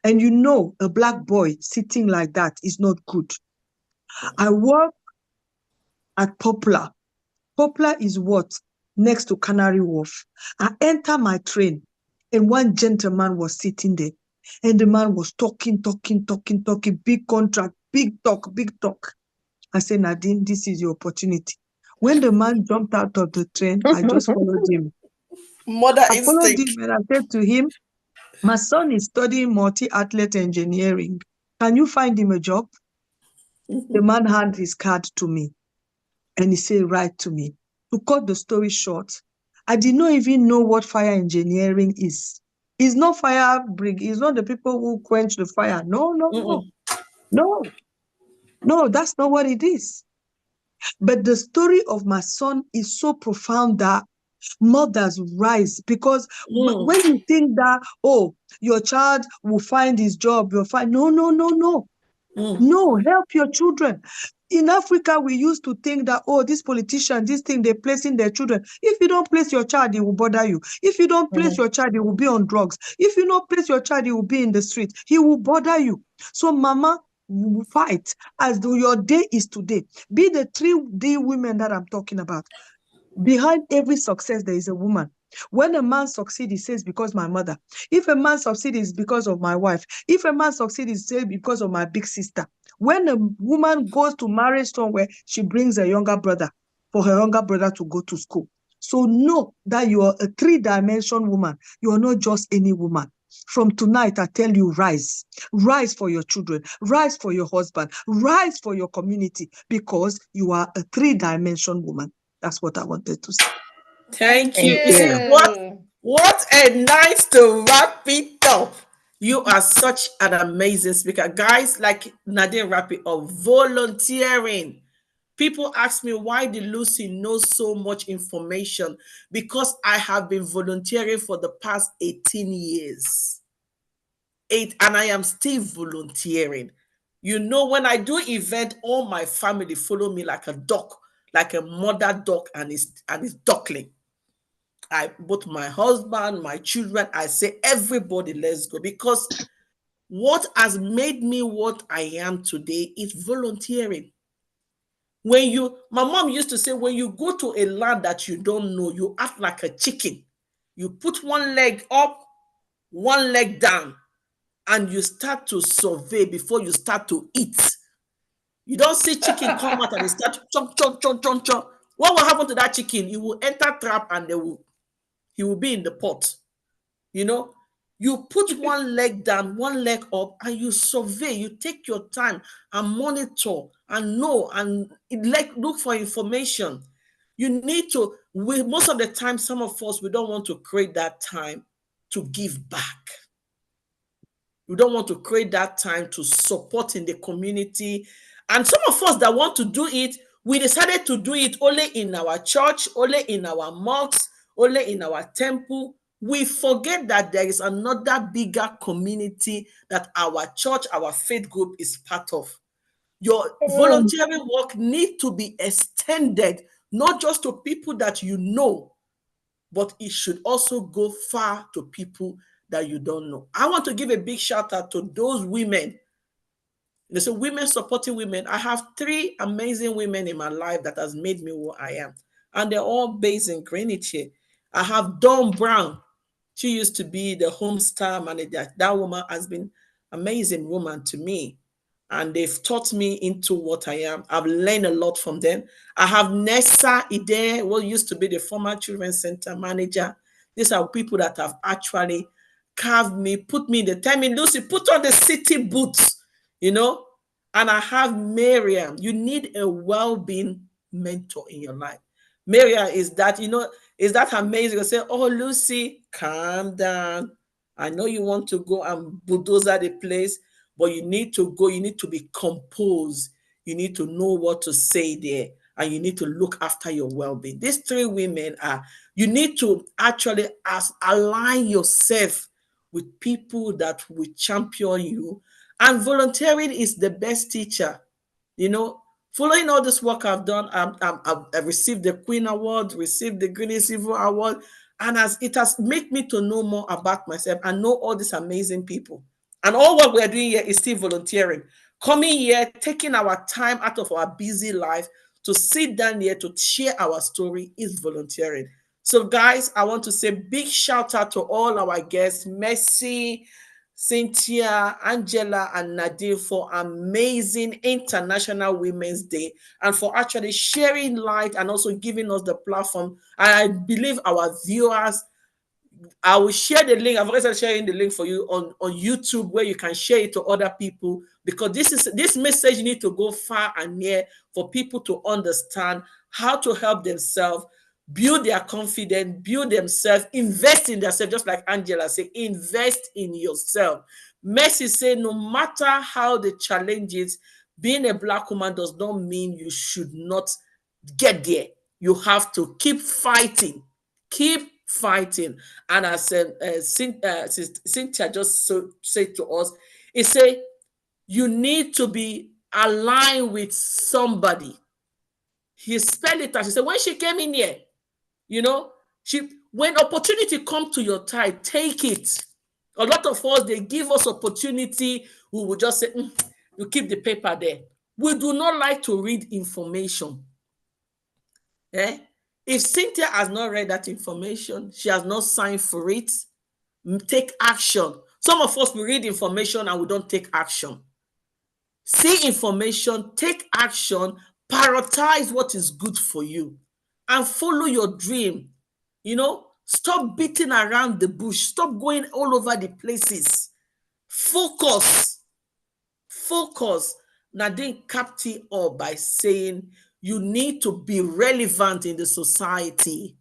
And you know, a black boy sitting like that is not good. I work at Poplar. Poplar is what? Next to Canary Wharf. I enter my train and one gentleman was sitting there. And the man was talking, big contract, big talk, big talk. I said, Nadine, this is your opportunity. When the man jumped out of the train, I just followed him. Mother I followed instinct. him and I said to him, my son is studying multi-athlete engineering. Can you find him a job? The man handed his card to me and he said, write to me. To cut the story short, I did not even know what fire engineering is. It's not fire brigade. It's not the people who quench the fire. No, that's not what it is. But the story of my son is so profound that mothers rise, because when you think that, oh, your child will find his job, you'll find, no, no, no, no. No, help your children. In Africa, we used to think that, oh, this politician, this thing, they're placing their children. If you don't place your child, it will bother you. If you don't place your child, he will be on drugs. If you don't place your child, he will be in the street. He will bother you. So, mama, fight as though your day is today. Be the 3D women that I'm talking about. Behind every success, there is a woman. When a man succeeds, he says, because my mother. If a man succeeds, it's because of my wife. If a man succeeds, he says, because of my big sister. When a woman goes to marry somewhere, she brings a younger brother for her younger brother to go to school. So know that you are a 3-dimension woman. You are not just any woman. From tonight, I tell you, rise. Rise for your children. Rise for your husband. Rise for your community, because you are a 3-dimension woman. That's what I wanted to say. Thank you. Thank You see, you. what a nice to wrap it up. You are such an amazing speaker. Guys, like Nadine wrap it up. Volunteering. People ask me, why did Lucy know so much information? Because I have been volunteering for the past 18 years. And I am still volunteering. You know, when I do event, all my family follow me like a duck, like a mother duck and his duckling. Both my husband, my children, I say, everybody, let's go. Because what has made me what I am today is volunteering. My mom used to say, when you go to a land that you don't know, you act like a chicken. You put one leg up, one leg down, and you start to survey before you start to eat. You don't see chicken come out and they start chomp, chomp, chomp, chomp, chomp. What will happen to that chicken? He will enter trap and he will be in the pot. You know, you put one leg down, one leg up, and you survey. You take your time and monitor and know and look for information. You need to. Most of the time, some of us, we don't want to create that time to give back. We don't want to create that time to support in the community. And some of us that want to do it, we decided to do it only in our church, only in our mosques, only in our temple. We forget that there is another bigger community that our church, our faith group is part of. Your volunteering work needs to be extended, not just to people that you know, but it should also go far to people that you don't know. I want to give a big shout out to those women. There's a women supporting women. I have 3 amazing women in my life that has made me who I am. And they're all based in Greenwich here. I have Dawn Brown. She used to be the home star manager. That woman has been amazing woman to me. And they've taught me into what I am. I've learned a lot from them. I have Nessa Ide, who used to be the former children's center manager. These are people that have actually carved me, put me in the time. Lucy, put on the city boots, you know. And I have Miriam. You need a well-being mentor in your life. Miriam is that, is that amazing? You say, oh, Lucy, calm down. I know you want to go and bulldozer the place, but you need to go. You need to be composed. You need to know what to say there, and you need to look after your well-being. These 3 women you need to actually align yourself with people that will champion you. And volunteering is the best teacher. Following all this work I've done, I've received the Queen Award, received the Green Silver Award, and it has made me to know more about myself and know all these amazing people. And all what we're doing here is still volunteering. Coming here, taking our time out of our busy life to sit down here to share our story is volunteering. So, guys, I want to say big shout out to all our guests, Mercy, Cynthia, Angela, and Nadine for amazing International Women's Day and for actually sharing light and also giving us the platform. I believe our viewers, I will share the link. I've already started sharing the link for you on YouTube where you can share it to other people, because this message need to go far and near for people to understand how to help themselves, build their confidence, build themselves, invest in themselves, just like Angela said, invest in yourself. Mercy say, no matter how the challenges, being a Black woman does not mean you should not get there. You have to keep fighting. Keep fighting. And as Cynthia just said to us, it say you need to be aligned with somebody. He spelled it out. She said when she came in here, you know, when opportunity come to your tide, take it. A lot of us, they give us opportunity, we will just say, you keep the paper there. We do not like to read information. Eh? If Cynthia has not read that information, she has not signed for it, take action. Some of us, we read information and we don't take action. See information, take action, prioritize what is good for you, and follow your dream. You know, stop beating around the bush, stop going all over the places. Focus. Nadine capped it up by saying you need to be relevant in the society.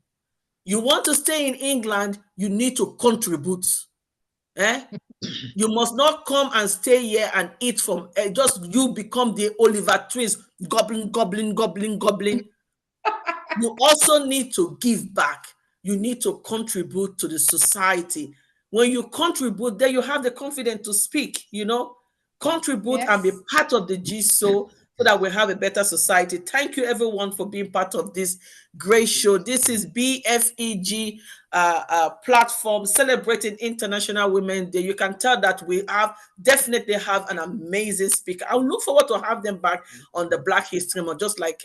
You want to stay in England, you need to contribute. You must not come and stay here and eat from just you become the Oliver Twist, goblin. You also need to give back. You need to contribute to the society. When you contribute, then you have the confidence to speak, you know, contribute and be part of the GSO so that we have a better society. Thank you, everyone, for being part of this great show. This is BFEG platform celebrating International Women's Day. You can tell that we definitely have an amazing speaker. I will look forward to have them back on the Black History Month, just like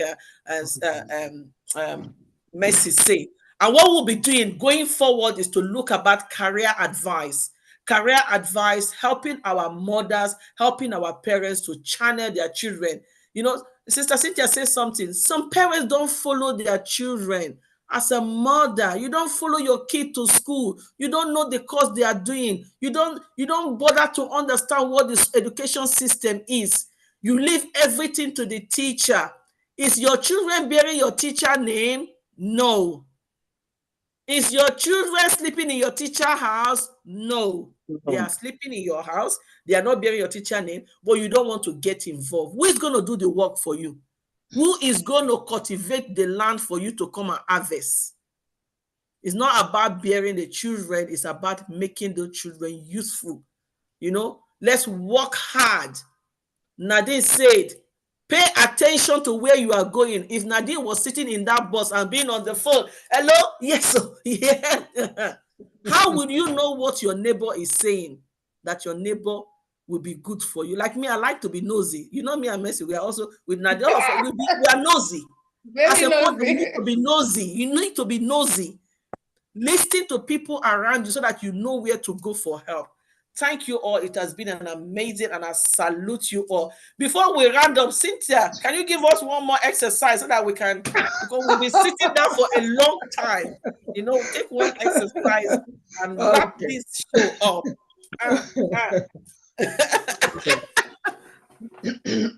Mercy said. And what we'll be doing going forward is to look about career advice, helping our mothers, helping our parents to channel their children. You know, Sister Cynthia says something. Some parents don't follow their children. As a mother, you don't follow your kid to school. You don't know the course they are doing. You don't bother to understand what this education system is. You leave everything to the teacher. Is your children bearing your teacher name? No. Is your children sleeping in your teacher house? No. They are sleeping in your house. They are not bearing your teacher name, but you don't want to get involved. Who is going to do the work for you? Who is going to cultivate the land for you to come and harvest? It's not about bearing the children. It's about making the children useful. You know, let's work hard. Nadine said, pay attention to where you are going. If Nadine was sitting in that bus and being on the phone, hello? Yes, yeah. How would you know what your neighbor is saying? That your neighbor will be good for you. Like me, I like to be nosy. You know me and Mercy, we are also, with Nadine, we are nosy. As a mother, you need to be nosy. You need to be nosy. Listen to people around you so that you know where to go for help. Thank you all. It has been an amazing, and I salute you all. Before we round up, Cynthia, can you give us one more exercise so that we can, because we'll be sitting down for a long time. You know, take one exercise and wrap this show up.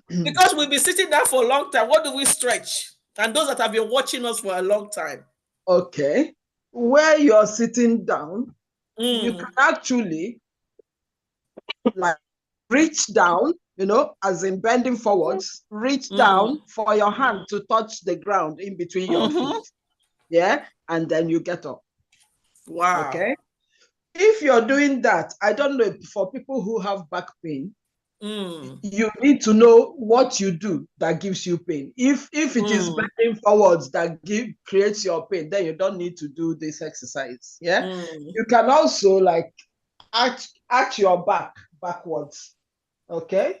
Because we'll be sitting down for a long time. What do we stretch? And those that have been watching us for a long time. Okay. Where you're sitting down, you can actually like reach down, you know, as in bending forwards, reach down for your hand to touch the ground in between your feet. Yeah. And then you get up. Wow. Okay. If you're doing that, I don't know, for people who have back pain, you need to know what you do that gives you pain. If it is bending forwards that creates your pain, then you don't need to do this exercise. Yeah. You can also like arch your back backwards. Okay.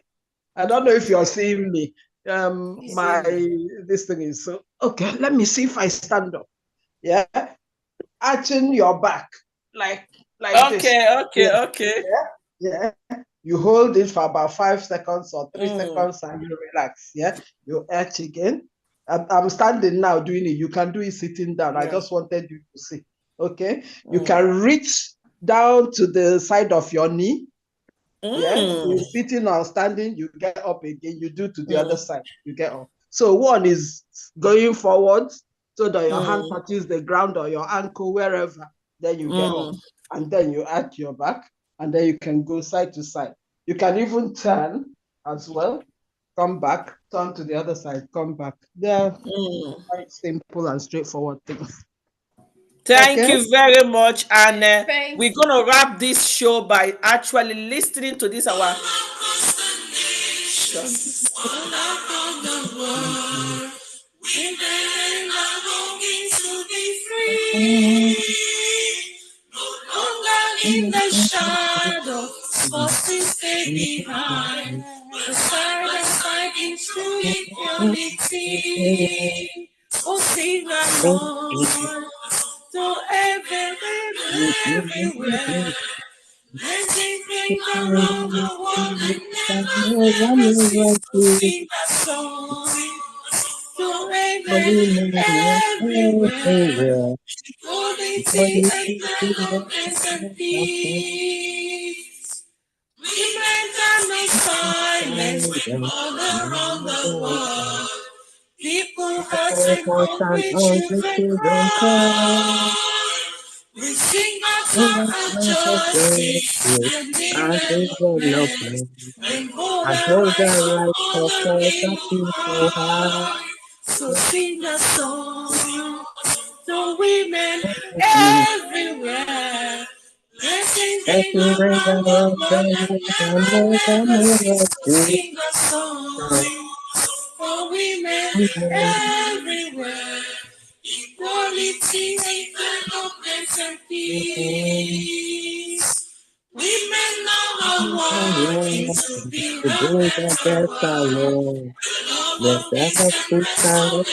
I don't know if you're seeing me. This thing is so okay. Let me see if I stand up. Yeah. Arching your back like this. Okay. Yeah. You hold it for about 5 seconds or 3 seconds and you relax. Yeah. You arch again. I'm standing now doing it. You can do it sitting down. Yeah. I just wanted you to see. Okay. You can reach down to the side of your knee. Yeah. You're sitting or standing, you get up again. You do to the other side. You get up. So one is going forward so that your hand touches the ground or your ankle, wherever. Then you get up. And then you arch your back. And then you can go side to side. You can even turn as well. come back, turn to the other side, come back. They're Mm. quite simple and straightforward things. Thank Okay. you very much. And Thanks. we're going to wrap this show by actually listening to this our All around the world, women are longing to be free. No longer in the shadow, forces stay behind. The silent fighting to equality. Oh, sing along to everywhere. Blessing around the world and never cease to sing a song. To amen everywhere. Unity and development and peace. Women are no silence all around the world. People hearts and hungry children cry. We sing our song of justice and development. And hold our rights for all the people high. So sing a song to women everywhere. Blessings ring around the world. Sing a song for women everywhere. Equality, development, and peace. Women now are working to be the best world. Let us put our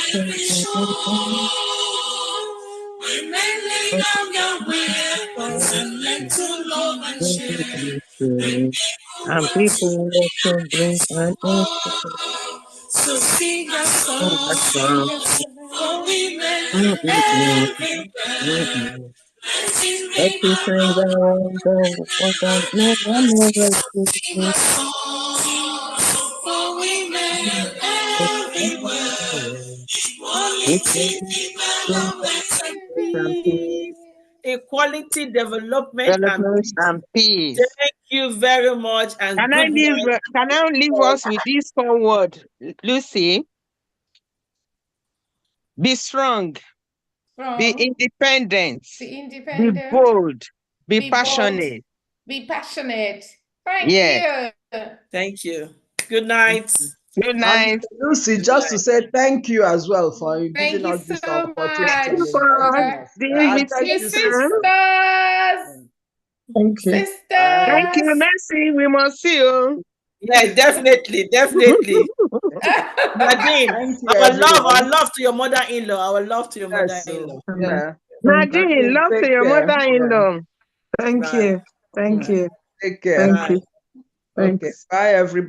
women lay down their weapons and learn to love and share. And people want to bring an answer. So sing a song for women everywhere. Everything around the world, never sing a song for women everywhere. Equality, development, and peace. equality, development, and Development peace. and peace. Thank you very much and Can I good night. leave us with this forward, Lucy? Be strong, be Strong, independent, be be independent, bold, be be bold, passionate. be passionate. Thank Yes. you. Thank you. Good night. Good And night. Lucy, Good just to night. say thank you as well for Thank giving you us this so opportunity Thank you much. and for inviting us. the Thank You you so invitation. much. sisters, Thank you. Bye. Thank you, sisters. Mercy. We must see you. Yeah, definitely, definitely. Nadine, Thank you, everyone. our love to your mother-in-law, our love to your Yes, so mother-in-law. Amen. yeah. Amen. Nadine, Nadine, love to take your care. Yeah. mother-in-law. Thank Bye. you. Thank Mm. you. Take care. Thank Bye. you. Okay. Thanks. Bye, everybody.